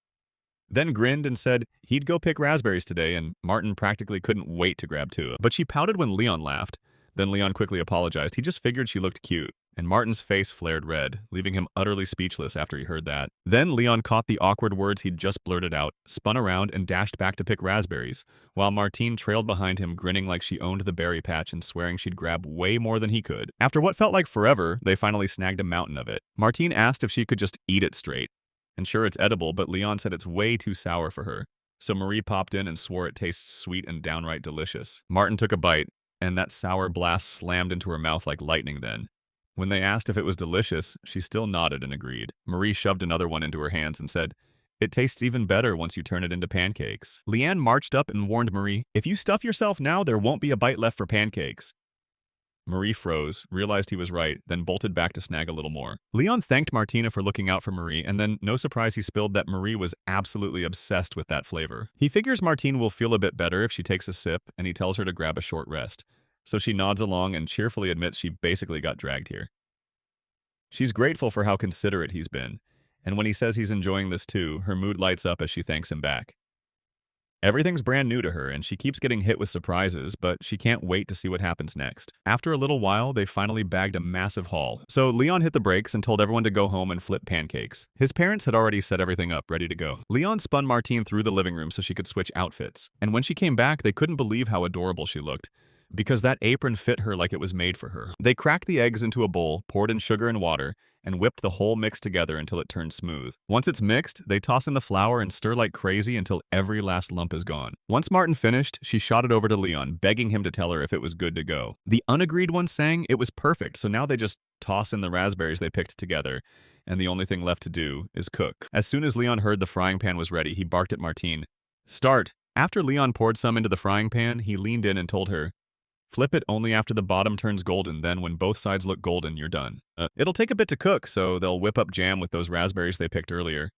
Then grinned and said he'd go pick raspberries today, and Martin practically couldn't wait to grab two. But she pouted when Leon laughed. Then Leon quickly apologized. He just figured she looked cute. And Martin's face flared red, leaving him utterly speechless after he heard that. Then Leon caught the awkward words he'd just blurted out, spun around, and dashed back to pick raspberries, while Martine trailed behind him, grinning like she owned the berry patch and swearing she'd grab way more than he could. After what felt like forever, they finally snagged a mountain of it. Martine asked if she could just eat it straight. And sure, it's edible, but Leon said it's way too sour for her. So Marie popped in and swore it tastes sweet and downright delicious. Martin took a bite, and that sour blast slammed into her mouth like lightning then. When they asked if it was delicious, she still nodded and agreed. Marie shoved another one into her hands and said, "It tastes even better once you turn it into pancakes." Leanne marched up and warned Marie, "If you stuff yourself now, there won't be a bite left for pancakes." Marie froze, realized he was right, then bolted back to snag a little more. Leon thanked Martina for looking out for Marie, and then, no surprise, he spilled that Marie was absolutely obsessed with that flavor. He figures Martine will feel a bit better if she takes a sip, and he tells her to grab a short rest. So she nods along and cheerfully admits she basically got dragged here. She's grateful for how considerate he's been, and when he says he's enjoying this too, her mood lights up as she thanks him back. Everything's brand new to her, and she keeps getting hit with surprises, but she can't wait to see what happens next. After a little while, they finally bagged a massive haul. So Leon hit the brakes and told everyone to go home and flip pancakes. His parents had already set everything up, ready to go. Leon spun Martine through the living room so she could switch outfits. And when she came back, they couldn't believe how adorable she looked, because that apron fit her like it was made for her. They cracked the eggs into a bowl, poured in sugar and water, and whipped the whole mix together until it turned smooth. Once it's mixed, they toss in the flour and stir like crazy until every last lump is gone. Once Martin finished, she shot it over to Leon, begging him to tell her if it was good to go. The unagreed one sang it was perfect, so now they just toss in the raspberries they picked together, and the only thing left to do is cook. As soon as Leon heard the frying pan was ready, he barked at Martine, "Start!" After Leon poured some into the frying pan, he leaned in and told her, "Flip it only after the bottom turns golden, then when both sides look golden, you're done. It'll take a bit to cook, so they'll whip up jam with those raspberries they picked earlier.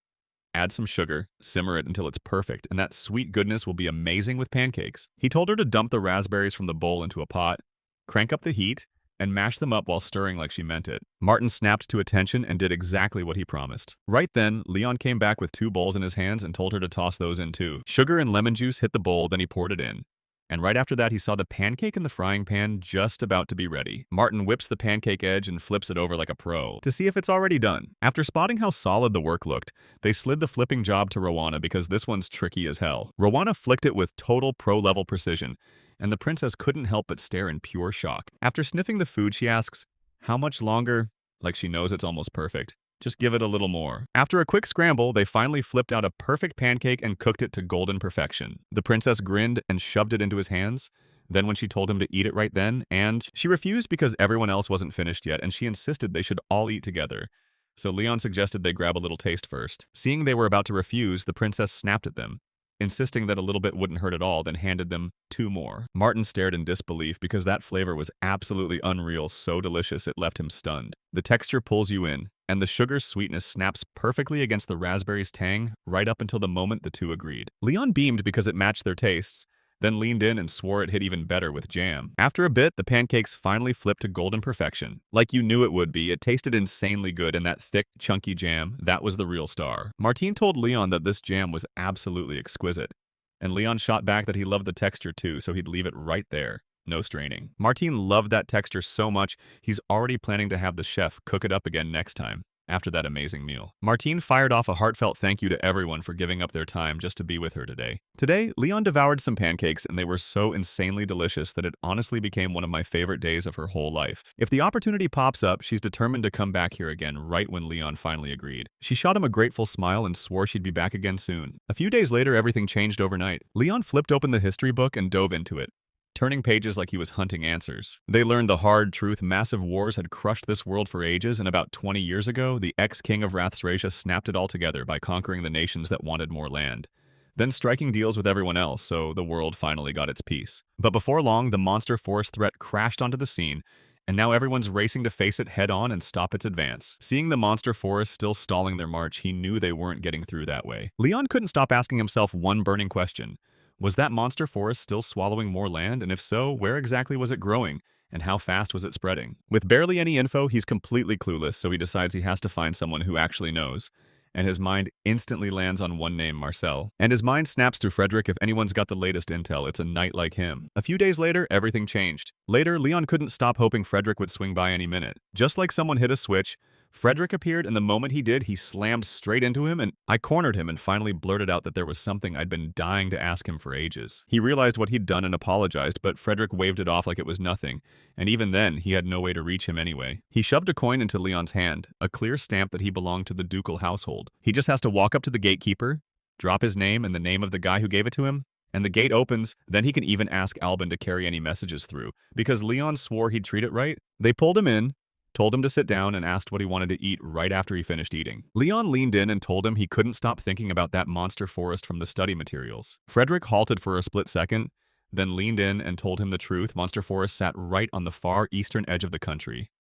Add some sugar, simmer it until it's perfect, and that sweet goodness will be amazing with pancakes." He told her to dump the raspberries from the bowl into a pot, crank up the heat, and mash them up while stirring like she meant it. Martin snapped to attention and did exactly what he promised. Right then, Leon came back with 2 bowls in his hands and told her to toss those in too. Sugar and lemon juice hit the bowl, then he poured it in. And right after that, he saw the pancake in the frying pan just about to be ready. Martin whips the pancake edge and flips it over like a pro to see if it's already done. After spotting how solid the work looked, they slid the flipping job to Rowana because this one's tricky as hell. Rowana flicked it with total pro-level precision, and the princess couldn't help but stare in pure shock. After sniffing the food, she asks, "How much longer?" Like she knows it's almost perfect. "Just give it a little more." After a quick scramble, they finally flipped out a perfect pancake and cooked it to golden perfection. The princess grinned and shoved it into his hands. Then when she told him to eat it right then, and she refused because everyone else wasn't finished yet, and she insisted they should all eat together. So Leon suggested they grab a little taste first. Seeing they were about to refuse, the princess snapped at them, insisting that a little bit wouldn't hurt at all, then handed them 2 more. Martin stared in disbelief because that flavor was absolutely unreal, so delicious it left him stunned. The texture pulls you in, and the sugar's sweetness snaps perfectly against the raspberry's tang right up until the moment the two agreed. Leon beamed because it matched their tastes, then leaned in and swore it hit even better with jam. After a bit, the pancakes finally flipped to golden perfection. Like you knew it would be, it tasted insanely good, and that thick, chunky jam, that was the real star. Martine told Leon that this jam was absolutely exquisite, and Leon shot back that he loved the texture too, so he'd leave it right there. No straining. Martine loved that texture so much, he's already planning to have the chef cook it up again next time, after that amazing meal. Martine fired off a heartfelt thank you to everyone for giving up their time just to be with her today. Today, Leon devoured some pancakes, and they were so insanely delicious that it honestly became one of my favorite days of her whole life. If the opportunity pops up, she's determined to come back here again right when Leon finally agreed. She shot him a grateful smile and swore she'd be back again soon. A few days later, everything changed overnight. Leon flipped open the history book and dove into it, turning pages like he was hunting answers. They learned the hard truth: massive wars had crushed this world for ages, and about 20 years ago, the ex-king of Rathsracia snapped it all together by conquering the nations that wanted more land, then striking deals with everyone else, so the world finally got its peace. But before long, the monster forest threat crashed onto the scene, and now everyone's racing to face it head-on and stop its advance. Seeing the monster forest still stalling their march, he knew they weren't getting through that way. Leon couldn't stop asking himself one burning question. Was that monster forest still swallowing more land, and if so, where exactly was it growing, and how fast was it spreading? With barely any info, he's completely clueless, so he decides he has to find someone who actually knows. and his mind instantly lands on one name, Marcel. And his mind snaps to Frederick. If anyone's got the latest intel, it's a knight like him. A few days later, everything changed. Later, Leon couldn't stop hoping Frederick would swing by any minute. Just like someone hit a switch, Frederick appeared, and the moment he did, he slammed straight into him, and I cornered him and finally blurted out that there was something I'd been dying to ask him for ages. He realized what he'd done and apologized, but Frederick waved it off like it was nothing, and even then, he had no way to reach him anyway. He shoved a coin into Leon's hand, a clear stamp that he belonged to the ducal household. He just has to walk up to the gatekeeper, drop his name and the name of the guy who gave it to him, and the gate opens. Then he can even ask Albin to carry any messages through. Because Leon swore he'd treat it right, they pulled him in, told him to sit down, and asked what he wanted to eat right after he finished eating. Leon leaned in and told him he couldn't stop thinking about that monster forest from the study materials. Frederick halted for a split second, then leaned in and told him the truth. Monster Forest sat right on the far eastern edge of the country.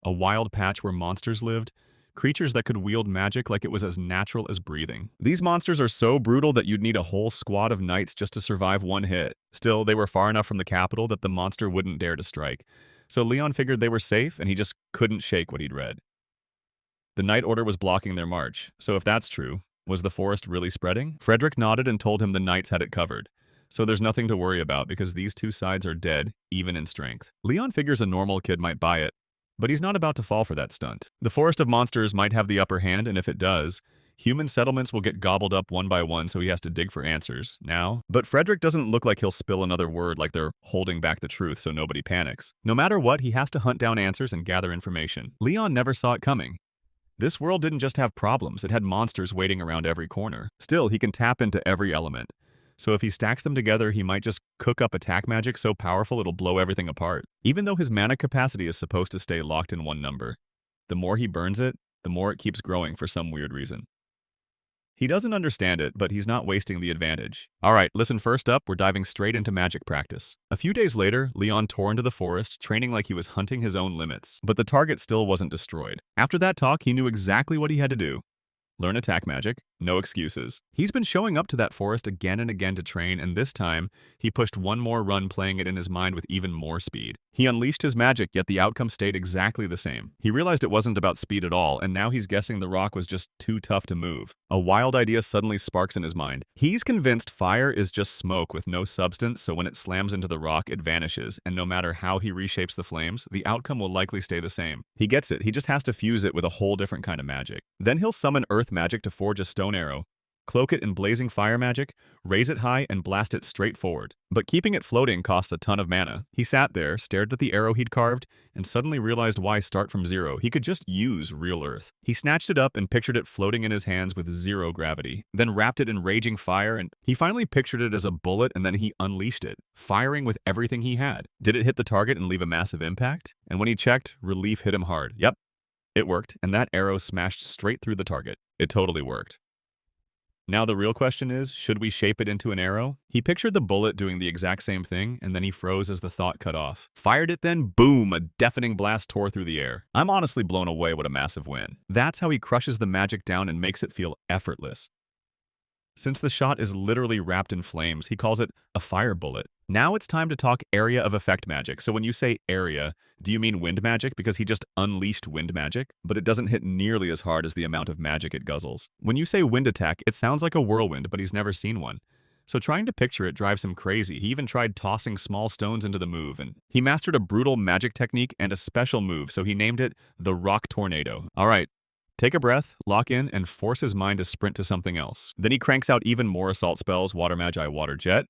A wild patch where monsters lived, creatures that could wield magic like it was as natural as breathing. These monsters are so brutal that you'd need a whole squad of knights just to survive one hit. Still, they were far enough from the capital that the monster wouldn't dare to strike. So Leon figured they were safe, and he just couldn't shake what he'd read. The Night Order was blocking their march, so if that's true, was the forest really spreading? Frederick nodded and told him the knights had it covered. So there's nothing to worry about because these two sides are dead, even in strength. Leon figures a normal kid might buy it, but he's not about to fall for that stunt. The forest of monsters might have the upper hand, and if it does, human settlements will get gobbled up one by one, so he has to dig for answers now. But Frederick doesn't look like he'll spill another word, like they're holding back the truth so nobody panics. No matter what, he has to hunt down answers and gather information. Leon never saw it coming. This world didn't just have problems, it had monsters waiting around every corner. Still, he can tap into every element. So if he stacks them together, he might just cook up attack magic so powerful it'll blow everything apart. Even though his mana capacity is supposed to stay locked in one number, the more he burns it, the more it keeps growing for some weird reason. He doesn't understand it, but he's not wasting the advantage. Alright, listen, first up, we're diving straight into magic practice. A few days later, Leon tore into the forest, training like he was hunting his own limits. But the target still wasn't destroyed. After that talk, he knew exactly what he had to do. Learn attack magic, no excuses. He's been showing up to that forest again and again to train, and this time, he pushed one more run, playing it in his mind with even more speed. He unleashed his magic, yet the outcome stayed exactly the same. He realized it wasn't about speed at all, and now he's guessing the rock was just too tough to move. A wild idea suddenly sparks in his mind. He's convinced fire is just smoke with no substance, so when it slams into the rock, it vanishes, and no matter how he reshapes the flames, the outcome will likely stay the same. He gets it, he just has to fuse it with a whole different kind of magic. Then he'll summon earth magic to forge a stone arrow, cloak it in blazing fire magic, raise it high, and blast it straight forward. But keeping it floating costs a ton of mana. He sat there, stared at the arrow he'd carved, and suddenly realized why start from zero. He could just use real earth. He snatched it up and pictured it floating in his hands with zero gravity, then wrapped it in raging fire, and he finally pictured it as a bullet, and then he unleashed it, firing with everything he had. Did it hit the target and leave a massive impact? And when he checked, relief hit him hard. Yep, it worked, and that arrow smashed straight through the target. It totally worked. Now the real question is, should we shape it into an arrow? He pictured the bullet doing the exact same thing, and then he froze as the thought cut off. Fired it then, boom, a deafening blast tore through the air. I'm honestly blown away. What a massive win. That's how he crushes the magic down and makes it feel effortless. Since the shot is literally wrapped in flames, he calls it a fire bullet. Now it's time to talk area of effect magic. So when you say area, do you mean wind magic? Because he just unleashed wind magic, but it doesn't hit nearly as hard as the amount of magic it guzzles. When you say wind attack, it sounds like a whirlwind, but he's never seen one. So trying to picture it drives him crazy. He even tried tossing small stones into the move, and he mastered a brutal magic technique and a special move, so he named it the Rock Tornado. All right. Take a breath, lock in, and force his mind to sprint to something else. Then he cranks out even more assault spells: Water Magi, Water Jet,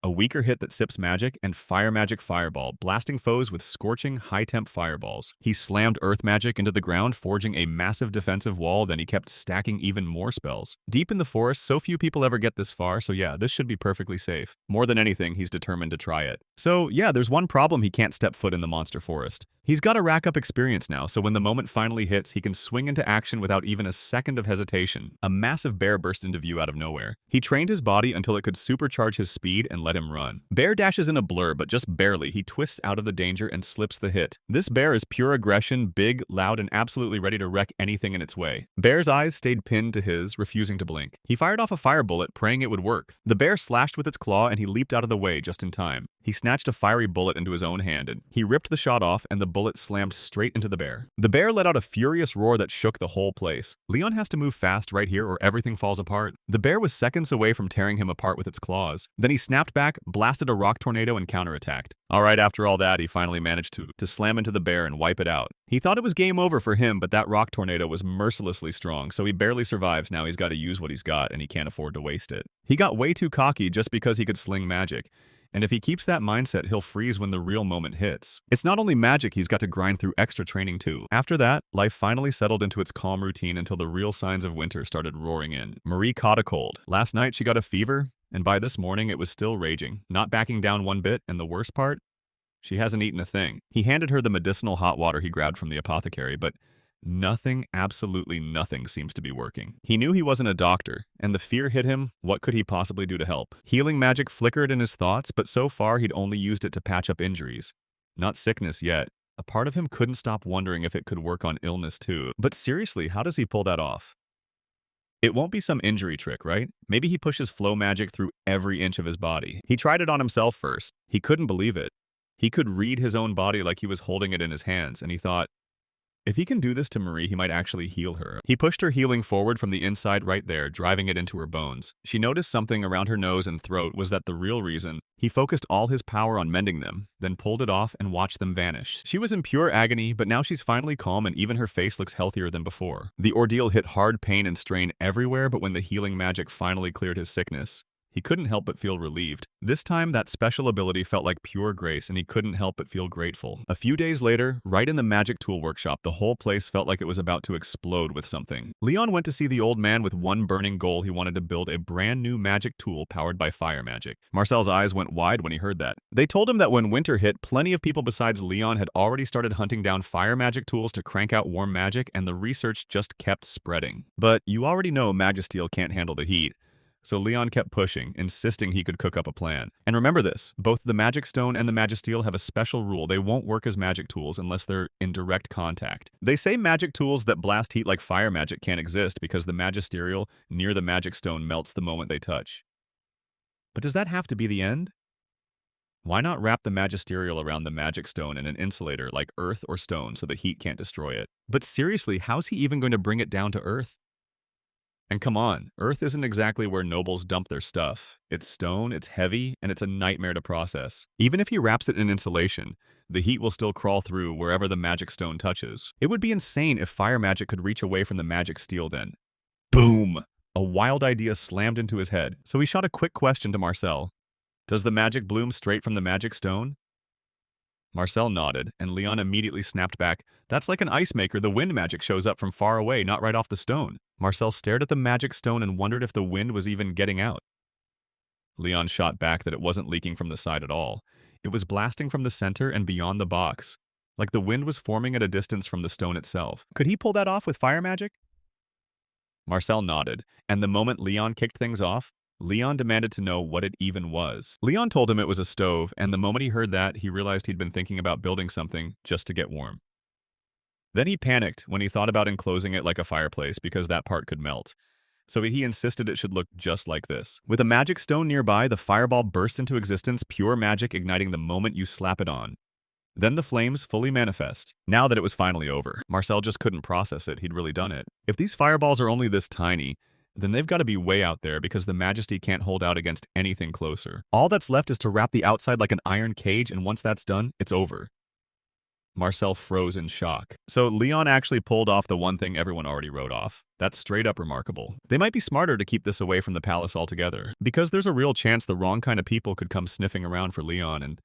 a weaker hit that sips magic, and Fire Magic Fireball, blasting foes with scorching, high-temp fireballs. He slammed Earth Magic into the ground, forging a massive defensive wall, then he kept stacking even more spells. Deep in the forest, so few people ever get this far, so yeah, this should be perfectly safe. More than anything, he's determined to try it. So yeah, there's one problem: he can't step foot in the monster forest. He's got to rack up experience now, so when the moment finally hits, he can swing into action without even a second of hesitation. A massive bear burst into view out of nowhere. He trained his body until it could supercharge his speed and let him run. Bear dashes in a blur, but just barely. He twists out of the danger and slips the hit. This bear is pure aggression, big, loud, and absolutely ready to wreck anything in its way. Bear's eyes stayed pinned to his, refusing to blink. He fired off a fire bullet, praying it would work. The bear slashed with its claw, and he leaped out of the way just in time. He snatched a fiery bullet into his own hand, and he ripped the shot off, and the bullet slammed straight into the bear. The bear let out a furious roar that shook the whole place. Leon has to move fast right here or everything falls apart. The bear was seconds away from tearing him apart with its claws. Then he snapped back, blasted a rock tornado, and counterattacked. Alright, after all that, he finally managed to slam into the bear and wipe it out. He thought it was game over for him, but that rock tornado was mercilessly strong, so he barely survives. Now he's got to use what he's got, and he can't afford to waste it. He got way too cocky just because he could sling magic. And if he keeps that mindset, he'll freeze when the real moment hits. It's not only magic he's got to grind through extra training too. After that, life finally settled into its calm routine until the real signs of winter started roaring in. Marie caught a cold. Last night she got a fever, and by this morning it was still raging, not backing down one bit, and the worst part? She hasn't eaten a thing. He handed her the medicinal hot water he grabbed from the apothecary, but nothing, absolutely nothing seems to be working. He knew he wasn't a doctor, and the fear hit him. What could he possibly do to help? Healing magic flickered in his thoughts, but so far he'd only used it to patch up injuries. Not sickness yet. A part of him couldn't stop wondering if it could work on illness too. But seriously, how does he pull that off? It won't be some injury trick, right? Maybe he pushes flow magic through every inch of his body. He tried it on himself first. He couldn't believe it. He could read his own body like he was holding it in his hands, and he thought, if he can do this to Marie, he might actually heal her. He pushed her healing forward from the inside right there, driving it into her bones. She noticed something around her nose and throat was that the real reason. He focused all his power on mending them, then pulled it off and watched them vanish. She was in pure agony, but now she's finally calm and even her face looks healthier than before. The ordeal hit hard pain and strain everywhere, but when the healing magic finally cleared his sickness, he couldn't help but feel relieved. This time, that special ability felt like pure grace, and he couldn't help but feel grateful. A few days later, right in the magic tool workshop, the whole place felt like it was about to explode with something. Leon went to see the old man with one burning goal. He wanted to build a brand new magic tool powered by fire magic. Marcel's eyes went wide when he heard that. They told him that when winter hit, plenty of people besides Leon had already started hunting down fire magic tools to crank out warm magic, and the research just kept spreading. But you already know Magisteel can't handle the heat. So Leon kept pushing, insisting he could cook up a plan. And remember this, both the Magic Stone and the Magisteel have a special rule. They won't work as magic tools unless they're in direct contact. They say magic tools that blast heat like fire magic can't exist because the Magisterial near the Magic Stone melts the moment they touch. But does that have to be the end? Why not wrap the Magisterial around the Magic Stone in an insulator like earth or stone so the heat can't destroy it? But seriously, how's he even going to bring it down to earth? And come on, Earth isn't exactly where nobles dump their stuff. It's stone, it's heavy, and it's a nightmare to process. Even if he wraps it in insulation, the heat will still crawl through wherever the magic stone touches. It would be insane if fire magic could reach away from the magic steel then. Boom! A wild idea slammed into his head, so he shot a quick question to Marcel. Does the magic bloom straight from the magic stone? Marcel nodded, and Leon immediately snapped back. That's like an ice maker. The wind magic shows up from far away, not right off the stone. Marcel stared at the magic stone and wondered if the wind was even getting out. Leon shot back that it wasn't leaking from the side at all. It was blasting from the center and beyond the box, like the wind was forming at a distance from the stone itself. Could he pull that off with fire magic? Marcel nodded, and the moment Leon kicked things off, Leon demanded to know what it even was. Leon told him it was a stove, and the moment he heard that, he realized he'd been thinking about building something just to get warm. Then he panicked when he thought about enclosing it like a fireplace because that part could melt. So he insisted it should look just like this. With a magic stone nearby, the fireball burst into existence, pure magic igniting the moment you slap it on. Then the flames fully manifest. Now that it was finally over, Marcel just couldn't process it. He'd really done it. If these fireballs are only this tiny, then they've got to be way out there because the Majesty can't hold out against anything closer. All that's left is to wrap the outside like an iron cage, and once that's done, it's over. Marcel froze in shock. So Leon actually pulled off the one thing everyone already wrote off. That's straight up remarkable. They might be smarter to keep this away from the palace altogether, because there's a real chance the wrong kind of people could come sniffing around for Leon, and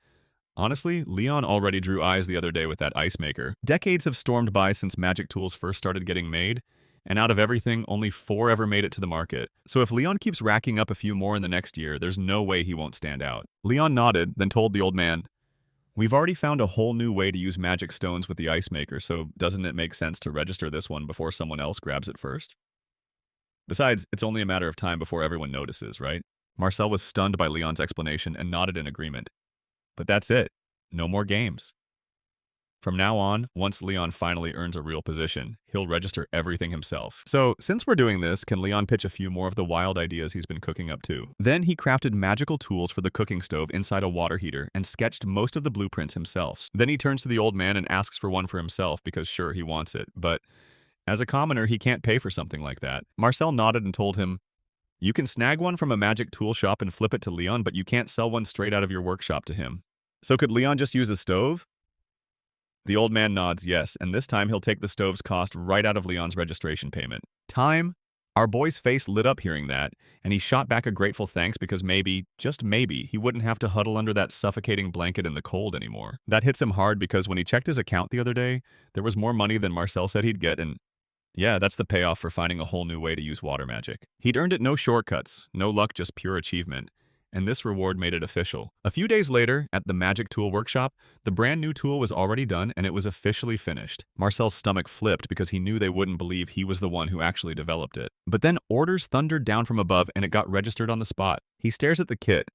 honestly, Leon already drew eyes the other day with that ice maker. Decades have stormed by since magic tools first started getting made, and out of everything, only 4 ever made it to the market. So if Leon keeps racking up a few more in the next year, there's no way he won't stand out. Leon nodded, then told the old man, "We've already found a whole new way to use magic stones with the ice maker, so doesn't it make sense to register this one before someone else grabs it first? Besides, it's only a matter of time before everyone notices, right?" Marcel was stunned by Leon's explanation and nodded in agreement. But that's it. No more games. From now on, once Leon finally earns a real position, he'll register everything himself. So, since we're doing this, can Leon pitch a few more of the wild ideas he's been cooking up too? Then he crafted magical tools for the cooking stove inside a water heater and sketched most of the blueprints himself. Then he turns to the old man and asks for one for himself because sure, he wants it, but as a commoner, he can't pay for something like that. Marcel nodded and told him, "You can snag one from a magic tool shop and flip it to Leon, but you can't sell one straight out of your workshop to him." So could Leon just use a stove? The old man nods yes, and this time he'll take the stove's cost right out of Leon's registration payment. Time? Our boy's face lit up hearing that, and he shot back a grateful thanks because maybe, just maybe, he wouldn't have to huddle under that suffocating blanket in the cold anymore. That hits him hard because when he checked his account the other day, there was more money than Marcel said he'd get, and yeah, that's the payoff for finding a whole new way to use water magic. He'd earned it no shortcuts, no luck, just pure achievement. And this reward made it official. A few days later, at the Magic Tool Workshop, the brand new tool was already done and it was officially finished. Marcel's stomach flipped because he knew they wouldn't believe he was the one who actually developed it. But then orders thundered down from above and it got registered on the spot. He stares at the kit,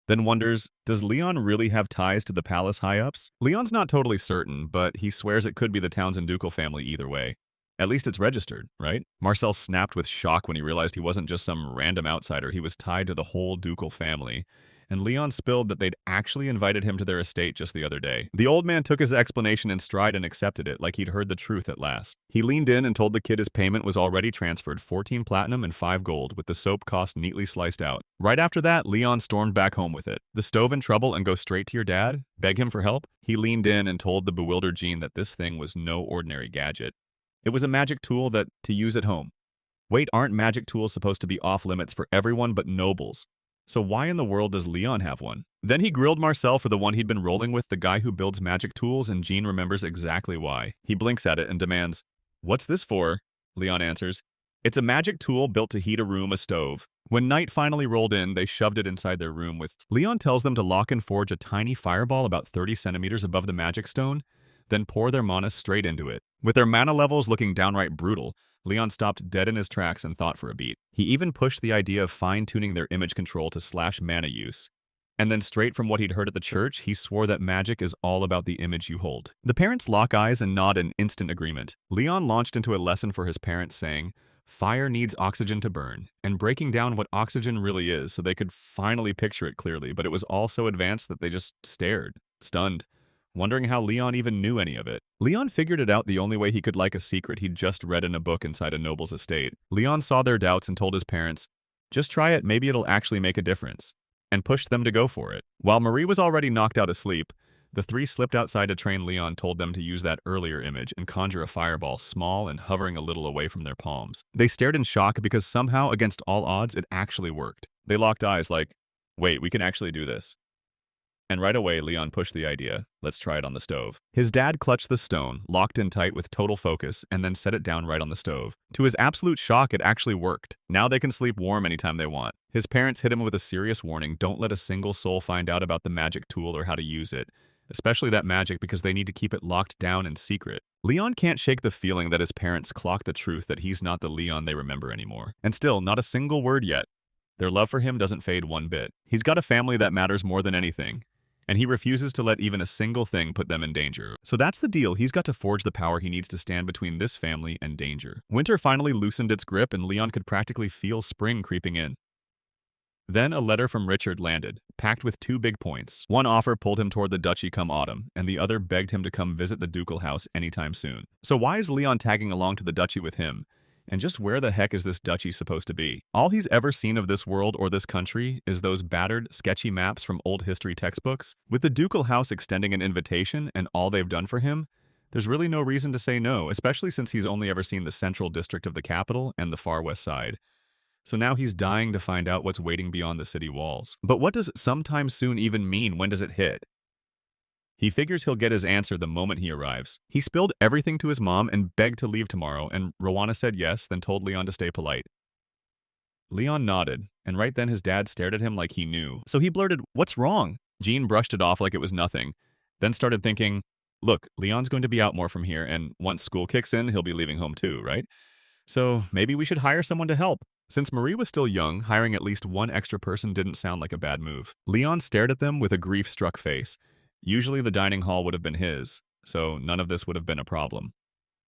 then wonders, does Leon really have ties to the palace high-ups? Leon's not totally certain, but he swears it could be the Townsend ducal family either way. At least it's registered, right? Marcel snapped with shock when he realized he wasn't just some random outsider, he was tied to the whole ducal family. And Leon spilled that they'd actually invited him to their estate just the other day. The old man took his explanation in stride and accepted it, like he'd heard the truth at last. He leaned in and told the kid his payment was already transferred, 14 platinum and 5 gold, with the soap cost neatly sliced out. Right after that, Leon stormed back home with it. The stove in trouble and go straight to your dad? Beg him for help? He leaned in and told the bewildered Jean that this thing was no ordinary gadget. It was a magic tool that to use at home. Wait, aren't magic tools supposed to be off limits for everyone but nobles? So why in the world does Leon have one? Then he grilled Marcel for the one he'd been rolling with, the guy who builds magic tools, and Jean remembers exactly why. He blinks at it and demands, "What's this for?" Leon answers, "It's a magic tool built to heat a room, a stove." When night finally rolled in, they shoved it inside their room with... Leon tells them to lock and forge a tiny fireball about 30 centimeters above the magic stone, then pour their mana straight into it. With their mana levels looking downright brutal, Leon stopped dead in his tracks and thought for a beat. He even pushed the idea of fine-tuning their image control to slash mana use. And then straight from what he'd heard at the church, he swore that magic is all about the image you hold. The parents lock eyes and nod in instant agreement. Leon launched into a lesson for his parents saying, fire needs oxygen to burn, and breaking down what oxygen really is so they could finally picture it clearly, but it was all so advanced that they just stared, stunned, wondering how Leon even knew any of it. Leon figured it out the only way he could, like a secret he'd just read in a book inside a noble's estate. Leon saw their doubts and told his parents, "Just try it, maybe it'll actually make a difference," and pushed them to go for it. While Marie was already knocked out asleep, the three slipped outside to train. Leon told them to use that earlier image and conjure a fireball small and hovering a little away from their palms. They stared in shock because somehow, against all odds, it actually worked. They locked eyes like, wait, we can actually do this. And right away, Leon pushed the idea, let's try it on the stove. His dad clutched the stone, locked in tight with total focus, and then set it down right on the stove. To his absolute shock, it actually worked. Now they can sleep warm anytime they want. His parents hit him with a serious warning, don't let a single soul find out about the magic tool or how to use it. Especially that magic, because they need to keep it locked down in secret. Leon can't shake the feeling that his parents clocked the truth that he's not the Leon they remember anymore. And still, not a single word yet. Their love for him doesn't fade one bit. He's got a family that matters more than anything, and he refuses to let even a single thing put them in danger. So that's the deal. He's got to forge the power he needs to stand between this family and danger. Winter finally loosened its grip, and Leon could practically feel spring creeping in. Then a letter from Richard landed, packed with 2 big points. One offer pulled him toward the duchy come autumn, and the other begged him to come visit the ducal house anytime soon. So why is Leon tagging along to the duchy with him? And just where the heck is this duchy supposed to be? All he's ever seen of this world or this country is those battered, sketchy maps from old history textbooks. With the ducal house extending an invitation and all they've done for him, there's really no reason to say no, especially since he's only ever seen the central district of the capital and the far west side. So now he's dying to find out what's waiting beyond the city walls. But what does sometime soon even mean? When does it hit? He figures he'll get his answer the moment he arrives. He spilled everything to his mom and begged to leave tomorrow, and Rowana said yes, then told Leon to stay polite. Leon nodded, and right then his dad stared at him like he knew. So he blurted, "What's wrong?" Jean brushed it off like it was nothing, then started thinking, look, Leon's going to be out more from here, and once school kicks in, he'll be leaving home too, right? So maybe we should hire someone to help. Since Marie was still young, hiring at least one extra person didn't sound like a bad move. Leon stared at them with a grief-struck face. Usually the dining hall would have been his, so none of this would have been a problem.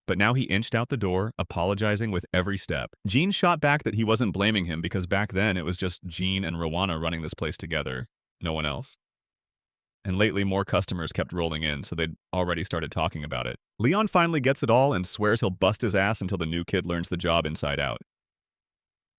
But now he inched out the door, apologizing with every step. Gene shot back that he wasn't blaming him because back then it was just Gene and Rowana running this place together. No one else. And lately more customers kept rolling in, so they'd already started talking about it. Leon finally gets it all and swears he'll bust his ass until the new kid learns the job inside out.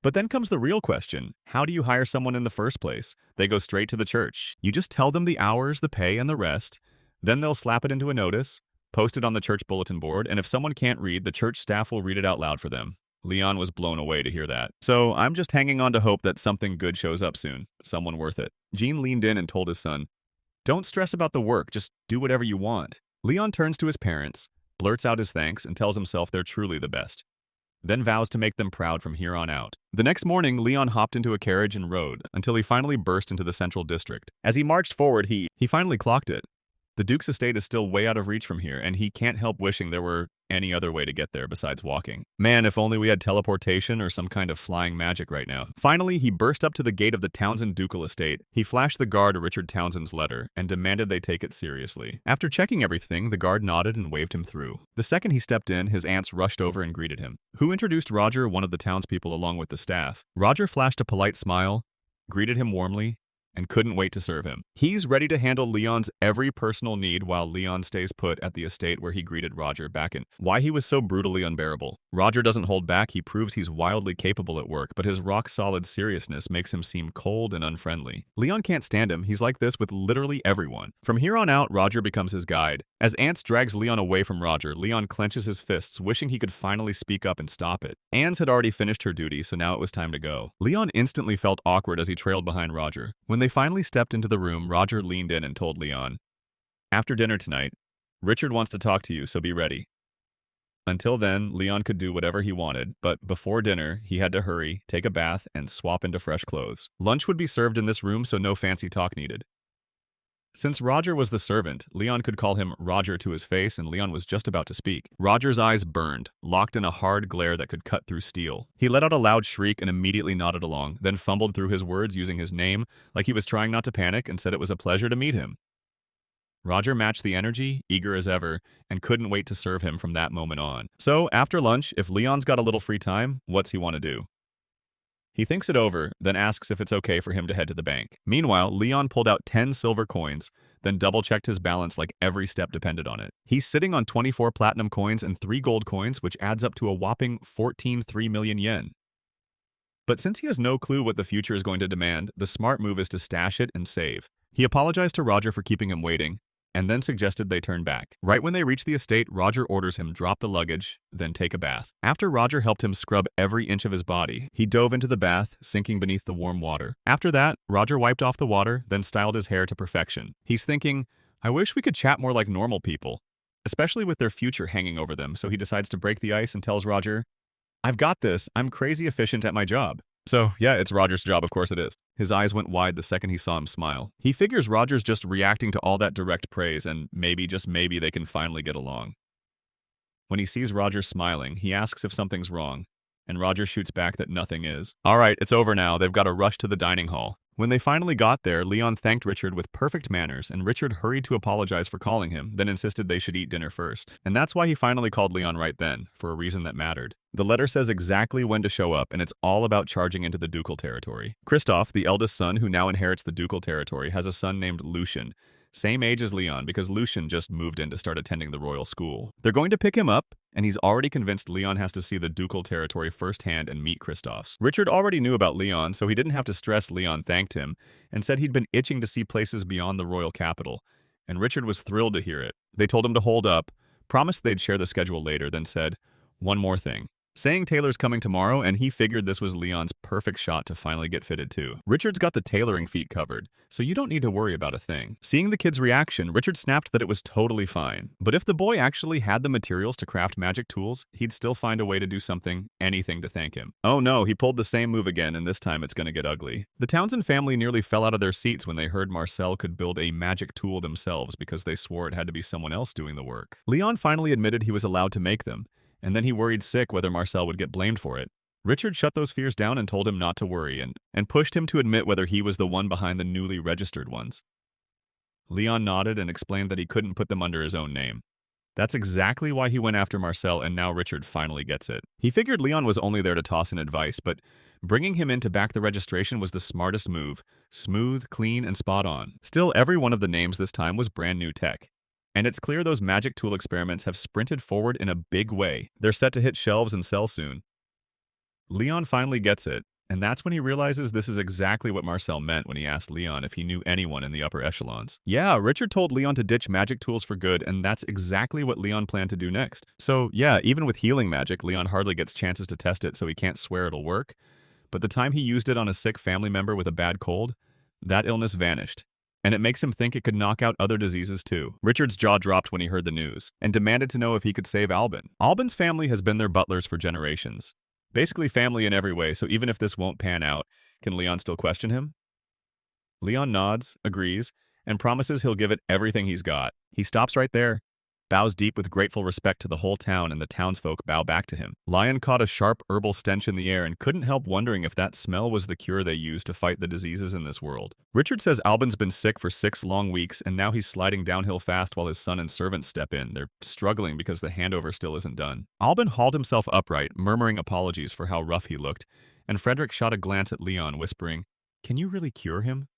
But then comes the real question. How do you hire someone in the first place? They go straight to the church. You just tell them the hours, the pay, and the rest. Then they'll slap it into a notice, post it on the church bulletin board, and if someone can't read, the church staff will read it out loud for them. Leon was blown away to hear that. So I'm just hanging on to hope that something good shows up soon. Someone worth it. Gene leaned in and told his son, "Don't stress about the work, just do whatever you want." Leon turns to his parents, blurts out his thanks, and tells himself they're truly the best. Then vows to make them proud from here on out. The next morning, Leon hopped into a carriage and rode, until he finally burst into the central district. As he marched forward, he finally clocked it. The Duke's estate is still way out of reach from here, and he can't help wishing there were any other way to get there besides walking. Man, if only we had teleportation or some kind of flying magic right now. Finally, he burst up to the gate of the Townsend ducal estate. He flashed the guard Richard Townsend's letter and demanded they take it seriously. After checking everything, the guard nodded and waved him through. The second he stepped in, his aunts rushed over and greeted him. Who introduced Roger, one of the townspeople along with the staff. Roger flashed a polite smile, greeted him warmly, and couldn't wait to serve him. He's ready to handle Leon's every personal need while Leon stays put at the estate where he greeted Roger back in. Why he was so brutally unbearable. Roger doesn't hold back, he proves he's wildly capable at work, but his rock-solid seriousness makes him seem cold and unfriendly. Leon can't stand him, he's like this with literally everyone. From here on out, Roger becomes his guide. As Ants drags Leon away from Roger, Leon clenches his fists, wishing he could finally speak up and stop it. Anne's had already finished her duty, so now it was time to go. Leon instantly felt awkward as he trailed behind Roger. When they finally stepped into the room, Roger leaned in and told Leon, "After dinner tonight, Richard wants to talk to you, so be ready." Until then, Leon could do whatever he wanted, but before dinner, he had to hurry, take a bath, and swap into fresh clothes. Lunch would be served in this room, so no fancy talk needed. Since Roger was the servant, Leon could call him Roger to his face, and Leon was just about to speak. Roger's eyes burned, locked in a hard glare that could cut through steel. He let out a loud shriek and immediately nodded along, then fumbled through his words using his name like he was trying not to panic and said it was a pleasure to meet him. Roger matched the energy, eager as ever, and couldn't wait to serve him from that moment on. So, after lunch, if Leon's got a little free time, what's he want to do? He thinks it over, then asks if it's okay for him to head to the bank. Meanwhile, Leon pulled out 10 silver coins, then double-checked his balance like every step depended on it. He's sitting on 24 platinum coins and 3 gold coins, which adds up to a whopping 14.3 million yen. But since he has no clue what the future is going to demand, the smart move is to stash it and save. He apologized to Roger for keeping him waiting, and then suggested they turn back. Right when they reach the estate, Roger orders him drop the luggage, then take a bath. After Roger helped him scrub every inch of his body, he dove into the bath, sinking beneath the warm water. After that, Roger wiped off the water, then styled his hair to perfection. He's thinking, I wish we could chat more like normal people, especially with their future hanging over them, so he decides to break the ice and tells Roger, I've got this, I'm crazy efficient at my job. So, yeah, it's Roger's job, of course it is. His eyes went wide the second he saw him smile. He figures Roger's just reacting to all that direct praise, and maybe, just maybe, they can finally get along. When he sees Roger smiling, he asks if something's wrong, and Roger shoots back that nothing is. Alright, it's over now, they've got to rush to the dining hall. When they finally got there, Leon thanked Richard with perfect manners, and Richard hurried to apologize for calling him, then insisted they should eat dinner first. And that's why he finally called Leon right then, for a reason that mattered. The letter says exactly when to show up, and it's all about charging into the ducal territory. Christoph, the eldest son who now inherits the ducal territory, has a son named Lucian. Same age as Leon, because Lucian just moved in to start attending the royal school. They're going to pick him up, and he's already convinced Leon has to see the ducal territory firsthand and meet Christoph's. Richard already knew about Leon, so he didn't have to stress. Leon thanked him, and said he'd been itching to see places beyond the royal capital, and Richard was thrilled to hear it. They told him to hold up, promised they'd share the schedule later, then said, one more thing. Saying Taylor's coming tomorrow, and he figured this was Leon's perfect shot to finally get fitted too. Richard's got the tailoring feat covered, so you don't need to worry about a thing. Seeing the kid's reaction, Richard snapped that it was totally fine. But if the boy actually had the materials to craft magic tools, he'd still find a way to do something, anything to thank him. Oh no, he pulled the same move again, and this time it's gonna get ugly. The Townsend family nearly fell out of their seats when they heard Marcel could build a magic tool themselves because they swore it had to be someone else doing the work. Leon finally admitted he was allowed to make them, and then he worried sick whether Marcel would get blamed for it. Richard shut those fears down and told him not to worry, and pushed him to admit whether he was the one behind the newly registered ones. Leon nodded and explained that he couldn't put them under his own name. That's exactly why he went after Marcel, and now Richard finally gets it. He figured Leon was only there to toss in advice, but bringing him in to back the registration was the smartest move. Smooth, clean, and spot on. Still, every one of the names this time was brand new tech. And it's clear those magic tool experiments have sprinted forward in a big way. They're set to hit shelves and sell soon. Leon finally gets it, and that's when he realizes this is exactly what Marcel meant when he asked Leon if he knew anyone in the upper echelons. Yeah, Richard told Leon to ditch magic tools for good, and that's exactly what Leon planned to do next. So yeah, even with healing magic, Leon hardly gets chances to test it, so he can't swear it'll work. But the time he used it on a sick family member with a bad cold, that illness vanished. And it makes him think it could knock out other diseases too. Richard's jaw dropped when he heard the news, and demanded to know if he could save Albin. Albin's family has been their butlers for generations. Basically family in every way, so even if this won't pan out, can Leon still question him? Leon nods, agrees, and promises he'll give it everything he's got. He stops right there, bows deep with grateful respect to the whole town, and the townsfolk bow back to him. Lion caught a sharp herbal stench in the air and couldn't help wondering if that smell was the cure they used to fight the diseases in this world. Richard says Albin's been sick for 6 long weeks, and now he's sliding downhill fast while his son and servants step in. They're struggling because the handover still isn't done. Albin hauled himself upright, murmuring apologies for how rough he looked, and Frederick shot a glance at Leon, whispering, "Can you really cure him?"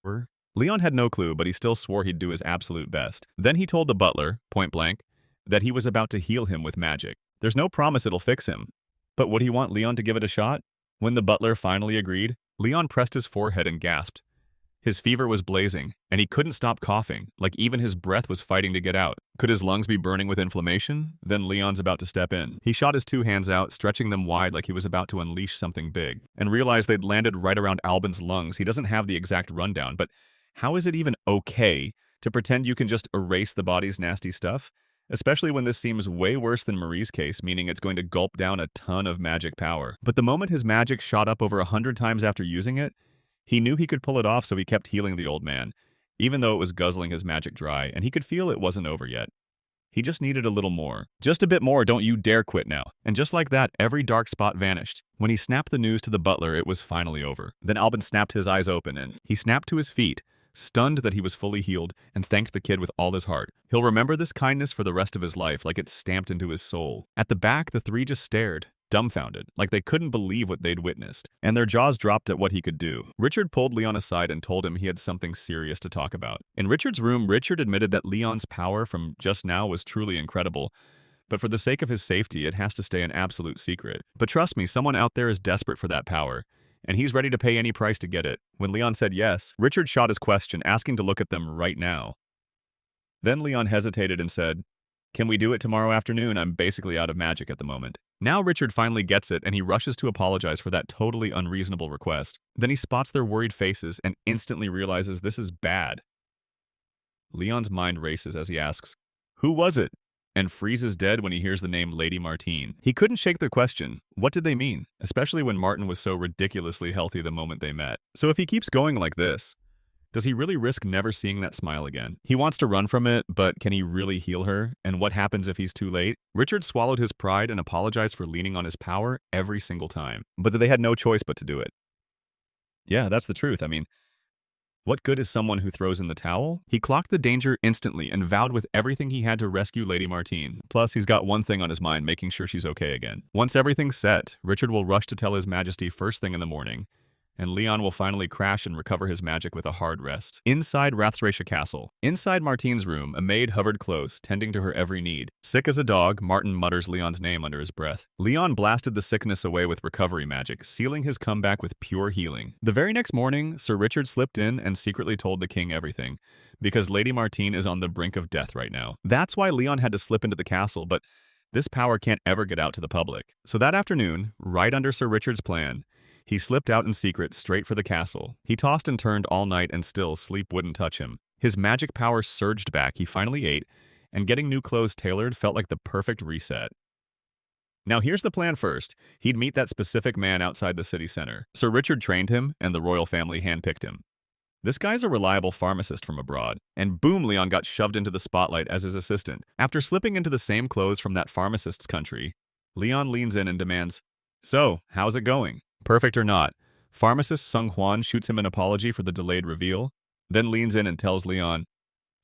Leon had no clue, but he still swore he'd do his absolute best. Then he told the butler, point blank, that he was about to heal him with magic. There's no promise it'll fix him. But would he want Leon to give it a shot? When the butler finally agreed, Leon pressed his forehead and gasped. His fever was blazing, and he couldn't stop coughing, like even his breath was fighting to get out. Could his lungs be burning with inflammation? Then Leon's about to step in. He shot his 2 hands out, stretching them wide like he was about to unleash something big, and realized they'd landed right around Albin's lungs. He doesn't have the exact rundown, but how is it even okay to pretend you can just erase the body's nasty stuff? Especially when this seems way worse than Marie's case, meaning it's going to gulp down a ton of magic power. But the moment his magic shot up over 100 times after using it, he knew he could pull it off, so he kept healing the old man, even though it was guzzling his magic dry, and he could feel it wasn't over yet. He just needed a little more. Just a bit more, don't you dare quit now. And just like that, every dark spot vanished. When he snapped the news to the butler, it was finally over. Then Albin snapped his eyes open, and he snapped to his feet, stunned that he was fully healed, and thanked the kid with all his heart. He'll remember this kindness for the rest of his life, like it's stamped into his soul. At the back, the 3 just stared, dumbfounded, like they couldn't believe what they'd witnessed, and their jaws dropped at what he could do. Richard pulled Leon aside and told him he had something serious to talk about. In Richard's room, Richard admitted that Leon's power from just now was truly incredible, but for the sake of his safety, it has to stay an absolute secret. But trust me, someone out there is desperate for that power, and he's ready to pay any price to get it. When Leon said yes, Richard shot his question, asking to look at them right now. Then Leon hesitated and said, "Can we do it tomorrow afternoon? I'm basically out of magic at the moment." Now Richard finally gets it, and he rushes to apologize for that totally unreasonable request. Then he spots their worried faces and instantly realizes this is bad. Leon's mind races as he asks, "Who was it?" and freezes dead when he hears the name Lady Martine. He couldn't shake the question. What did they mean? Especially when Martin was so ridiculously healthy the moment they met. So if he keeps going like this, does he really risk never seeing that smile again? He wants to run from it, but can he really heal her? And what happens if he's too late? Richard swallowed his pride and apologized for leaning on his power every single time. But they had no choice but to do it. Yeah, that's the truth. I mean, what good is someone who throws in the towel? He clocked the danger instantly and vowed with everything he had to rescue Lady Martine. Plus, he's got one thing on his mind, making sure she's okay again. Once everything's set, Richard will rush to tell His Majesty first thing in the morning, and Leon will finally crash and recover his magic with a hard rest. Inside Rathsracia Castle. Inside Martine's room, a maid hovered close, tending to her every need. Sick as a dog, Martin mutters Leon's name under his breath. Leon blasted the sickness away with recovery magic, sealing his comeback with pure healing. The very next morning, Sir Richard slipped in and secretly told the king everything, because Lady Martine is on the brink of death right now. That's why Leon had to slip into the castle, but this power can't ever get out to the public. So that afternoon, right under Sir Richard's plan, he slipped out in secret straight for the castle. He tossed and turned all night and still sleep wouldn't touch him. His magic power surged back, he finally ate, and getting new clothes tailored felt like the perfect reset. Now here's the plan first. He'd meet that specific man outside the city center. Sir Richard trained him, and the royal family handpicked him. This guy's a reliable pharmacist from abroad. And boom, Leon got shoved into the spotlight as his assistant. After slipping into the same clothes from that pharmacist's country, Leon leans in and demands, "So, how's it going?" Perfect or not, pharmacist Sung Hwan shoots him an apology for the delayed reveal, then leans in and tells Leon,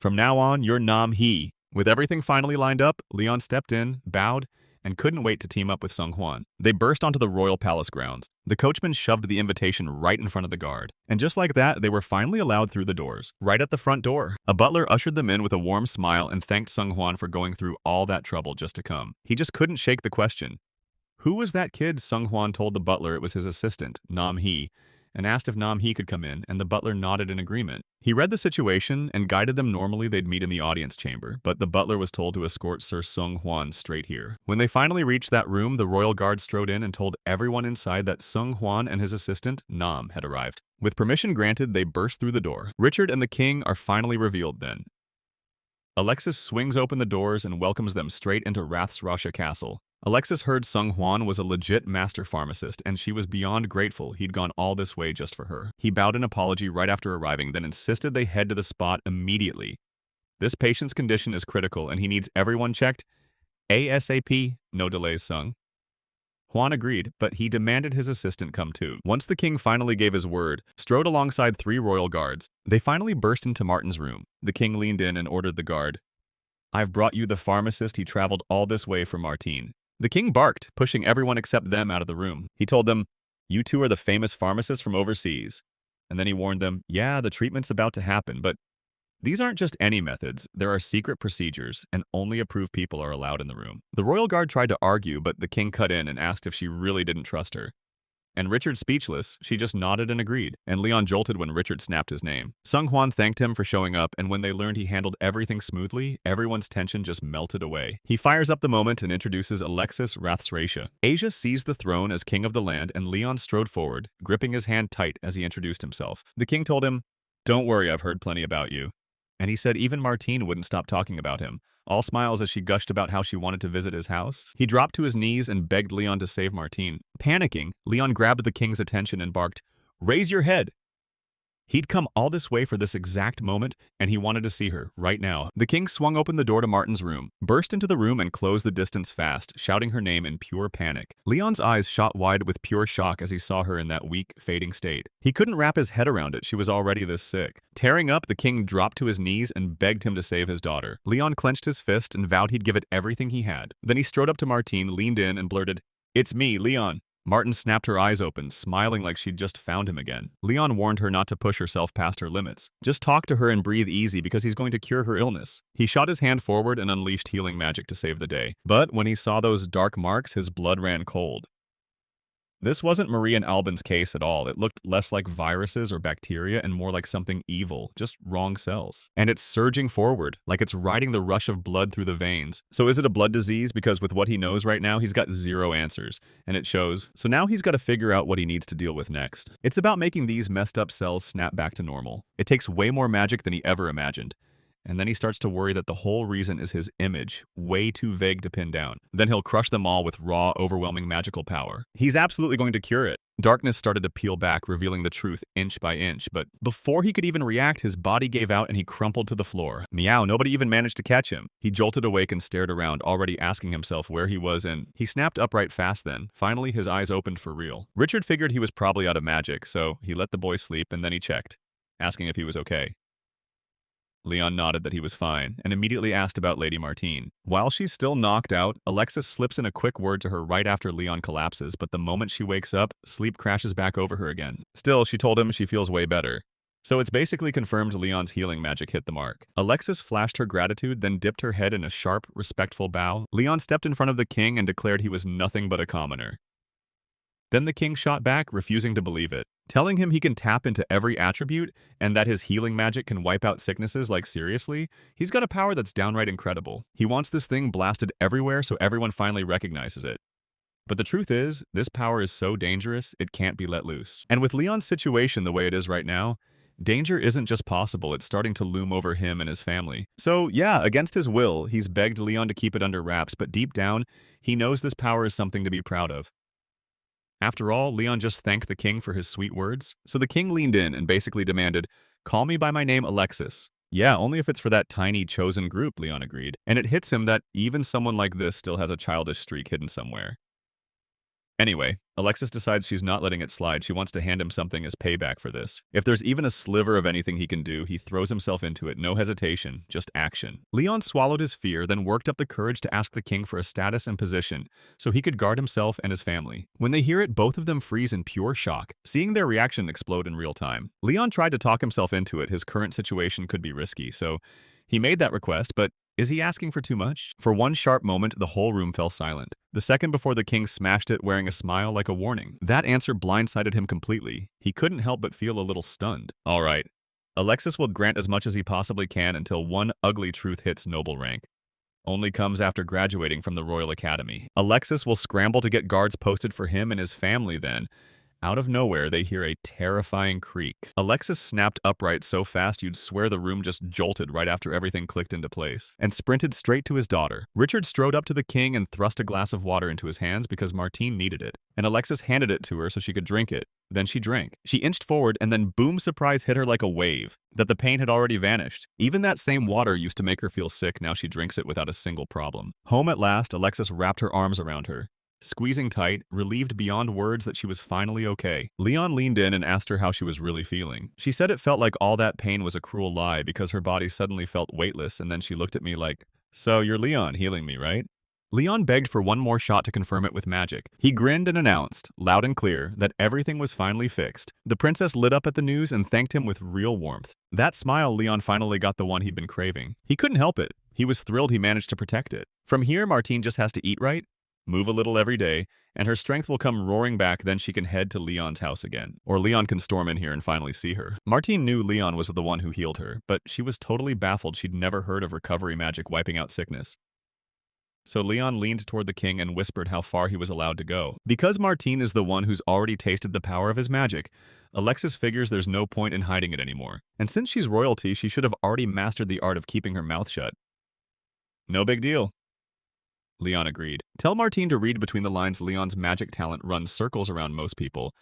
"From now on, you're Nam He, With everything finally lined up, Leon stepped in, bowed, and couldn't wait to team up with Sung Hwan. They burst onto the royal palace grounds. The coachman shoved the invitation right in front of the guard. And just like that, they were finally allowed through the doors. Right at the front door, a butler ushered them in with a warm smile and thanked Sung Hwan for going through all that trouble just to come. He just couldn't shake the question. Who was that kid? Sung Hwan told the butler it was his assistant, Nam Hee, and asked if Nam Hee could come in, and the butler nodded in agreement. He read the situation and guided them. Normally they'd meet in the audience chamber, but the butler was told to escort Sir Sung Hwan straight here. When they finally reached that room, the royal guard strode in and told everyone inside that Sung Hwan and his assistant, Nam, had arrived. With permission granted, they burst through the door. Richard and the king are finally revealed then. Alexis swings open the doors and welcomes them straight into Rathsrasha Castle. Alexis heard Sung Hwan was a legit master pharmacist, and she was beyond grateful he'd gone all this way just for her. He bowed in apology right after arriving, then insisted they head to the spot immediately. This patient's condition is critical, and he needs everyone checked ASAP, no delays, Sung. Hwan agreed, but he demanded his assistant come too. Once the king finally gave his word, strode alongside 3 royal guards, they finally burst into Martin's room. The king leaned in and ordered the guard, "I've brought you the pharmacist. He traveled all this way for Martine." The king barked, pushing everyone except them out of the room. He told them, "You two are the famous pharmacists from overseas." And then he warned them, "Yeah, the treatment's about to happen, but these aren't just any methods. There are secret procedures, and only approved people are allowed in the room." The royal guard tried to argue, but the king cut in and asked if she really didn't trust her. And Richard, speechless, she just nodded and agreed, and Leon jolted when Richard snapped his name. Sung Hwan thanked him for showing up, and when they learned he handled everything smoothly, everyone's tension just melted away. He fires up the moment and introduces Alexis Rathsrasha. Asia seized the throne as king of the land, and Leon strode forward, gripping his hand tight as he introduced himself. The king told him, "Don't worry, I've heard plenty about you." And he said even Martine wouldn't stop talking about him, all smiles as she gushed about how she wanted to visit his house. He dropped to his knees and begged Leon to save Martine. Panicking, Leon grabbed the king's attention and barked, "Raise your head!" He'd come all this way for this exact moment, and he wanted to see her, right now. The king swung open the door to Martin's room, burst into the room and closed the distance fast, shouting her name in pure panic. Leon's eyes shot wide with pure shock as he saw her in that weak, fading state. He couldn't wrap his head around it. She was already this sick. Tearing up, the king dropped to his knees and begged him to save his daughter. Leon clenched his fist and vowed he'd give it everything he had. Then he strode up to Martine, leaned in, and blurted, "It's me, Leon." Martin snapped her eyes open, smiling like she'd just found him again. Leon warned her not to push herself past her limits. Just talk to her and breathe easy because he's going to cure her illness. He shot his hand forward and unleashed healing magic to save the day. But when he saw those dark marks, his blood ran cold. This wasn't Marie and Albin's case at all. It looked less like viruses or bacteria and more like something evil, just wrong cells. And it's surging forward, like it's riding the rush of blood through the veins. So is it a blood disease? Because with what he knows right now, he's got 0 answers. And it shows. So now he's got to figure out what he needs to deal with next. It's about making these messed up cells snap back to normal. It takes way more magic than he ever imagined. And then he starts to worry that the whole reason is his image, way too vague to pin down. Then he'll crush them all with raw, overwhelming magical power. He's absolutely going to cure it. Darkness started to peel back, revealing the truth inch by inch, but before he could even react, his body gave out and he crumpled to the floor. Meow, nobody even managed to catch him. He jolted awake and stared around, already asking himself where he was, and he snapped upright fast then. Finally, his eyes opened for real. Richard figured he was probably out of magic, so he let the boy sleep and then he checked, asking if he was okay. Leon nodded that he was fine, and immediately asked about Lady Martine. While she's still knocked out, Alexis slips in a quick word to her right after Leon collapses, but the moment she wakes up, sleep crashes back over her again. Still, she told him she feels way better. So it's basically confirmed Leon's healing magic hit the mark. Alexis flashed her gratitude, then dipped her head in a sharp, respectful bow. Leon stepped in front of the king and declared he was nothing but a commoner. Then the king shot back, refusing to believe it, telling him he can tap into every attribute and that his healing magic can wipe out sicknesses. Like, seriously? He's got a power that's downright incredible. He wants this thing blasted everywhere so everyone finally recognizes it. But the truth is, this power is so dangerous, it can't be let loose. And with Leon's situation the way it is right now, danger isn't just possible, it's starting to loom over him and his family. So yeah, against his will, he's begged Leon to keep it under wraps, but deep down, he knows this power is something to be proud of. After all, Leon just thanked the king for his sweet words. So the king leaned in and basically demanded, "Call me by my name, Alexis." "Yeah, only if it's for that tiny chosen group," Leon agreed. And it hits him that even someone like this still has a childish streak hidden somewhere. Anyway, Alexis decides she's not letting it slide. She wants to hand him something as payback for this. If there's even a sliver of anything he can do, he throws himself into it. No hesitation, just action. Leon swallowed his fear, then worked up the courage to ask the king for a status and position so he could guard himself and his family. When they hear it, both of them freeze in pure shock, seeing their reaction explode in real time. Leon tried to talk himself into it. His current situation could be risky, so he made that request, but is he asking for too much? For one sharp moment, the whole room fell silent. The second before the king smashed it, wearing a smile like a warning. That answer blindsided him completely. He couldn't help but feel a little stunned. All right. Alexis will grant as much as he possibly can until one ugly truth hits noble rank. Only comes after graduating from the Royal Academy. Alexis will scramble to get guards posted for him and his family then. Out of nowhere, they hear a terrifying creak. Alexis snapped upright so fast you'd swear the room just jolted right after everything clicked into place, and sprinted straight to his daughter. Richard strode up to the king and thrust a glass of water into his hands because Martine needed it, and Alexis handed it to her so she could drink it. Then she drank. She inched forward, and then boom, surprise hit her like a wave. That the pain had already vanished. Even that same water used to make her feel sick, now she drinks it without a single problem. Home at last, Alexis wrapped her arms around her, squeezing tight, relieved beyond words that she was finally okay. Leon leaned in and asked her how she was really feeling. She said it felt like all that pain was a cruel lie because her body suddenly felt weightless, and then she looked at me like, "So you're Leon healing me, right?" Leon begged for one more shot to confirm it with magic. He grinned and announced, loud and clear, that everything was finally fixed. The princess lit up at the news and thanked him with real warmth. That smile, Leon finally got the one he'd been craving. He couldn't help it. He was thrilled he managed to protect it. From here, Martine just has to eat right, move a little every day, and her strength will come roaring back. Then she can head to Leon's house again. Or Leon can storm in here and finally see her. Martine knew Leon was the one who healed her, but she was totally baffled. She'd never heard of recovery magic wiping out sickness. So Leon leaned toward the king and whispered how far he was allowed to go. Because Martine is the one who's already tasted the power of his magic, Alexis figures there's no point in hiding it anymore. And since she's royalty, she should have already mastered the art of keeping her mouth shut. No big deal. Leon agreed. Tell Martine to read between the lines. Leon's magic talent runs circles around most people,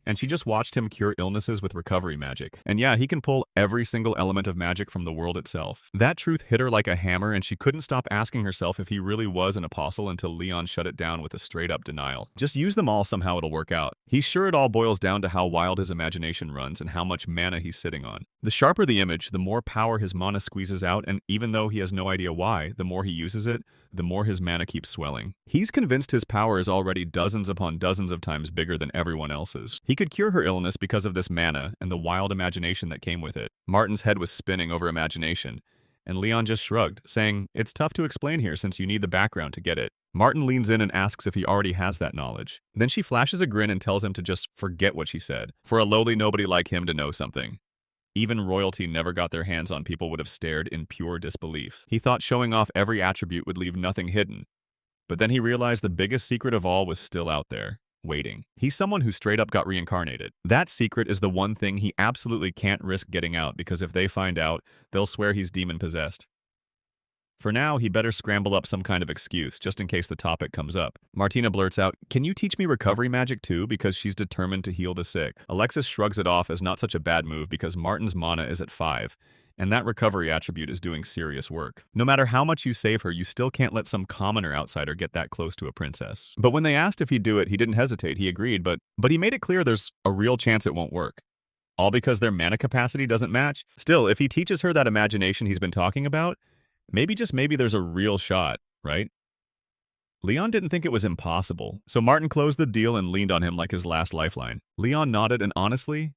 and she just watched him cure illnesses with recovery magic. And yeah, he can pull every single element of magic from the world itself. That truth hit her like a hammer, and she couldn't stop asking herself if he really was an apostle until Leon shut it down with a straight-up denial. Just use them all, somehow it'll work out. He's sure it all boils down to how wild his imagination runs and how much mana he's sitting on. The sharper the image, the more power his mana squeezes out, and even though he has no idea why, the more he uses it, the more his mana keeps swelling. He's convinced his power is already dozens upon dozens of times bigger than everyone else's. He could cure her illness because of this mana and the wild imagination that came with it. Martin's head was spinning over imagination, and Leon just shrugged, saying, "It's tough to explain here since you need the background to get it." Martin leans in and asks if he already has that knowledge. Then she flashes a grin and tells him to just forget what she said. For a lowly nobody like him to know something even royalty never got their hands on, people would have stared in pure disbelief. He thought showing off every attribute would leave nothing hidden. But then he realized the biggest secret of all was still out there, waiting. He's someone who straight up got reincarnated. That secret is the one thing he absolutely can't risk getting out, because if they find out, they'll swear he's demon-possessed. For now, he better scramble up some kind of excuse, just in case the topic comes up. Martina blurts out, "Can you teach me recovery magic too?" because she's determined to heal the sick. Alexis shrugs it off as not such a bad move because Martin's mana is at 5, and that recovery attribute is doing serious work. No matter how much you save her, you still can't let some commoner outsider get that close to a princess. But when they asked if he'd do it, he didn't hesitate. He agreed, but he made it clear there's a real chance it won't work. All because their mana capacity doesn't match? Still, if he teaches her that imagination he's been talking about, maybe, just maybe, there's a real shot, right? Leon didn't think it was impossible, so Martin closed the deal and leaned on him like his last lifeline. Leon nodded, and honestly,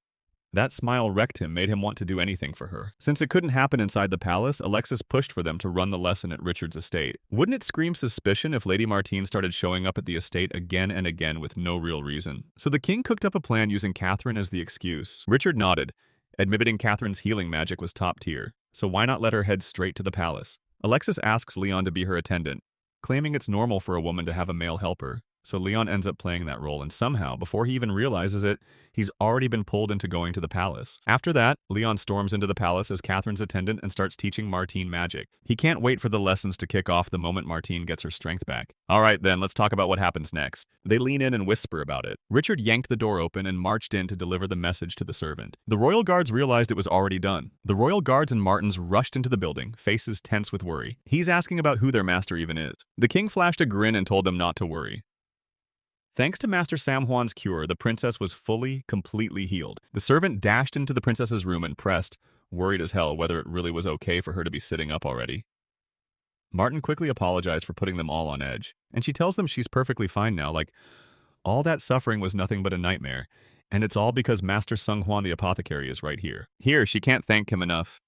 that smile wrecked him, made him want to do anything for her. Since it couldn't happen inside the palace, Alexis pushed for them to run the lesson at Richard's estate. Wouldn't it scream suspicion if Lady Martine started showing up at the estate again and again with no real reason? So the king cooked up a plan using Catherine as the excuse. Richard nodded, admitting Catherine's healing magic was top tier, so why not let her head straight to the palace? Alexis asks Leon to be her attendant, claiming it's normal for a woman to have a male helper. So Leon ends up playing that role, and somehow, before he even realizes it, he's already been pulled into going to the palace. After that, Leon storms into the palace as Catherine's attendant and starts teaching Martine magic. He can't wait for the lessons to kick off the moment Martine gets her strength back. Alright then, let's talk about what happens next. They lean in and whisper about it. Richard yanked the door open and marched in to deliver the message to the servant. The royal guards realized it was already done. The royal guards and Martins rushed into the building, faces tense with worry. He's asking about who their master even is. The king flashed a grin and told them not to worry. Thanks to Master Sam Juan's cure, the princess was completely healed. The servant dashed into the princess's room and pressed, worried as hell whether it really was okay for her to be sitting up already. Martin quickly apologized for putting them all on edge, and she tells them she's perfectly fine now, like, all that suffering was nothing but a nightmare, and it's all because Master Sung Juan the apothecary is right here. Here, she can't thank him enough.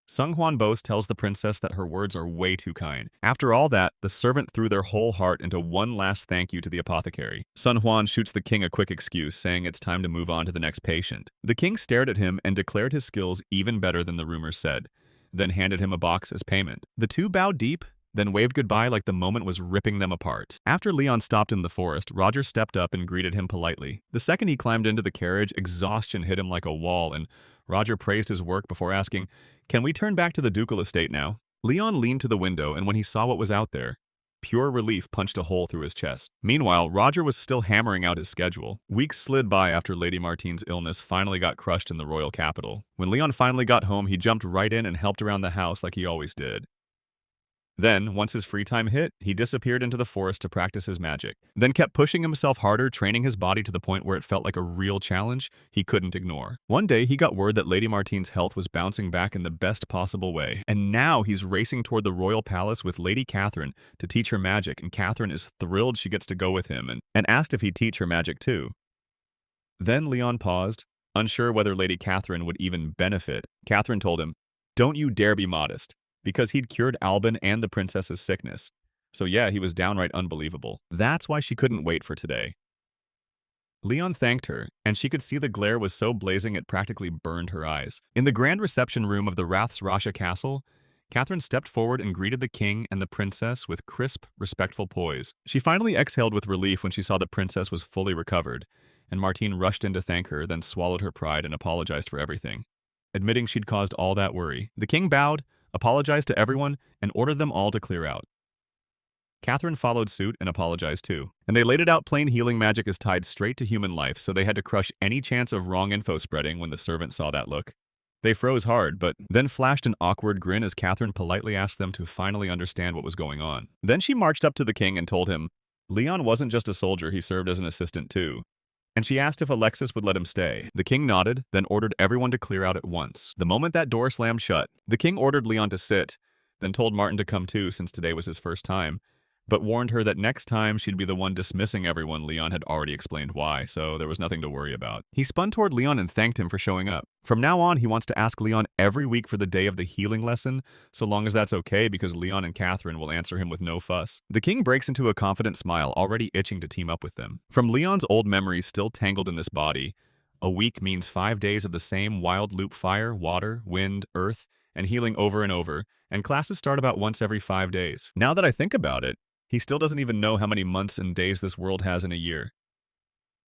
Sung Juan Bose tells the princess that her words are way too kind. After all that, the servant threw their whole heart into one last thank you to the apothecary. Sun Juan shoots the king a quick excuse, saying it's time to move on to the next patient. The king stared at him and declared his skills even better than the rumors said, then handed him a box as payment. The two bowed deep, then waved goodbye like the moment was ripping them apart. After Leon stopped in the forest, Roger stepped up and greeted him politely. The second he climbed into the carriage, exhaustion hit him like a wall, and Roger praised his work before asking, "Can we turn back to the ducal estate now?" Leon leaned to the window, and when he saw what was out there, pure relief punched a hole through his chest. Meanwhile, Roger was still hammering out his schedule. Weeks slid by after Lady Martine's illness finally got crushed in the royal capital. When Leon finally got home, he jumped right in and helped around the house like he always did. Then, once his free time hit, he disappeared into the forest to practice his magic, then kept pushing himself harder, training his body to the point where it felt like a real challenge he couldn't ignore. One day, he got word that Lady Martine's health was bouncing back in the best possible way, and now he's racing toward the royal palace with Lady Catherine to teach her magic, and Catherine is thrilled she gets to go with him and asked if he'd teach her magic too. Then Leon paused, unsure whether Lady Catherine would even benefit. Catherine told him, "Don't you dare be modest," because he'd cured Albin and the princess's sickness. So yeah, he was downright unbelievable. That's why she couldn't wait for today. Leon thanked her, and she could see the glare was so blazing it practically burned her eyes. In the grand reception room of the Rath's Rasha castle, Catherine stepped forward and greeted the king and the princess with crisp, respectful poise. She finally exhaled with relief when she saw the princess was fully recovered, and Martine rushed in to thank her, then swallowed her pride and apologized for everything, admitting she'd caused all that worry. The king bowed, apologized to everyone, and ordered them all to clear out. Catherine followed suit and apologized too. And they laid it out plain: healing magic is tied straight to human life, so they had to crush any chance of wrong info spreading when the servant saw that look. They froze hard, but then flashed an awkward grin as Catherine politely asked them to finally understand what was going on. Then she marched up to the king and told him Leon wasn't just a soldier, he served as an assistant too. And she asked if Alexis would let him stay. The king nodded, then ordered everyone to clear out at once. The moment that door slammed shut, the king ordered Leon to sit, then told Martin to come too since today was his first time, but warned her that next time she'd be the one dismissing everyone. Leon had already explained why, so there was nothing to worry about. He spun toward Leon and thanked him for showing up. From now on, he wants to ask Leon every week for the day of the healing lesson, so long as that's okay, because Leon and Catherine will answer him with no fuss. The king breaks into a confident smile, already itching to team up with them. From Leon's old memories still tangled in this body, a week means 5 days of the same wild loop: fire, water, wind, earth, and healing over and over, and classes start about once every 5 days. Now that I think about it, he still doesn't even know how many months and days this world has in a year.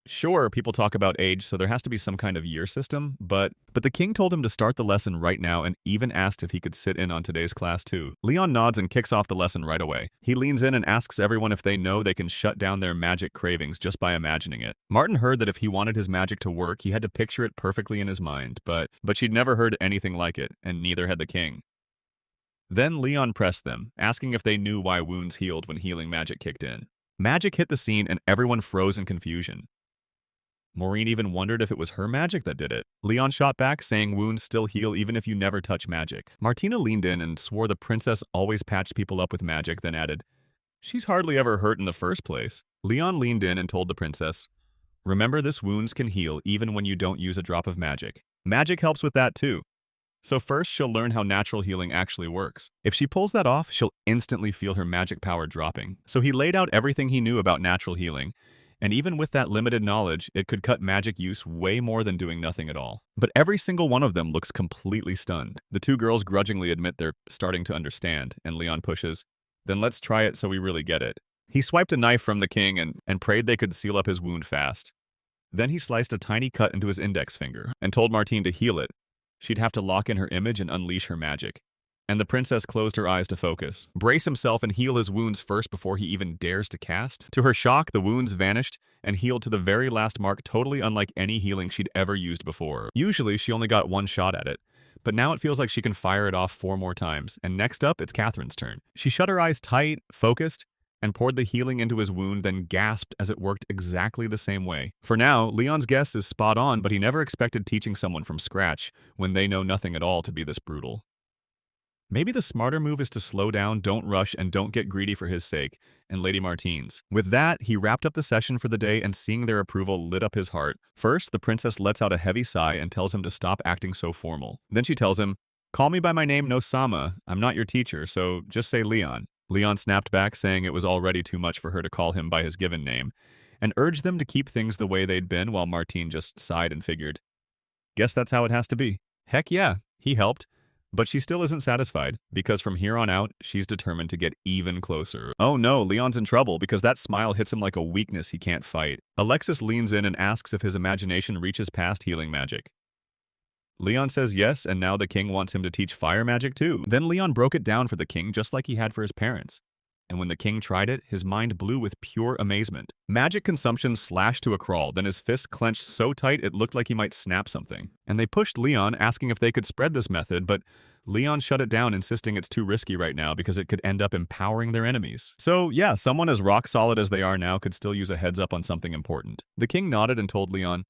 Sure, people talk about age, so there has to be some kind of year system, but the king told him to start the lesson right now and even asked if he could sit in on today's class too. Leon nods and kicks off the lesson right away. He leans in and asks everyone if they know they can shut down their magic cravings just by imagining it. Martin heard that if he wanted his magic to work, he had to picture it perfectly in his mind, but she'd never heard anything like it, and neither had the king. Then Leon pressed them, asking if they knew why wounds healed when healing magic kicked in. Magic hit the scene and everyone froze in confusion. Maureen even wondered if it was her magic that did it. Leon shot back, saying wounds still heal even if you never touch magic. Martina leaned in and swore the princess always patched people up with magic, then added, "She's hardly ever hurt in the first place." Leon leaned in and told the princess, "Remember, this wounds can heal even when you don't use a drop of magic. Magic helps with that too. So first, she'll learn how natural healing actually works. If she pulls that off, she'll instantly feel her magic power dropping." So he laid out everything he knew about natural healing, and even with that limited knowledge, it could cut magic use way more than doing nothing at all. But every single one of them looks completely stunned. The two girls grudgingly admit they're starting to understand, and Leon pushes, "Then let's try it so we really get it." He swiped a knife from the king and prayed they could seal up his wound fast. Then he sliced a tiny cut into his index finger and told Martine to heal it. She'd have to lock in her image and unleash her magic. And the princess closed her eyes to focus. Brace himself and heal his wounds first before he even dares to cast. To her shock, the wounds vanished and healed to the very last mark, totally unlike any healing she'd ever used before. Usually, she only got one shot at it, but now it feels like she can fire it off 4 more times. And next up, it's Catherine's turn. She shut her eyes tight, focused, and poured the healing into his wound, then gasped as it worked exactly the same way. For now, Leon's guess is spot on, but he never expected teaching someone from scratch, when they know nothing at all, to be this brutal. Maybe the smarter move is to slow down, don't rush, and don't get greedy for his sake, and Lady Martine's. With that, he wrapped up the session for the day, and seeing their approval lit up his heart. First, the princess lets out a heavy sigh and tells him to stop acting so formal. Then she tells him, "Call me by my name, no Sama. I'm not your teacher, so just say Leon." Leon snapped back, saying it was already too much for her to call him by his given name, and urged them to keep things the way they'd been, while Martine just sighed and figured, "Guess that's how it has to be." Heck yeah, he helped. But she still isn't satisfied, because from here on out, she's determined to get even closer. Oh no, Leon's in trouble because that smile hits him like a weakness he can't fight. Alexis leans in and asks if his imagination reaches past healing magic. Leon says yes, and now the king wants him to teach fire magic too. Then Leon broke it down for the king just like he had for his parents. And when the king tried it, his mind blew with pure amazement. Magic consumption slashed to a crawl, then his fists clenched so tight it looked like he might snap something. And they pushed Leon, asking if they could spread this method, but Leon shut it down, insisting it's too risky right now because it could end up empowering their enemies. So yeah, someone as rock solid as they are now could still use a heads up on something important. The king nodded and told Leon,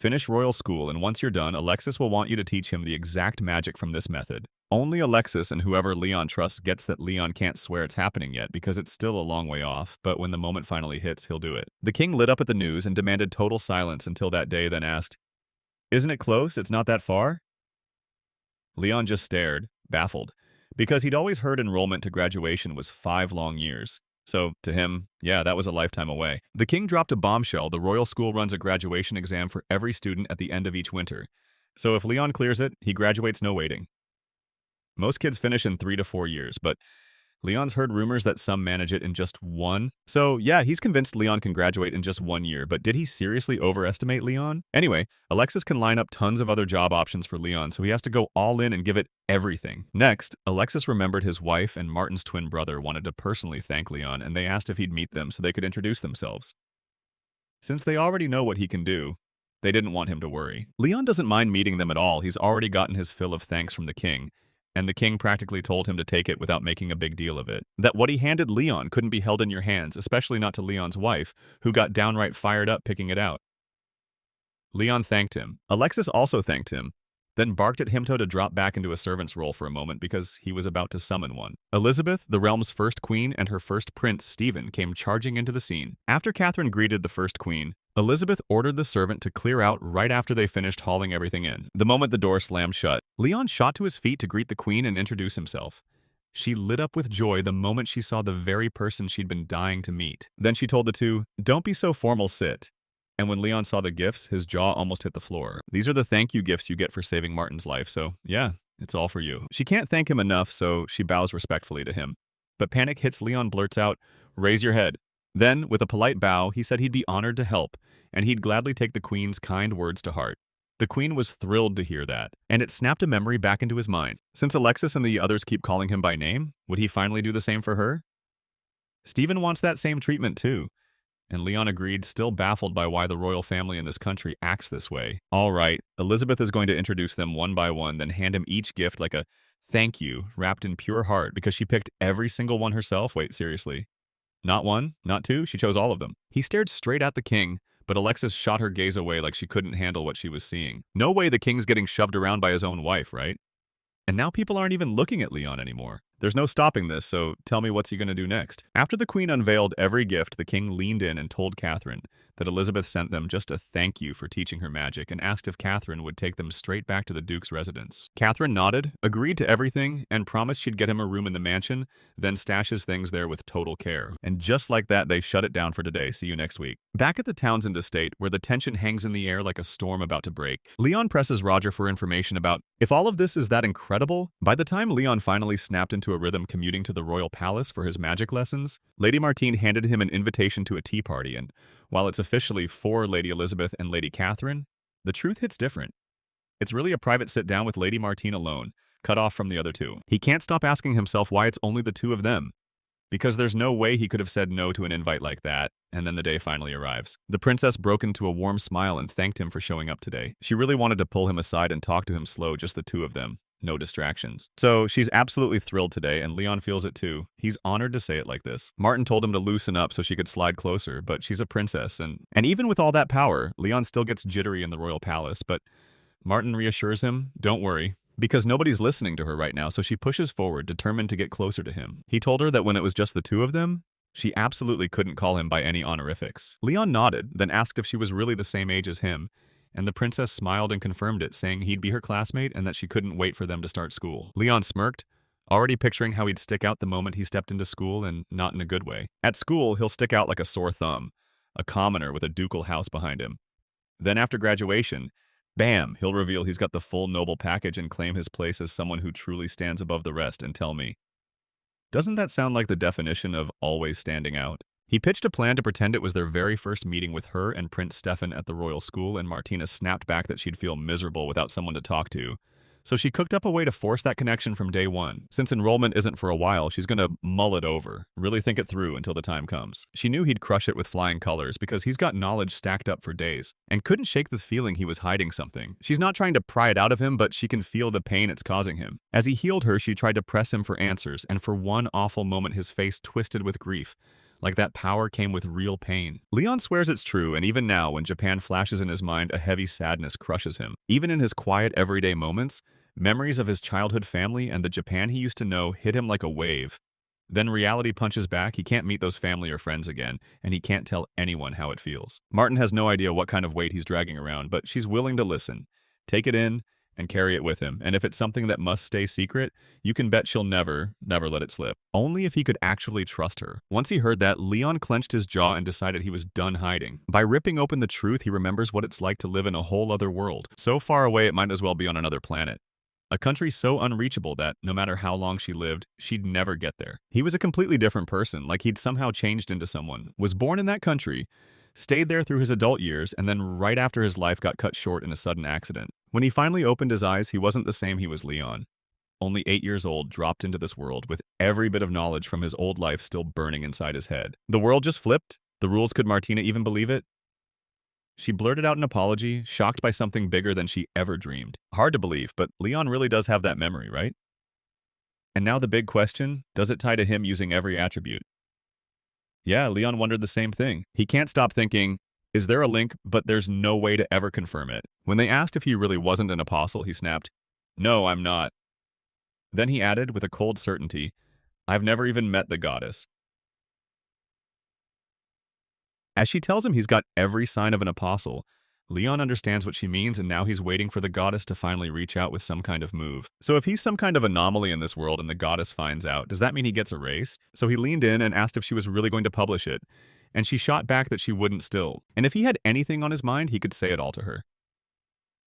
"Finish royal school, and once you're done, Alexis will want you to teach him the exact magic from this method." Only Alexis and whoever Leon trusts gets that Leon can't swear it's happening yet because it's still a long way off, but when the moment finally hits, he'll do it. The king lit up at the news and demanded total silence until that day, then asked, "Isn't it close? It's not that far?" Leon just stared, baffled, because he'd always heard enrollment to graduation was 5 long years. So, to him, yeah, that was a lifetime away. The king dropped a bombshell. The royal school runs a graduation exam for every student at the end of each winter. So if Leon clears it, he graduates, no waiting. Most kids finish in 3 to 4 years, but Leon's heard rumors that some manage it in just 1. So yeah, he's convinced Leon can graduate in just 1 year, but did he seriously overestimate Leon? Anyway, Alexis can line up tons of other job options for Leon, so he has to go all in and give it everything. Next, Alexis remembered his wife and Martin's twin brother wanted to personally thank Leon, and they asked if he'd meet them so they could introduce themselves. Since they already know what he can do, they didn't want him to worry. Leon doesn't mind meeting them at all. He's already gotten his fill of thanks from the king, and the king practically told him to take it without making a big deal of it. That what he handed Leon couldn't be held in your hands, especially not to Leon's wife, who got downright fired up picking it out. Leon thanked him. Alexis also thanked him, then barked at Himto to drop back into a servant's role for a moment because he was about to summon one. Elizabeth, the realm's first queen, and her first prince, Stephen, came charging into the scene. After Catherine greeted the first queen, Elizabeth ordered the servant to clear out right after they finished hauling everything in. The moment the door slammed shut, Leon shot to his feet to greet the queen and introduce himself. She lit up with joy the moment she saw the very person she'd been dying to meet. Then she told the two, "Don't be so formal, sit." And when Leon saw the gifts, his jaw almost hit the floor. These are the thank you gifts you get for saving Martin's life, so yeah, it's all for you. She can't thank him enough, so she bows respectfully to him. But panic hits. Leon blurts out, "Raise your head." Then, with a polite bow, he said he'd be honored to help, and he'd gladly take the queen's kind words to heart. The queen was thrilled to hear that, and it snapped a memory back into his mind. Since Alexis and the others keep calling him by name, would he finally do the same for her? Stephen wants that same treatment too. And Leon agreed, still baffled by why the royal family in this country acts this way. All right, Elizabeth is going to introduce them one by one, then hand him each gift like a thank you, wrapped in pure heart, because she picked every single one herself. Wait, seriously? Not 1, not 2, she chose all of them. He stared straight at the king, but Alexis shot her gaze away like she couldn't handle what she was seeing. No way the king's getting shoved around by his own wife, right? And now people aren't even looking at Leon anymore. There's no stopping this, so tell me, what's he going to do next? After the queen unveiled every gift, the king leaned in and told Catherine that Elizabeth sent them just a thank you for teaching her magic and asked if Catherine would take them straight back to the duke's residence. Catherine nodded, agreed to everything, and promised she'd get him a room in the mansion, then stash his things there with total care. And just like that, they shut it down for today. See you next week. Back at the Townsend estate, where the tension hangs in the air like a storm about to break, Leon presses Roger for information about if all of this is that incredible. By the time Leon finally snapped into a rhythm commuting to the royal palace for his magic lessons, Lady Martine handed him an invitation to a tea party, and while it's officially for Lady Elizabeth and Lady Catherine, the truth hits different. It's really a private sit-down with Lady Martine alone, cut off from the other two. He can't stop asking himself why it's only the two of them, because there's no way he could have said no to an invite like that, and then the day finally arrives. The princess broke into a warm smile and thanked him for showing up today. She really wanted to pull him aside and talk to him slow, just the two of them. no distractions. So she's absolutely thrilled today, and Leon feels it too. He's honored to say it like this. Martin told him to loosen up so she could slide closer, but she's a princess, and even with all that power, Leon still gets jittery in the royal palace, but Martin reassures him, don't worry, because nobody's listening to her right now, so she pushes forward, determined to get closer to him. He told her that when it was just the two of them, she absolutely couldn't call him by any honorifics. Leon nodded, then asked if she was really the same age as him, and the princess smiled and confirmed it, saying he'd be her classmate and that she couldn't wait for them to start school. Leon smirked, already picturing how he'd stick out the moment he stepped into school, and not in a good way. At school, he'll stick out like a sore thumb, a commoner with a ducal house behind him. Then after graduation, bam, he'll reveal he's got the full noble package and claim his place as someone who truly stands above the rest. And tell me, doesn't that sound like the definition of always standing out? He pitched a plan to pretend it was their very first meeting with her and Prince Stefan at the royal school, and Martina snapped back that she'd feel miserable without someone to talk to. So she cooked up a way to force that connection from day one. Since enrollment isn't for a while, she's gonna mull it over, really think it through until the time comes. She knew he'd crush it with flying colors because he's got knowledge stacked up for days, and couldn't shake the feeling he was hiding something. She's not trying to pry it out of him, but she can feel the pain it's causing him. As he healed her, she tried to press him for answers, and for one awful moment his face twisted with grief. Like that power came with real pain. Leon swears it's true, and even now, when Japan flashes in his mind, a heavy sadness crushes him. Even in his quiet, everyday moments, memories of his childhood family and the Japan he used to know hit him like a wave. Then reality punches back, he can't meet those family or friends again, and he can't tell anyone how it feels. Martin has no idea what kind of weight he's dragging around, but she's willing to listen, take it in, and carry it with him. And if it's something that must stay secret, you can bet she'll never let it slip. Only if he could actually trust her. Once he heard that, Leon clenched his jaw and decided he was done hiding. By ripping open the truth, he remembers what it's like to live in a whole other world. So far away it might as well be on another planet. A country so unreachable that, no matter how long she lived, she'd never get there. He was a completely different person, like he'd somehow changed into someone. Was born in that country, stayed there through his adult years, and then right after his life got cut short in a sudden accident. When he finally opened his eyes, he wasn't the same he was Leon. Only 8 years old, dropped into this world with every bit of knowledge from his old life still burning inside his head. The world just flipped? The rules, could Martina even believe it? She blurted out an apology, shocked by something bigger than she ever dreamed. Hard to believe, but Leon really does have that memory, right? And now the big question, does it tie to him using every attribute? Yeah, Leon wondered the same thing. He can't stop thinking, is there a link, but there's no way to ever confirm it. When they asked if he really wasn't an apostle, he snapped, no, I'm not. Then he added, with a cold certainty, I've never even met the goddess. As she tells him he's got every sign of an apostle, Leon understands what she means, and now he's waiting for the goddess to finally reach out with some kind of move. So if he's some kind of anomaly in this world and the goddess finds out, does that mean he gets erased? So he leaned in and asked if she was really going to publish it, and she shot back that she wouldn't still. And if he had anything on his mind, he could say it all to her.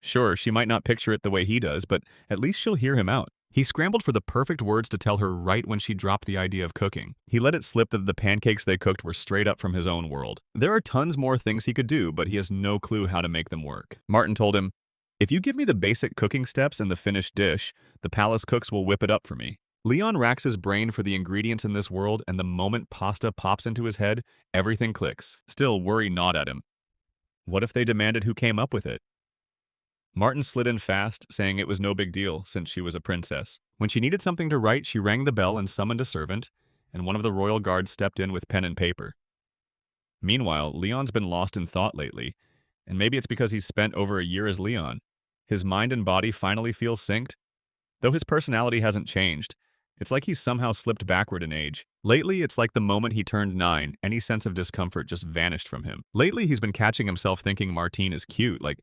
Sure, she might not picture it the way he does, but at least she'll hear him out. He scrambled for the perfect words to tell her right when she dropped the idea of cooking. He let it slip that the pancakes they cooked were straight up from his own world. There are tons more things he could do, but he has no clue how to make them work. Martin told him, if you give me the basic cooking steps and the finished dish, the palace cooks will whip it up for me. Leon racks his brain for the ingredients in this world, and the moment pasta pops into his head, everything clicks. Still, worry gnawed at him. What if they demanded who came up with it? Martin slid in fast, saying it was no big deal since she was a princess. When she needed something to write, she rang the bell and summoned a servant, and one of the royal guards stepped in with pen and paper. Meanwhile, Leon's been lost in thought lately, and maybe it's because he's spent over a year as Leon. His mind and body finally feel synced. Though his personality hasn't changed, it's like he's somehow slipped backward in age. Lately, it's like the moment he turned 9, any sense of discomfort just vanished from him. Lately, he's been catching himself thinking Martine is cute, like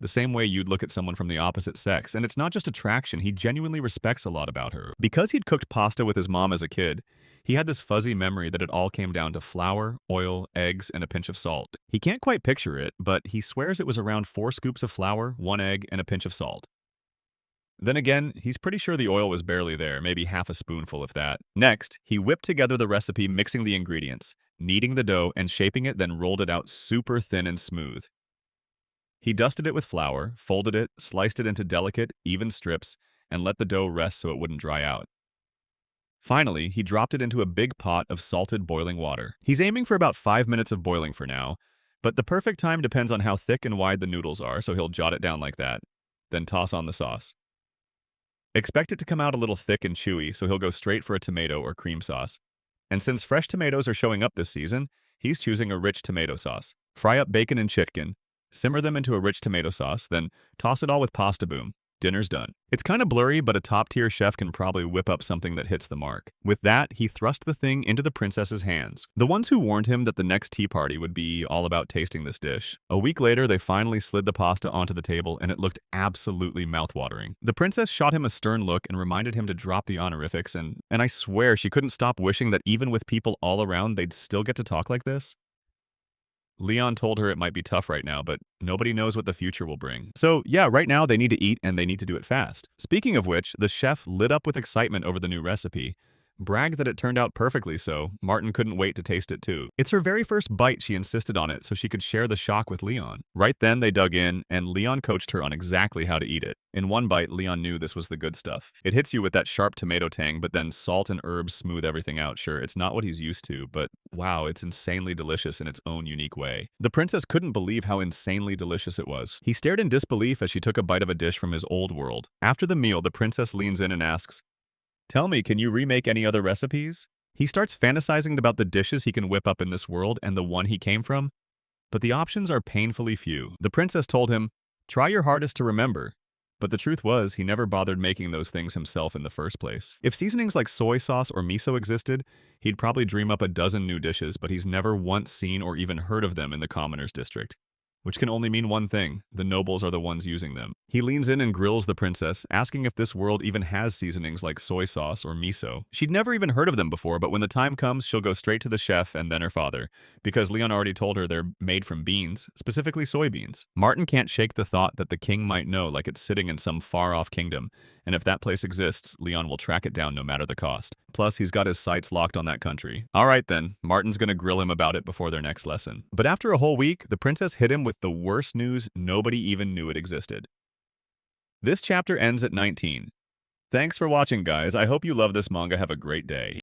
the same way you'd look at someone from the opposite sex. And it's not just attraction, he genuinely respects a lot about her. Because he'd cooked pasta with his mom as a kid, he had this fuzzy memory that it all came down to flour, oil, eggs, and a pinch of salt. He can't quite picture it, but he swears it was around 4 scoops of flour, 1 egg, and a pinch of salt. Then again, he's pretty sure the oil was barely there, maybe half a spoonful of that. Next, he whipped together the recipe, mixing the ingredients, kneading the dough, and shaping it, then rolled it out super thin and smooth. He dusted it with flour, folded it, sliced it into delicate, even strips, and let the dough rest so it wouldn't dry out. Finally, he dropped it into a big pot of salted boiling water. He's aiming for about 5 minutes of boiling for now, but the perfect time depends on how thick and wide the noodles are, so he'll jot it down like that. Then toss on the sauce. Expect it to come out a little thick and chewy, so he'll go straight for a tomato or cream sauce. And since fresh tomatoes are showing up this season, he's choosing a rich tomato sauce. Fry up bacon and chicken, simmer them into a rich tomato sauce, then toss it all with pasta boom. Dinner's done. It's kind of blurry, but a top-tier chef can probably whip up something that hits the mark. With that, he thrust the thing into the princess's hands. The ones who warned him that the next tea party would be all about tasting this dish. A week later, they finally slid the pasta onto the table, and it looked absolutely mouthwatering. The princess shot him a stern look and reminded him to drop the honorifics, and I swear she couldn't stop wishing that even with people all around, they'd still get to talk like this. Leon told her it might be tough right now, but nobody knows what the future will bring. So yeah, right now they need to eat and they need to do it fast. Speaking of which, the chef lit up with excitement over the new recipe. Bragged that it turned out perfectly, so Martin couldn't wait to taste it too. It's her very first bite, she insisted on it so she could share the shock with Leon. Right then they dug in, and Leon coached her on exactly how to eat it. In one bite, Leon knew this was the good stuff. It hits you with that sharp tomato tang, but then salt and herbs smooth everything out. Sure, it's not what he's used to, but wow, it's insanely delicious in its own unique way. The princess couldn't believe how insanely delicious it was. He stared in disbelief as she took a bite of a dish from his old world. After the meal, the princess leans in and asks, "Tell me, can you remake any other recipes?" He starts fantasizing about the dishes he can whip up in this world and the one he came from, but the options are painfully few. The princess told him, "Try your hardest to remember." But the truth was, he never bothered making those things himself in the first place. If seasonings like soy sauce or miso existed, he'd probably dream up a dozen new dishes, but he's never once seen or even heard of them in the commoners' district. Which can only mean one thing: the nobles are the ones using them. He leans in and grills the princess, asking if this world even has seasonings like soy sauce or miso. She'd never even heard of them before, but when the time comes, she'll go straight to the chef and then her father, because Leon already told her they're made from beans, specifically soybeans. Martin can't shake the thought that the king might know, like it's sitting in some far-off kingdom, and if that place exists, Leon will track it down no matter the cost. Plus, he's got his sights locked on that country. Alright then, Martin's gonna grill him about it before their next lesson. But after a whole week, the princess hit him with the worst news nobody even knew it existed. This chapter ends at 19. Thanks for watching, guys. I hope you love this manga. Have a great day.